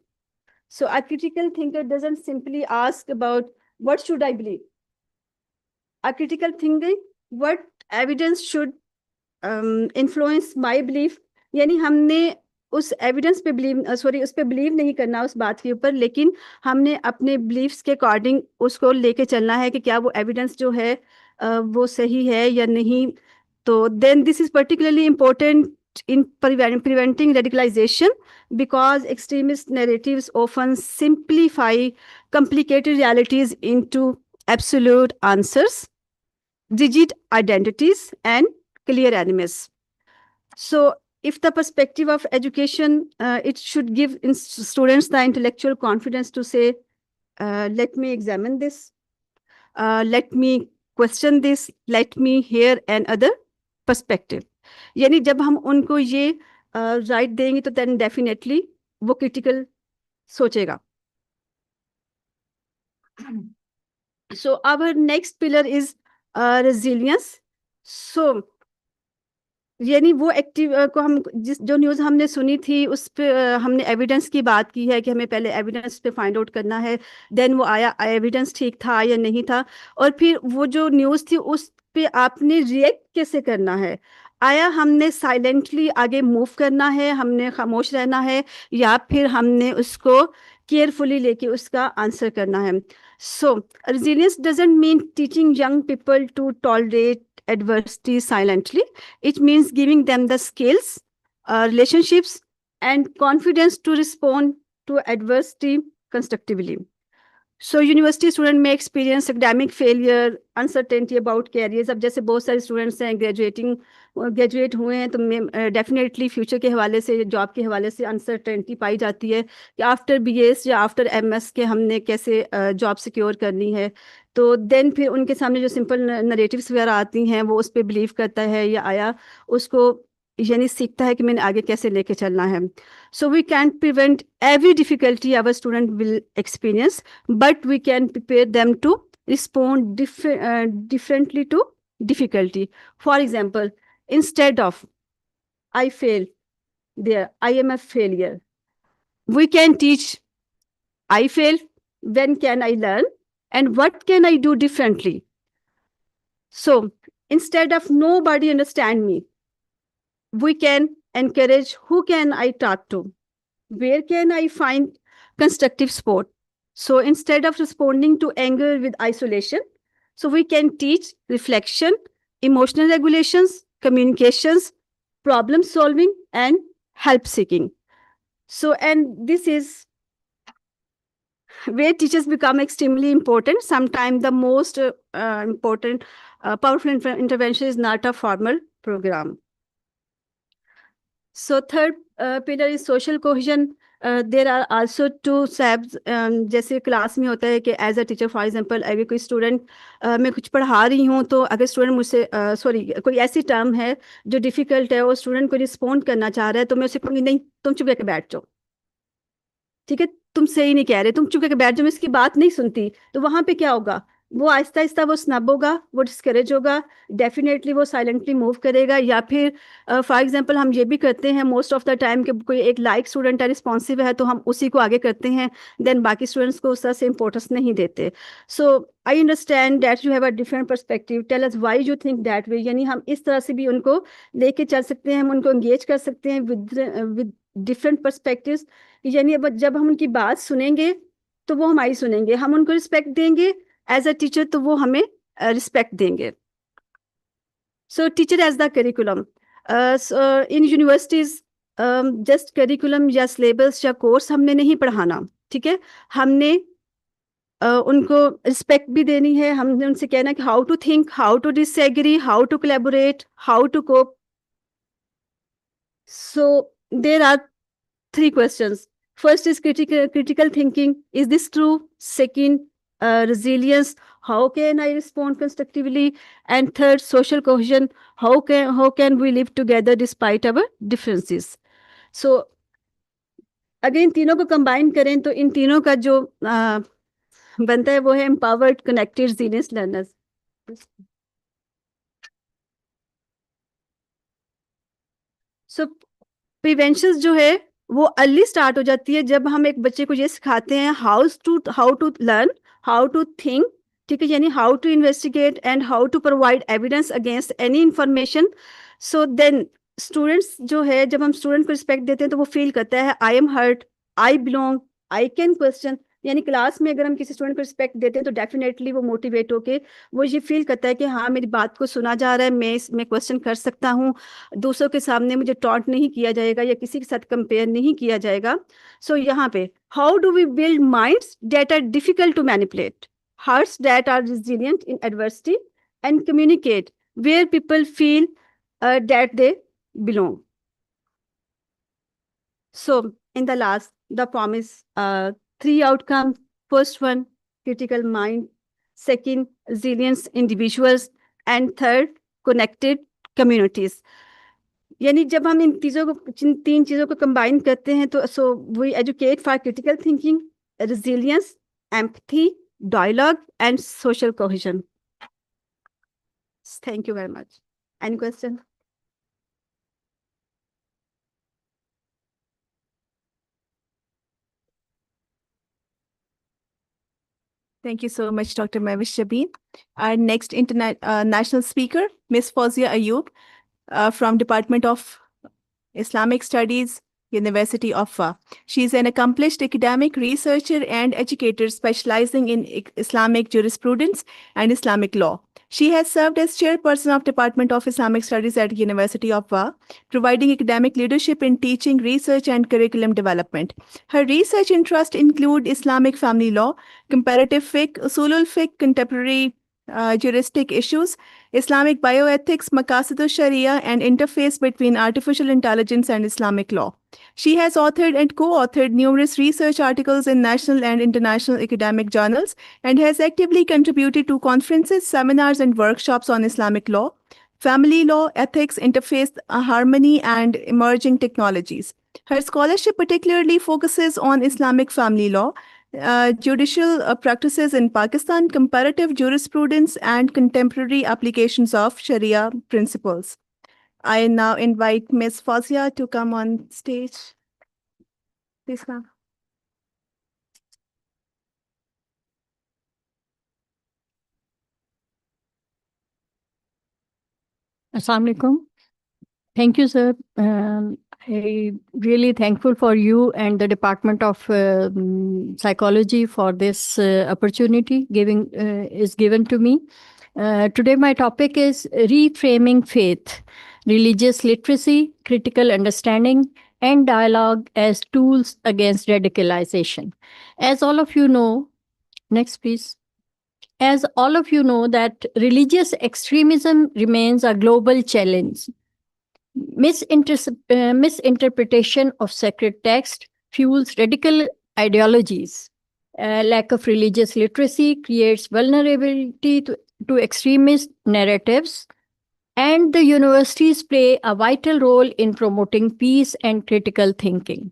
So a critical thinker doesn't simply ask about what should I believe. A critical thinking, what evidence should influence my belief? यानी हमने उस evidence पे उस पे believe नहीं करना उस बात के ऊपर, लेकिन हमने अपने बिलीव्स के अकॉर्डिंग उसको लेके चलना है कि क्या वो एविडेंस जो है वो सही है या नहीं। तो then this is particularly important in preventing radicalization, because extremist narratives often simplify complicated realities into absolute answers, rigid identities, and clear enemies. So if the perspective of education, it should give students the intellectual confidence to say, let me examine this, let me question this, let me hear another perspective. यानी जब हम उनको ये right देंगे तो then definitely वो critical सोचेगा। So our next pillar is resilience. So यानी वो एक्टिव को हम जो न्यूज़ हमने सुनी थी उस पे हमने एविडेंस की बात की है कि हमें पहले एविडेंस पे फाइंड आउट करना है, देन वो आया एविडेंस ठीक था या नहीं था, और फिर वो जो न्यूज़ थी उस पे आपने रिएक्ट कैसे करना है। आया हमने साइलेंटली आगे मूव करना है, हमने खामोश रहना है, या फिर हमने उसको केयरफुली लेके उसका आंसर करना है। So resilience doesn't mean teaching young people to tolerate adversity silently. It means giving them the skills, relationships, and confidence to respond to adversity constructively. So university student में experience academic failure, uncertainty about careers. अब जैसे बहुत सारे students हैं graduate हुए हैं, तो definitely future के हवाले से, जॉब के हवाले से अनसर्टेनिटी पाई जाती है कि आफ्टर बीएस या आफ्टर एमएस के हमने कैसे जॉब सिक्योर करनी है। तो देन फिर उनके सामने जो सिंपल नरेटिव्स वगैरह आती हैं वो उस पर बिलीव करता है या आया उसको यानी सीखता है कि मैंने आगे कैसे लेके चलना है। So we can prevent every difficulty our student will experience, but we can prepare them to respond differently to difficulty. For example, instead of I fail, there I am a failure, we can teach I fail, when can I learn, and what can I do differently. So instead of nobody understand me, we can encourage who can I talk to, where can I find constructive support. So instead of responding to anger with isolation, so we can teach reflection, emotional regulations, communications, problem solving, and help seeking. So, and this is where teachers become extremely important. Sometimes the most important, powerful intervention is not a formal program. So third pillar is social cohesion. There are also two steps. जैसे class में होता है कि as a teacher for example अगर कोई student मैं कुछ पढ़ा रही हूँ, तो अगर स्टूडेंट मुझसे सॉरी कोई ऐसी टर्म है जो डिफिकल्ट है और स्टूडेंट को रिस्पॉन्ड करना चाह रहा है, तो मैं उसे कहूँगी नहीं तुम चुप करके बैठ जाओ, ठीक है, तुम सही नहीं कह रहे, तुम चुप करके बैठ जाओ, मैं इसकी बात नहीं सुनती। तो वहां पे क्या होगा, वो आहिस्ता आहिस्ता वो स्नब होगा, वो डिस्करेज होगा, डेफिनेटली वो साइलेंटली मूव करेगा। या फिर फॉर एग्जांपल हम ये भी करते हैं मोस्ट ऑफ द टाइम कि कोई एक लाइक स्टूडेंट है, रिस्पॉन्सिव है, तो हम उसी को आगे करते हैं, देन बाकी स्टूडेंट्स को उस तरह से इंपॉर्टेंस नहीं देते। So I understand that you have a different perspective, tell us why you think that way. यानी हम इस तरह से भी उनको लेके चल सकते हैं, हम उनको एंगेज कर सकते हैं विद डिफरेंट पर्सपेक्टिव्स। यानी अब जब हम उनकी बात सुनेंगे तो वो हमारी सुनेंगे, हम उनको रिस्पेक्ट देंगे एज अ टीचर, तो वो हमें रिस्पेक्ट देंगे। So teacher as the curriculum in universities, just curriculum या सिलेबस या कोर्स हमने नहीं पढ़ाना, ठीक है, हमने उनको रिस्पेक्ट भी देनी है, हमने उनसे कहना कि how to think, how to disagree, how to collaborate, how to cope. So there are three questions. First is critical thinking. Is this true? Second, resilience. How can I respond constructively? And third, social cohesion. How can we live together despite our differences? So अगर इन तीनों को combine करें तो इन तीनों का जो बनता है वो है empowered, connected, resilient learners. So prevention जो है वो अर्ली स्टार्ट हो जाती है जब हम एक बच्चे को ये सिखाते हैं how to learn, how to think, ठीक है, यानी how to investigate and how to provide evidence against any information. So then students जो है, जब हम स्टूडेंट को रिस्पेक्ट देते हैं तो वो फील करता है I am hurt, I belong, I can question. यानी क्लास में अगर हम किसी स्टूडेंट को रिस्पेक्ट देते हैं तो डेफिनेटली वो मोटिवेट होके वो ये फील करता है कि हाँ मेरी बात को सुना जा रहा है, मैं क्वेश्चन कर सकता हूँ, दूसरों के सामने मुझे टॉन्ट नहीं किया जाएगा या किसी के साथ कंपेयर नहीं किया जाएगा। सो यहाँ पे how do we build minds that are difficult to manipulate, hearts that are resilient in adversity, and communicate where people feel that they belong. So in the last, the promise, three outcomes. First one, critical mind. Second, resilience individuals. And third, connected communities. यानी जब हम इन तीन चीज़ों को combine करते हैं तो so we educate for critical thinking, resilience, empathy, dialogue, and social cohesion. Thank you very much. Any question? Thank you so much, Dr. Mavish Shabin. Our next national speaker, Ms. Fawzia Ayub, from Department of Islamic Studies, University of Wa. She is an accomplished academic researcher and educator specializing in Islamic jurisprudence and Islamic law. She has served as chairperson of Department of Islamic Studies at University of Wa, providing academic leadership in teaching, research, and curriculum development. Her research interests include Islamic family law, comparative fiqh, usulul fiqh, contemporary juristic issues, Islamic bioethics, Maqasid Sharia, and interface between artificial intelligence and Islamic law. She has authored and co-authored numerous research articles in national and international academic journals and has actively contributed to conferences, seminars, and workshops on Islamic law, family law, ethics, interfaith harmony, and emerging technologies. Her scholarship particularly focuses on Islamic family law, judicial practices in Pakistan, comparative jurisprudence, and contemporary applications of Sharia principles. I now invite Ms. Fazia to come on stage. Please, ma'am. Assalamu alaikum. Thank you, sir. I really thankful for you and the Department of Psychology for this opportunity is given to me. Today, my topic is reframing faith, religious literacy, critical understanding, and dialogue as tools against radicalization. As all of you know, next please. As all of you know, that religious extremism remains a global challenge. Misinterpretation of sacred text fuels radical ideologies. Lack of religious literacy creates vulnerability to extremist narratives, and the universities play a vital role in promoting peace and critical thinking.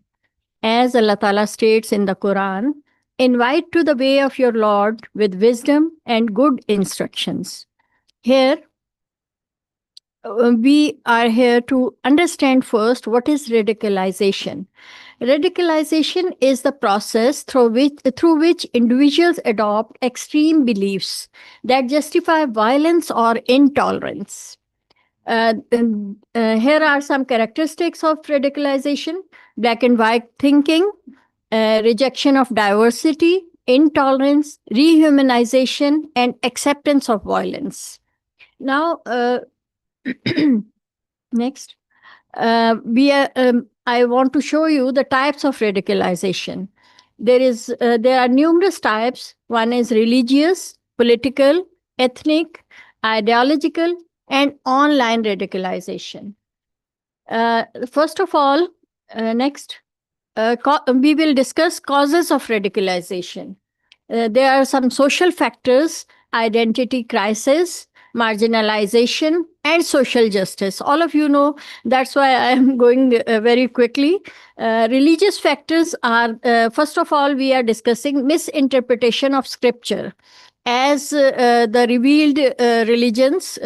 As Allah Ta'ala states in the Quran, invite to the way of your Lord with wisdom and good instructions. Here, we are here to understand first what is radicalization. Radicalization is the process through which individuals adopt extreme beliefs that justify violence or intolerance. Here are some characteristics of radicalization: black and white thinking, rejection of diversity, intolerance, rehumanization, and acceptance of violence. Now, next, I want to show you the types of radicalization. There are numerous types. One is religious, political, ethnic, ideological, and online radicalization. First of all, next, we will discuss causes of radicalization. There are some social factors: identity crisis, marginalization, and social justice. All of you know, that's why I am going very quickly. Religious factors are, first of all, we are discussing misinterpretation of scripture. As the revealed religions,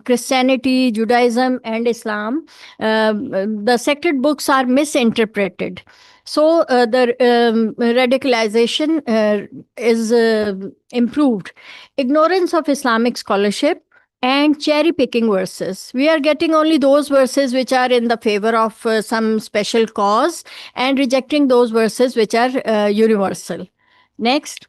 Christianity, Judaism, and Islam, the sacred books are misinterpreted. So the radicalization is improved. Ignorance of Islamic scholarship and cherry picking verses. We are getting only those verses which are in the favor of some special cause and rejecting those verses which are universal. Next,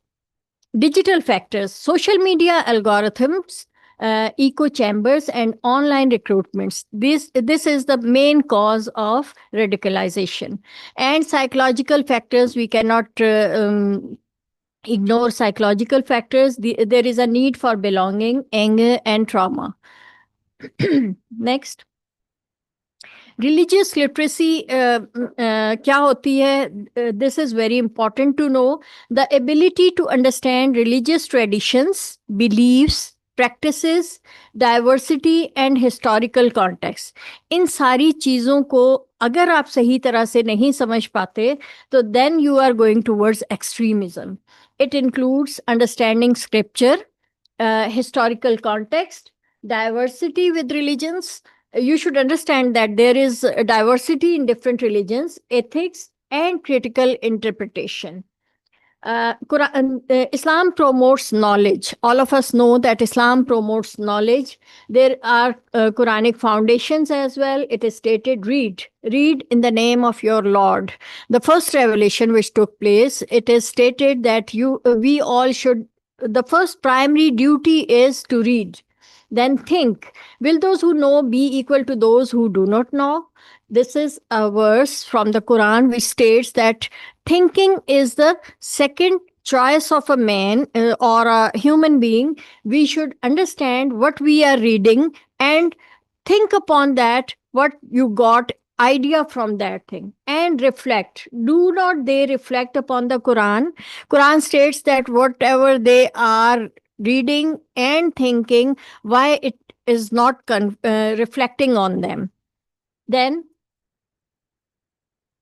digital factors, social media algorithms, echo chambers, and online recruitments. This is the main cause of radicalization. And psychological factors, we cannot ignore psychological factors. There is a need for belonging, anger, and trauma. Next. Religious literacy क्या होती है? This is very important to know. The ability to understand religious traditions, beliefs, practices, diversity and historical context. इन सारी चीज़ों को अगर आप सही तरह से नहीं समझ पाते तो then you are going towards extremism. It includes understanding scripture, historical context, diversity with religions. You should understand that there is a diversity in different religions, ethics, and critical interpretation. Islam promotes knowledge. All of us know that Islam promotes knowledge. There are Quranic foundations as well. It is stated, read in the name of your Lord. The first revelation which took place, it is stated that we all should, the first primary duty is to read. Then think, will those who know be equal to those who do not know? This is a verse from the Quran which states that thinking is the second choice of a man or a human being. We should understand what we are reading and think upon that, what you got idea from that thing, and reflect. Do not they reflect upon the Quran states that whatever they are reading and thinking, why it is not reflecting on them. Then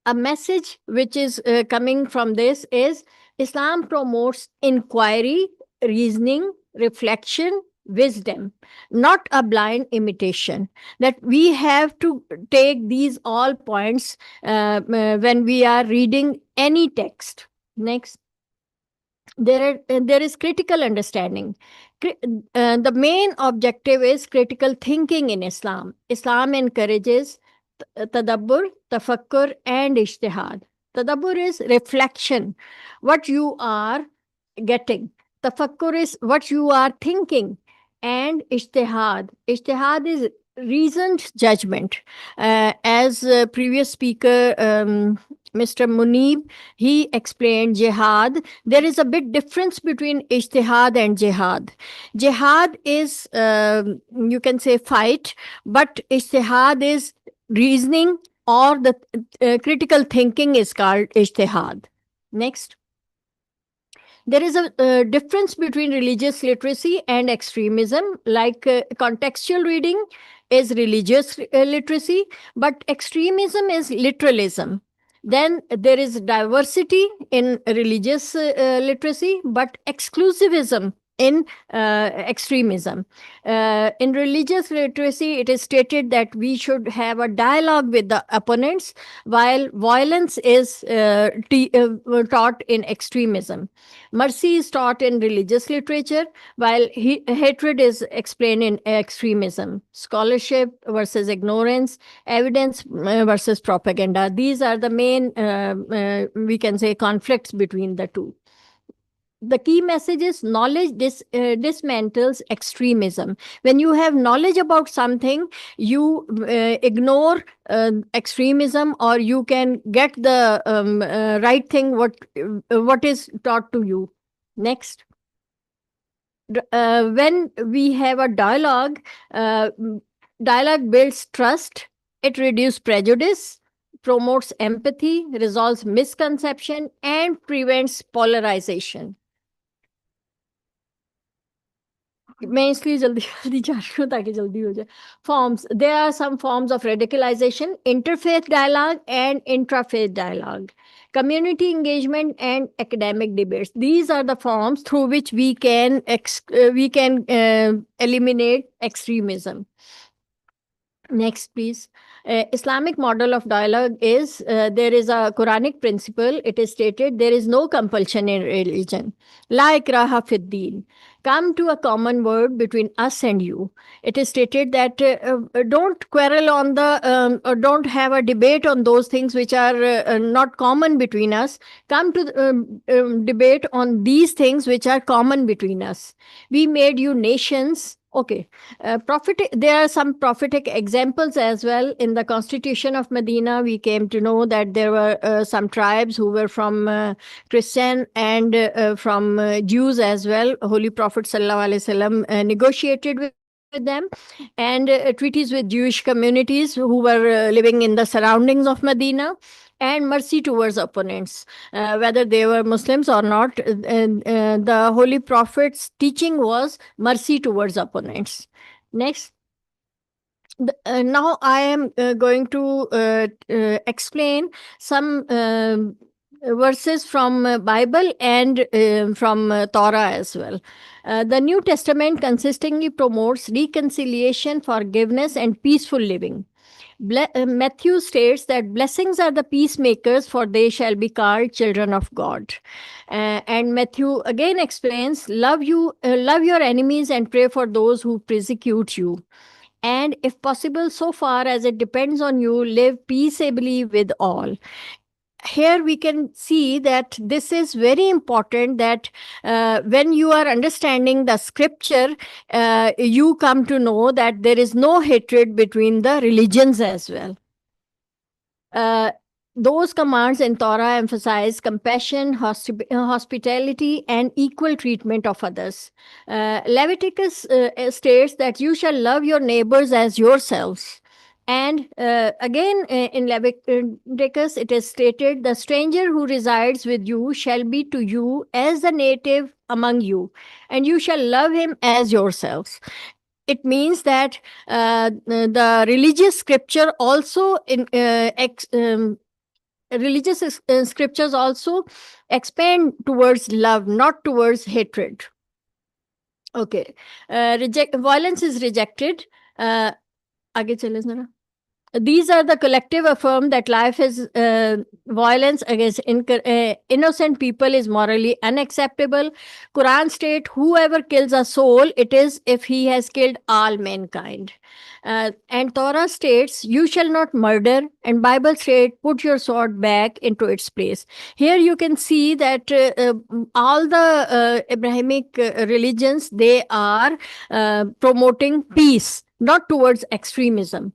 a message which is coming from this is Islam promotes inquiry, reasoning, reflection, wisdom, not a blind imitation. That we have to take these all points when we are reading any text. Next, there is critical understanding. The main objective is critical thinking in Islam. Islam encourages tadabbur, tafakkur, and ishtihad. Tadabbur is reflection, what you are getting. Tafakkur is what you are thinking. And ishtihad. Ishtihad is reasoned judgment. As previous speaker, Mr. Munib, he explained jihad. There is a big difference between ijtihad and jihad. Jihad is, you can say, fight, but ijtihad is reasoning, or the critical thinking is called ijtihad. Next. There is a difference between religious literacy and extremism. Like contextual reading is religious literacy, but extremism is literalism. Then there is diversity in religious literacy, but exclusivism in extremism. In religious literacy, it is stated that we should have a dialogue with the opponents, while violence is taught in extremism. Mercy is taught in religious literature, while hatred is explained in extremism. Scholarship versus ignorance, evidence versus propaganda. These are the main, we can say, conflicts between the two. The key message is knowledge dismantles extremism. When you have knowledge about something, you ignore extremism, or you can get the right thing, what is taught to you. Next. When we have a dialogue, dialogue builds trust, it reduces prejudice, promotes empathy, resolves misconception, and prevents polarization. मैं इसलिए जल्दी जल्दी जा रही हूँ ताकि जल्दी हो जाए. Forms. There are some forms of radicalization: interfaith dialogue and intrafaith dialogue, community engagement, and academic debates. These are the forms through which we can eliminate extremism. Next, please. Islamic model of dialogue is there is a Quranic principle. It is stated there is no compulsion in religion. La ikraha fid din. Come to a common word between us and you. It is stated that don't quarrel on the, or don't have a debate on those things which are not common between us. Come to debate on these things which are common between us. We made you nations. Okay. There are some prophetic examples as well. In the Constitution of Medina, we came to know that there were some tribes who were from Christian and from Jews as well. Holy Prophet ﷺ negotiated with them, and treaties with Jewish communities who were living in the surroundings of Medina, and mercy towards opponents, whether they were Muslims or not. The Holy Prophet's teaching was mercy towards opponents. Next. Now I am going to explain some verses from Bible and from Torah as well. The New Testament consistently promotes reconciliation, forgiveness, and peaceful living. Matthew states that blessings are the peacemakers, for they shall be called children of God. And Matthew again explains, love your enemies and pray for those who persecute you. And if possible, so far as it depends on you, live peaceably with all. Here we can see that this is very important, that when you are understanding the scripture, you come to know that there is no hatred between the religions as well. Those commands in Torah emphasize compassion, hospitality, and equal treatment of others. Leviticus states that you shall love your neighbors as yourselves. And again, in Leviticus, it is stated, the stranger who resides with you shall be to you as the native among you, and you shall love him as yourselves. It means that the religious scripture also religious scriptures also expand towards love, not towards hatred. Okay. Violence is rejected. आगे चले जरा. These are the collective affirm that life is violence against innocent people is morally unacceptable. Quran state, whoever kills a soul, it is if he has killed all mankind. And Torah states, you shall not murder. And Bible state, put your sword back into its place. Here you can see that all the Abrahamic religions, they are promoting peace, not towards extremism.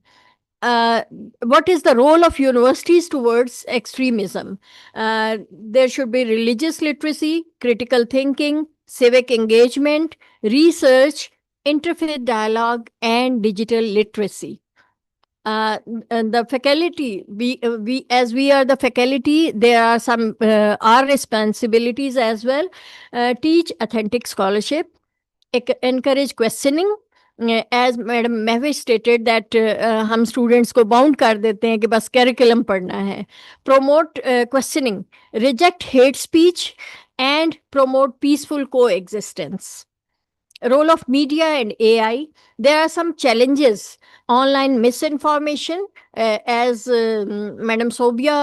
What is the role of universities towards extremism? There should be religious literacy, critical thinking, civic engagement, research, interfaith dialogue, and digital literacy. And the faculty, we as we are the faculty, there are some our responsibilities as well. Teach authentic scholarship, encourage questioning. As madam Mahvish stated that हम students को bound कर देते हैं कि बस curriculum पढ़ना है. Promote questioning, reject hate speech, and promote peaceful coexistence. Role of media and AI. There are some challenges. Online misinformation, as Madam Sobia,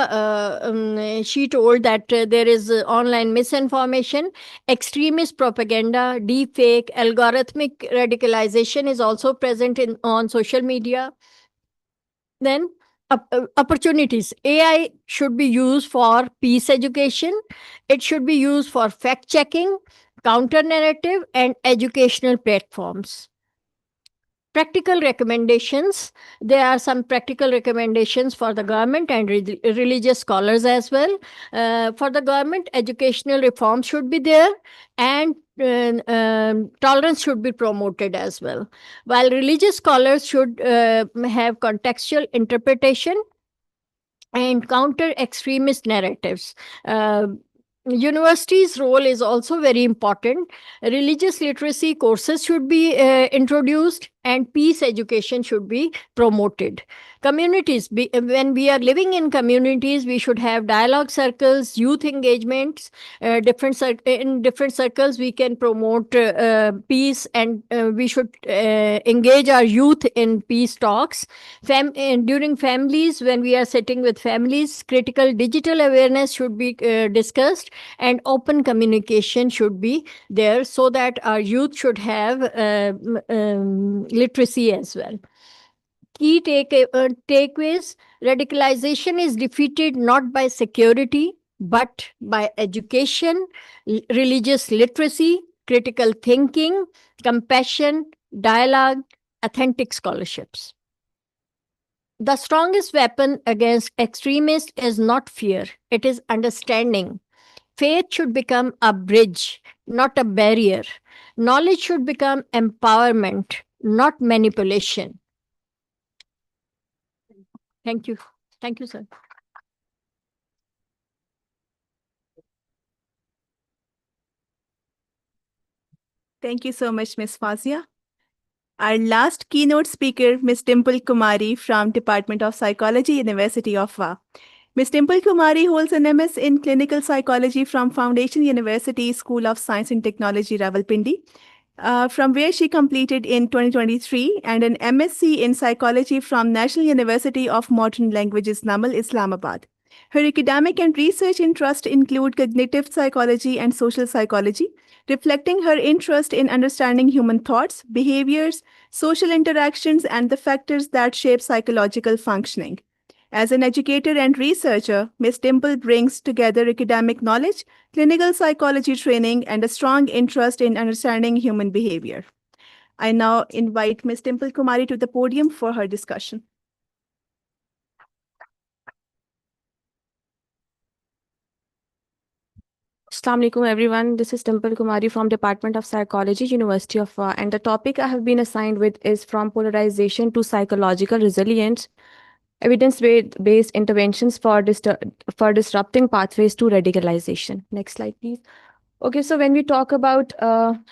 she told that there is online misinformation, extremist propaganda, deepfake, algorithmic radicalization is also present on social media. Then opportunities. AI should be used for peace education. It should be used for fact checking, counter narrative, and educational platforms. Practical recommendations. There are some practical recommendations for the government and religious scholars as well. For the government, educational reform should be there, and tolerance should be promoted as well. While religious scholars should have contextual interpretation and counter extremist narratives. Universities' role is also very important. Religious literacy courses should be introduced, and peace education should be promoted. Communities, when we are living in communities, we should have dialogue circles, youth engagements. In different circles, we can promote peace, and we should engage our youth in peace talks. During families, when we are sitting with families, critical digital awareness should be discussed, and open communication should be there, so that our youth should have literacy as well. Key takeaways: radicalization is defeated not by security, but by education, religious literacy, critical thinking, compassion, dialogue, authentic scholarships. The strongest weapon against extremists is not fear, it is understanding. Faith should become a bridge, not a barrier. Knowledge should become empowerment, not manipulation. Thank you. Thank you, sir. Thank you so much, Ms. Fazia. Our last keynote speaker, Ms. Dimple Kumari from Department of Psychology, University of VA. Ms. Dimple Kumari holds an MS in Clinical Psychology from Foundation University School of Science and Technology, Rawalpindi. from where she completed in 2023, and an MSc in psychology from National University of Modern Languages, Namal, Islamabad. Her academic and research interests include cognitive psychology and social psychology, reflecting her interest in understanding human thoughts, behaviors, social interactions, and the factors that shape psychological functioning. As an educator and researcher, Ms. Dimple brings together academic knowledge, clinical psychology training, and a strong interest in understanding human behavior. I now invite Ms. Dimple Kumari to the podium for her discussion. Assalamu alaikum everyone. This is Dimple Kumari from Department of Psychology, University of and the topic I have been assigned with is from polarization to psychological resilience, evidence-based interventions for disrupting pathways to radicalization. Next slide, please. Okay, so when we talk about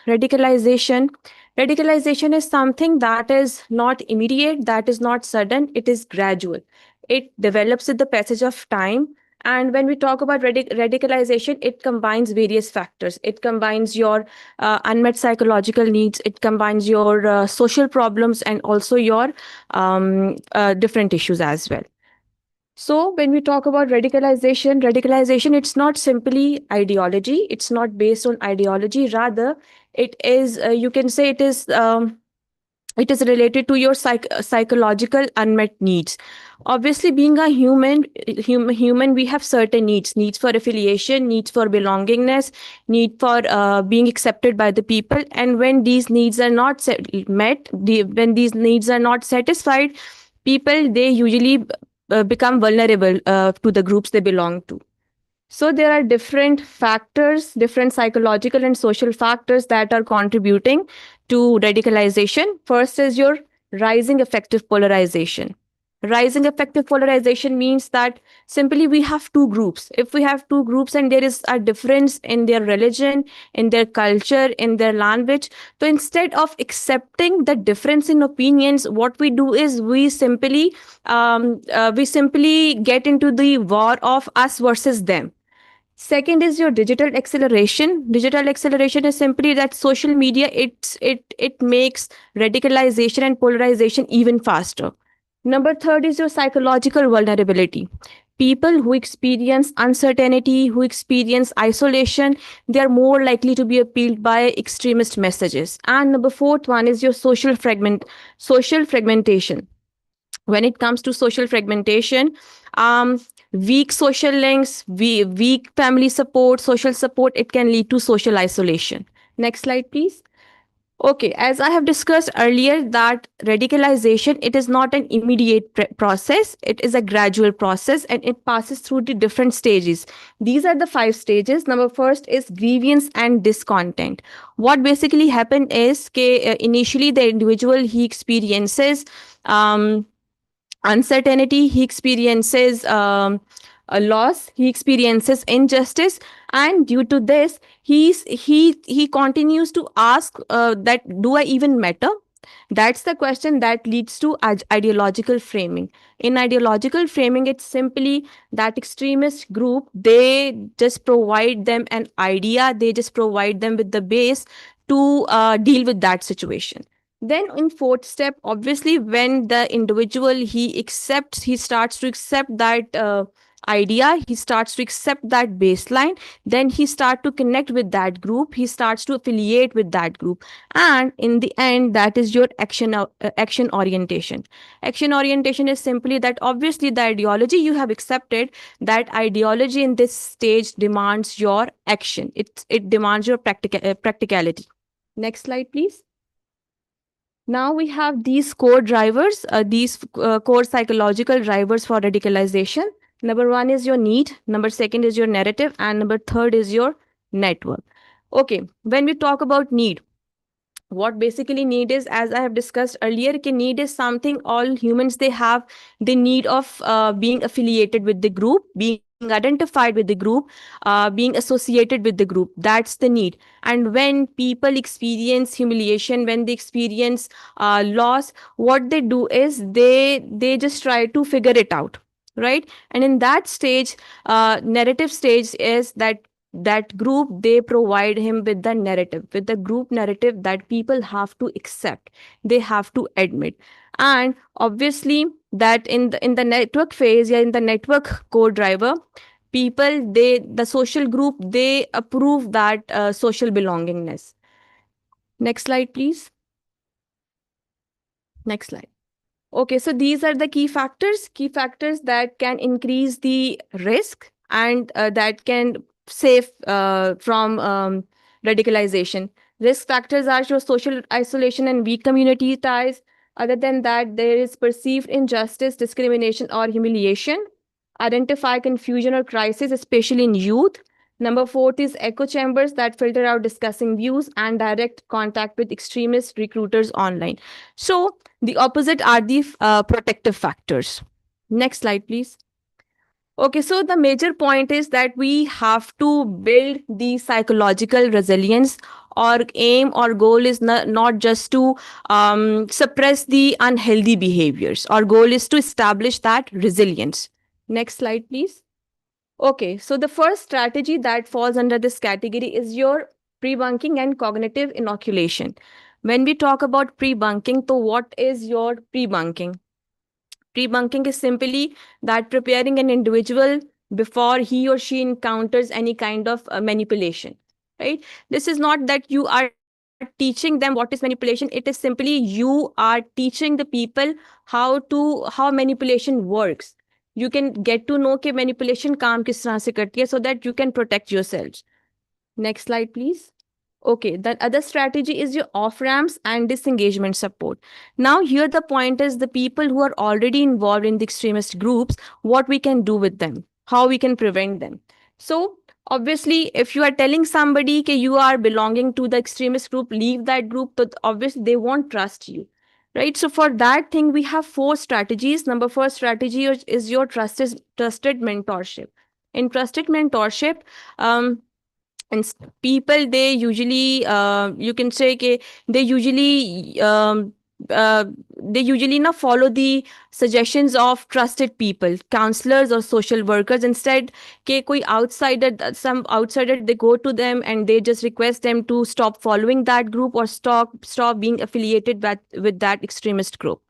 radicalization, radicalization is something that is not immediate, that is not sudden, it is gradual. It develops with the passage of time. And when we talk about radicalization, it combines various factors. It combines your unmet psychological needs, it combines your social problems, and also your different issues as well. So when we talk about radicalization, it's not simply ideology. It's not based on ideology. Rather, it is, you can say it is related to your psychological unmet needs. Obviously, being a human, we have certain needs for affiliation, needs for belongingness, need for being accepted by the people. And when these needs are not met, when these needs are not satisfied, people, they usually become vulnerable to the groups they belong to. So there are different factors, different psychological and social factors that are contributing to radicalization. First is your rising affective polarization. Rising affective polarization means that simply we have two groups. If we have two groups and there is a difference in their religion, in their culture, in their language, so instead of accepting the difference in opinions, what we do is we simply get into the war of us versus them. Second is your digital acceleration. Digital acceleration is simply that social media, it makes radicalization and polarization even faster. Number third is your psychological vulnerability. People who experience uncertainty, who experience isolation, they are more likely to be appealed by extremist messages. And number fourth one is your social fragmentation. When it comes to social fragmentation, weak social links, weak family support, social support, it can lead to social isolation. Next slide, please. Okay, as I have discussed earlier, that radicalization, it is not an immediate process, it is a gradual process and it passes through the different stages. These are the 5 stages. Number first is grievance and discontent. What basically happened is initially the individual, he experiences uncertainty, he experiences a loss, he experiences injustice, and due to this he continues to ask that do I even matter. That's the question that leads to ideological framing. In ideological framing, it's simply that extremist group, they just provide them an idea, they just provide them with the base to deal with that situation. Then in fourth step, obviously, when the individual, he starts to accept that idea, he starts to accept that baseline, then he starts to connect with that group, he starts to affiliate with that group. And in the end, that is your action orientation. Action orientation is simply that obviously the ideology you have accepted, that ideology in this stage demands your action. It demands your practicality. Next slide, please. Now we have these core drivers, these core psychological drivers for radicalization. Number one is your need, number second is your narrative, and number third is your network. Okay, when we talk about need, what basically need is, as I have discussed earlier, need is something all humans, they have the need of being affiliated with the group, being identified with the group, being associated with the group. That's the need. And when people experience humiliation, when they experience loss, what they do is they just try to figure it out, right? And in that stage, narrative stage is that that group, they provide him with the narrative, with the group narrative that people have to accept, they have to admit. And obviously that in the network phase, yeah, in the network code driver, people, they, the social group, they approve that social belongingness. Next slide, please. Next slide. Okay, so these are the key factors that can increase the risk and that can save from radicalization. Risk factors are your social isolation and weak community ties. Other than that, there is perceived injustice, discrimination, or humiliation. Identify confusion or crisis, especially in youth. Number fourth is echo chambers that filter out discussing views and direct contact with extremist recruiters online. So, the opposite are the protective factors. Next slide, please. Okay, so the major point is that we have to build the psychological resilience. Our aim or goal is not just to suppress the unhealthy behaviors. Our goal is to establish that resilience. Next slide, please. Okay, so the first strategy that falls under this category is your pre-bunking and cognitive inoculation. When we talk about pre-bunking, so what is your pre-bunking? Pre-bunking is simply that preparing an individual before he or she encounters any kind of manipulation, right? This is not that you are teaching them what is manipulation. It is simply you are teaching the people how manipulation works. You can get to know कि manipulation काम किस तरह से करती है, so that you can protect yourselves. Next slide, please. Okay, the other strategy is your off ramps and disengagement support. Now, here the point is the people who are already involved in the extremist groups, what we can do with them, how we can prevent them. So, obviously, if you are telling somebody that you are belonging to the extremist group, leave that group, but obviously they won't trust you. Right. So for that thing, we have 4 strategies. Number 4 strategy is your trusted mentorship. In trusted mentorship, and people, they usually you can say ke, they usually uh, they usually not follow the suggestions of trusted people, counselors or social workers. Instead ke koi outsider, some outsider, they go to them and they just request them to stop following that group or stop being affiliated with that extremist group.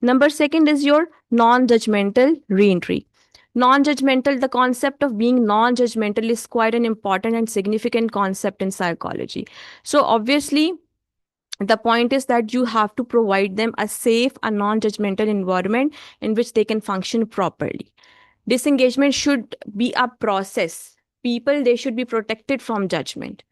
Number second is your non-judgmental reentry. Non-judgmental, the concept of being non-judgmental is quite an important and significant concept in psychology. So obviously, the point is that you have to provide them a safe and non-judgmental environment in which they can function properly. Disengagement should be a process. People, they should be protected from judgment.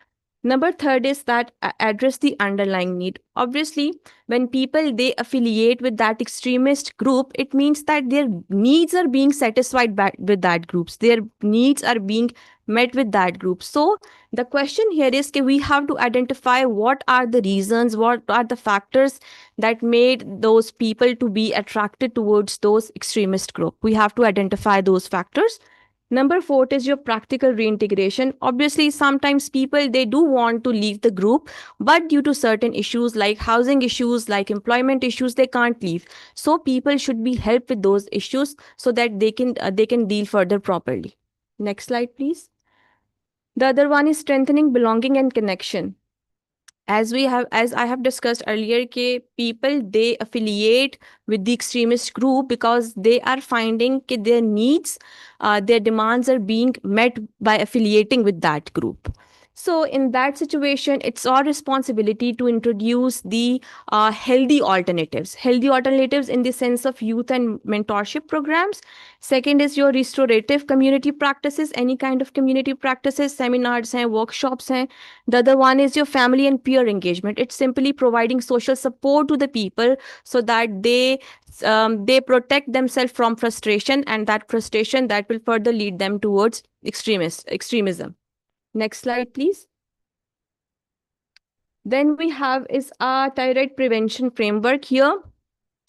Number third is that address the underlying need. Obviously, when people, they affiliate with that extremist group, it means that their needs are being satisfied with that groups. Their needs are being met with that group. So the question here is that we have to identify what are the reasons, what are the factors that made those people to be attracted towards those extremist group. We have to identify those factors. Number 4 is your practical reintegration. Obviously, sometimes people, they do want to leave the group, but due to certain issues like housing issues, like employment issues, they can't leave. So people should be helped with those issues so that they can deal further properly. Next slide, please. The other one is strengthening belonging and connection. As I have discussed earlier, ke people, they affiliate with the extremist group because they are finding that their needs, their demands are being met by affiliating with that group. So in that situation, it's our responsibility to introduce the healthy alternatives in the sense of youth and mentorship programs. Second is your restorative community practices, any kind of community practices, seminars and workshops. The other one is your family and peer engagement. It's simply providing social support to the people so that they protect themselves from frustration, and that frustration that will further lead them towards extremism. Next slide, please. Then we have is a thyroid prevention framework here.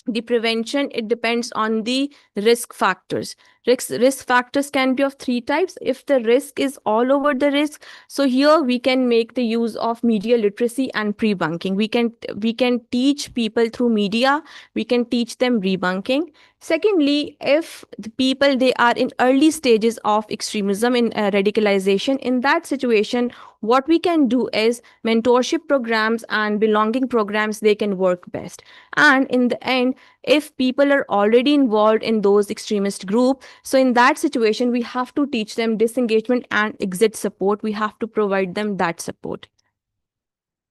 The prevention, it depends on the risk factors. Risk factors can be of three types. If the risk is all over the risk, so here we can make the use of media literacy and pre-bunking. We can teach people through media, we can teach them debunking. Secondly, if the people they are in early stages of extremism in radicalization, in that situation, what we can do is mentorship programs and belonging programs, they can work best. And in the end, if people are already involved in those extremist group, so in that situation we have to teach them disengagement and exit support. We have to provide them that support.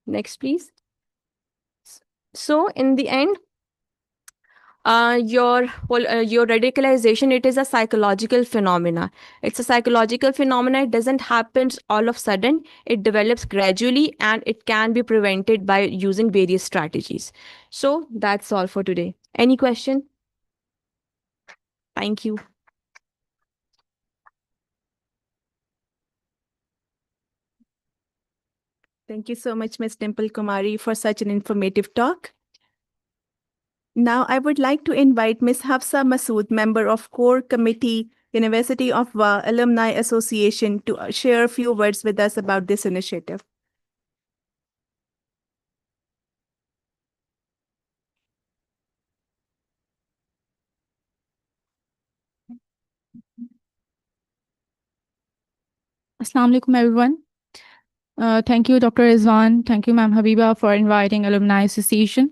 Next, please. So in the end, your radicalization, it is a psychological phenomena. It's a psychological phenomena. It doesn't happen all of a sudden. It develops gradually, and it can be prevented by using various strategies. So that's all for today. Any question? Thank you. Thank you so much, Ms. Dimple Kumari, for such an informative talk. Now, I would like to invite Ms. Hafsa Masood, member of Core Committee, University of WA Alumni Association, to share a few words with us about this initiative. Assalamu alaikum, everyone. Thank you, Dr. Rizwan. Thank you, Ma'am Habiba, for inviting Alumni Association.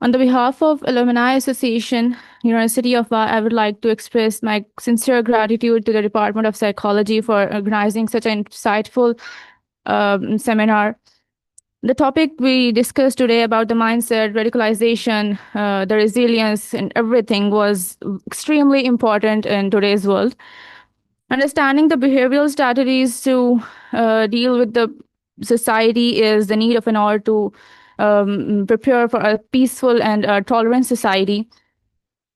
On the behalf of Alumni Association, University of WA, I would like to express my sincere gratitude to the Department of Psychology for organizing such an insightful seminar. The topic we discussed today about the mindset, radicalization, the resilience, and everything was extremely important in today's world. Understanding the behavioral strategies to deal with the society is the need of an order to prepare for a peaceful and tolerant society.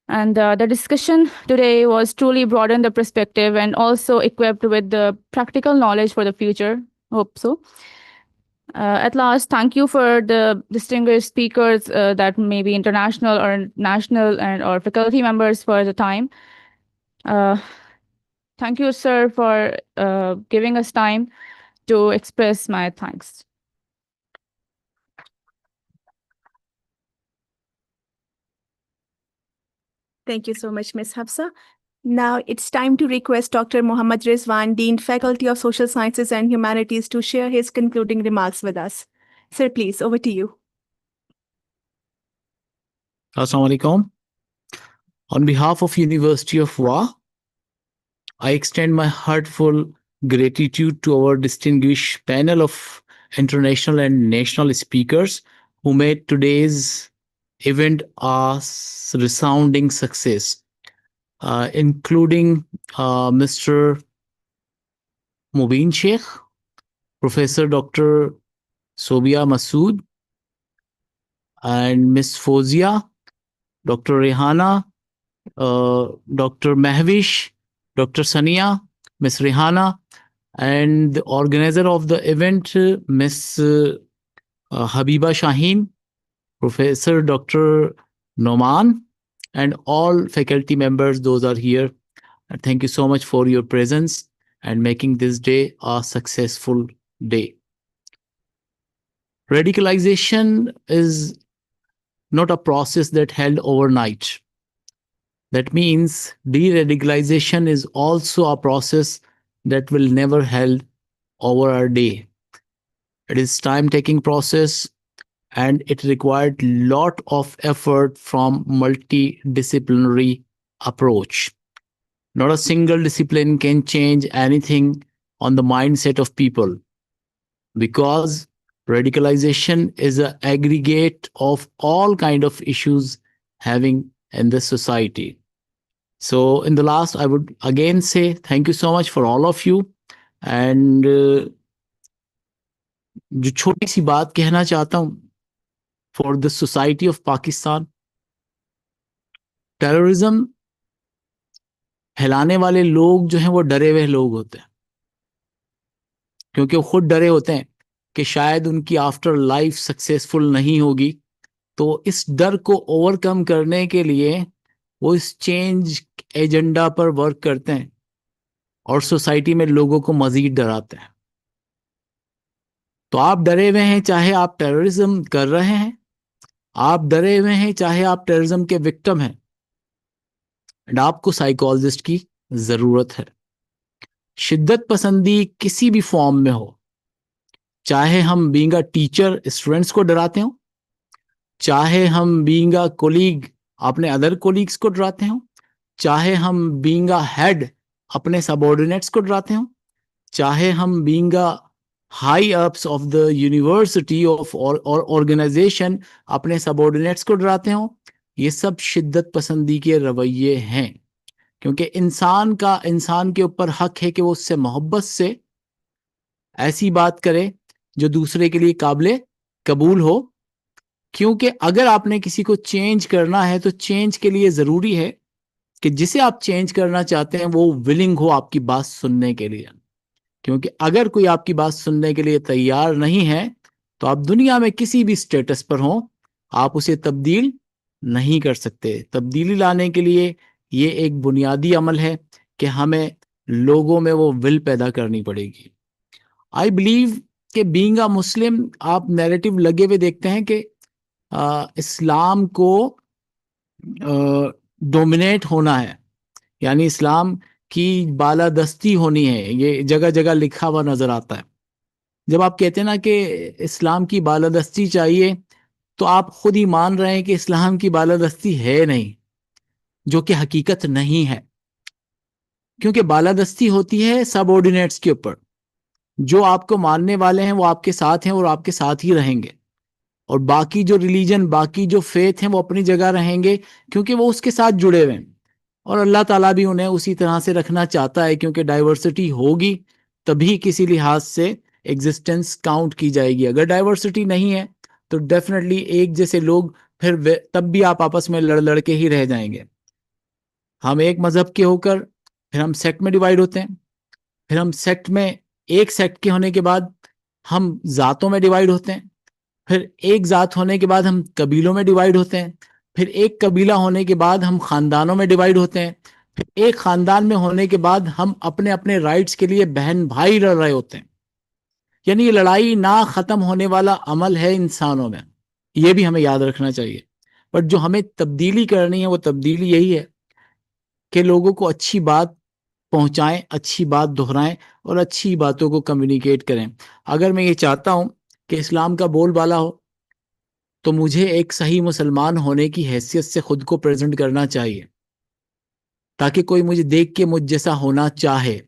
And the discussion today was truly broadened the perspective and also equipped with the practical knowledge for the future. Hope so. At last, thank you for the distinguished speakers that may be international or national and or faculty members for the time. Thank you, sir, for giving us time to express my thanks. Thank you so much, Ms. Hafsa. Now it's time to request Dr. Muhammad Rizwan, Dean, Faculty of Social Sciences and Humanities, to share his concluding remarks with us. Sir, please, over to you. Assalamu alaikum. On behalf of University of WA, I extend my heartfelt gratitude to our distinguished panel of international and national speakers who made today's event a resounding success, including Mr. Mubin Sheikh, Professor Dr. Sobia Masood, and Ms. Fozia, Dr. Rehana, Dr. Mahvish, Dr. Sania, Ms. Rehana, and the organizer of the event, Ms. Habiba Shaheen, Professor Dr. Noman, and all faculty members, those are here. And thank you so much for your presence and making this day a successful day. Radicalization is not a process that held overnight. That means de-radicalization is also a process that will never held over a day. It is time-taking process, and it required lot of effort from multidisciplinary approach. Not a single discipline can change anything on the mindset of people, because radicalization is an aggregate of all kind of issues having in the society. So in the last, I would again say thank you so much for all of you. And जो छोटी सी बात कहना चाहता हूं for the society of Pakistan, terrorism फैलाने वाले लोग जो हैं वो डरे हुए लोग होते हैं, क्योंकि वो खुद डरे होते हैं कि शायद उनकी आफ्टर लाइफ सक्सेसफुल नहीं होगी. तो इस डर को ओवरकम करने के लिए वो इस चेंज एजेंडा पर वर्क करते हैं और सोसाइटी में लोगों को मजीद डराते हैं। तो आप डरे हुए हैं चाहे आप टेररिज्म कर रहे हैं, आप डरे हुए हैं चाहे आप टेररिज्म के विक्टिम हैं, एंड आपको साइकोलॉजिस्ट की जरूरत है। शिद्दत पसंदी किसी भी फॉर्म में हो, चाहे हम बीइंग अ टीचर स्टूडेंट्स को डराते हो, चाहे हम बीइंग अ कोलीग अपने अदर कोलीग्स को डराते हो, चाहे हम बीइंग अ हेड अपने सबऑर्डिनेट्स को डराते हो, चाहे हम being a high ups of the university of और ऑर्गेनाइजेशन अपने सबऑर्डिनेट्स को डराते हो, ये सब शिद्दत पसंदी के रवैये हैं। क्योंकि इंसान के ऊपर हक है कि वो उससे मोहब्बत से ऐसी बात करे जो दूसरे के लिए काबिल कबूल हो। क्योंकि अगर आपने किसी को चेंज करना है तो चेंज के लिए जरूरी है कि जिसे आप चेंज करना चाहते हैं वो विलिंग हो आपकी बात सुनने के लिए। क्योंकि अगर कोई आपकी बात सुनने के लिए तैयार नहीं है तो आप दुनिया में किसी भी स्टेटस पर हो, आप उसे तब्दील नहीं कर सकते। तब्दीली लाने के लिए ये एक बुनियादी अमल है कि हमें लोगों में वो विल पैदा करनी पड़ेगी। आई बिलीव कि बीइंग अ मुस्लिम आप नैरेटिव लगे हुए देखते हैं कि इस्लाम को डोमिनेट होना है, यानी इस्लाम की बालादस्ती होनी है, ये जगह जगह लिखा हुआ नजर आता है। जब आप कहते हैं ना कि इस्लाम की बालादस्ती चाहिए, तो आप खुद ही मान रहे हैं कि इस्लाम की बालादस्ती है नहीं, जो कि हकीकत नहीं है। क्योंकि बालादस्ती होती है सबऑर्डिनेट्स के ऊपर। जो आपको मानने वाले हैं वो आपके साथ हैं और आपके साथ ही रहेंगे, और बाकी जो रिलीजन, बाकी जो फेथ हैं वो अपनी जगह रहेंगे क्योंकि वो उसके साथ जुड़े हुए हैं। और अल्लाह ताला भी उन्हें उसी तरह से रखना चाहता है, क्योंकि डाइवर्सिटी होगी तभी किसी लिहाज से एग्जिस्टेंस काउंट की जाएगी। अगर डाइवर्सिटी नहीं है तो डेफिनेटली एक जैसे लोग फिर तब भी आप आपस में लड़ लड़ के ही रह जाएंगे। हम एक मजहब के होकर फिर हम सेक्ट में डिवाइड होते हैं, फिर हम सेक्ट में एक सेक्ट के होने के बाद हम जातों में डिवाइड होते हैं, फिर एक जात होने के बाद हम कबीलों में डिवाइड होते हैं, फिर एक कबीला होने के बाद हम खानदानों में डिवाइड होते हैं, फिर एक खानदान में होने के बाद हम अपने अपने राइट्स के लिए बहन भाई लड़ रहे होते हैं। यानी ये लड़ाई ना खत्म होने वाला अमल है इंसानों में, ये भी हमें याद रखना चाहिए। बट जो हमें तब्दीली करनी है वो तब्दीली यही है कि लोगों को अच्छी बात पहुंचाएं, अच्छी बात दोहराएं और अच्छी बातों को कम्युनिकेट करें। अगर मैं ये चाहता हूं कि इस्लाम का बोलबाला हो तो मुझे एक सही मुसलमान होने की हैसियत से खुद को प्रेजेंट करना चाहिए, ताकि कोई मुझे देख के मुझ जैसा होना चाहे।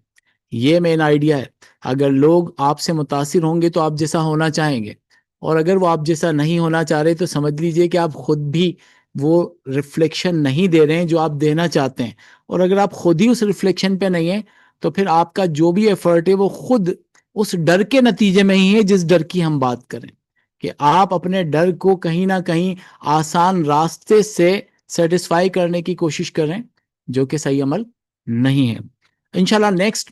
ये मेन आइडिया है। अगर लोग आपसे मुतासिर होंगे तो आप जैसा होना चाहेंगे, और अगर वो आप जैसा नहीं होना चाह रहे तो समझ लीजिए कि आप खुद भी वो रिफ्लेक्शन नहीं दे रहे हैं जो आप देना चाहते हैं। और अगर आप खुद ही उस रिफ्लेक्शन पे नहीं है तो फिर आपका जो भी एफर्ट है वो खुद उस डर के नतीजे में ही है जिस डर की हम बात करें, कि आप अपने डर को कहीं ना कहीं आसान रास्ते से सेटिस्फाई करने की कोशिश करें, जो कि सही अमल नहीं है। इंशाल्लाह नेक्स्ट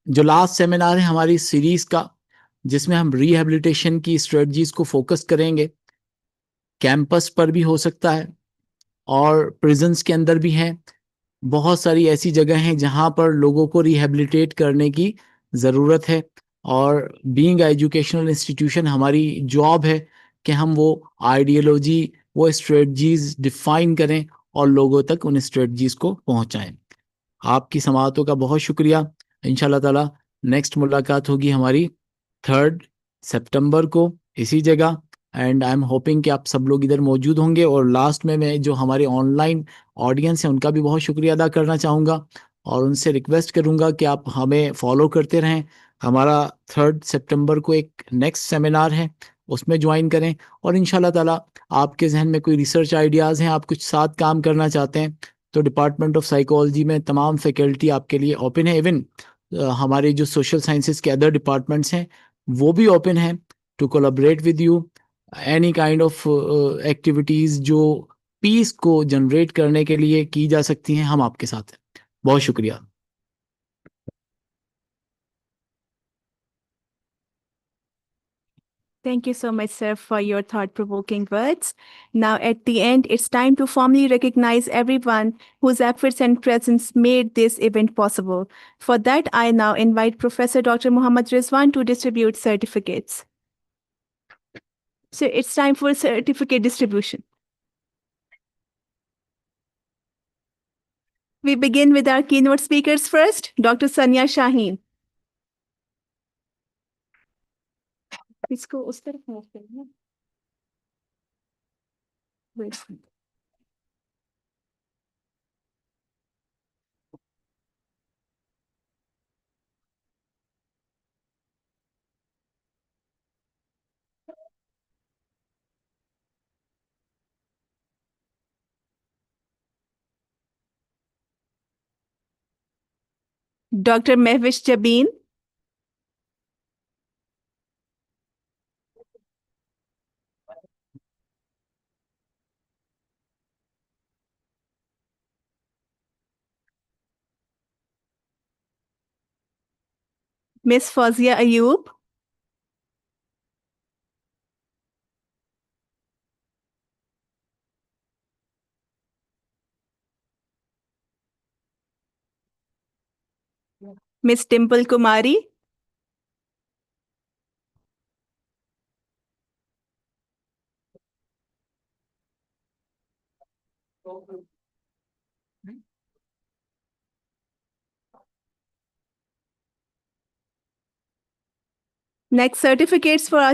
जो लास्ट सेमिनार है हमारी सीरीज का, जिसमें हम रिहेबिलिटेशन की स्ट्रेटजीज को फोकस करेंगे, कैंपस पर भी हो सकता है और प्रिजन्स के अंदर भी हैं। बहुत सारी ऐसी जगह हैं जहां पर लोगों को रिहेबिलिटेट करने की ज़रूरत है, और बीइंग एजुकेशनल इंस्टीट्यूशन हमारी जॉब है कि हम वो आइडियोलॉजी, वो स्ट्रेटजीज डिफाइन करें और लोगों तक उन स्ट्रेटजीज को पहुंचाएं। आपकी समाअतों का बहुत शुक्रिया। इंशाल्लाह ताला नेक्स्ट मुलाकात होगी हमारी 3 सितंबर को इसी जगह, एंड आई एम होपिंग कि आप सब लोग इधर मौजूद होंगे। और लास्ट में मैं जो हमारे ऑनलाइन ऑडियंस है उनका भी बहुत शुक्रिया अदा करना चाहूँगा और उनसे रिक्वेस्ट करूँगा कि आप हमें फॉलो करते रहें। हमारा 3 सितंबर को एक नेक्स्ट सेमिनार है, उसमें ज्वाइन करें। और इंशाल्लाह ताला आपके जहन में कोई रिसर्च आइडियाज़ हैं, आप कुछ साथ काम करना चाहते हैं, तो डिपार्टमेंट ऑफ साइकोलॉजी में तमाम फैकल्टी आपके लिए ओपन है। इवन हमारे जो सोशल साइंसेज के अदर डिपार्टमेंट्स हैं वो भी ओपन है to collaborate with you. Any kind of activities जो पीस को जनरेट करने के लिए की जा सकती हैं, हम आपके साथ हैं। बहुत शुक्रिया। Thank you so much, sir, for your thought-provoking words. Now, at the end, it's time to formally recognize everyone whose efforts and presence made this event possible. For that, I now invite Professor Dr. Muhammad Rizwan to distribute certificates. So it's time for certificate distribution. We begin with our keynote speakers first, Dr. Sanya Shaheen. इसको उस तरफ move करना। Wait. Dr. Mehwish Jabin. Miss Fazia Ayub. Miss Dimple Kumari. Next, certificates for our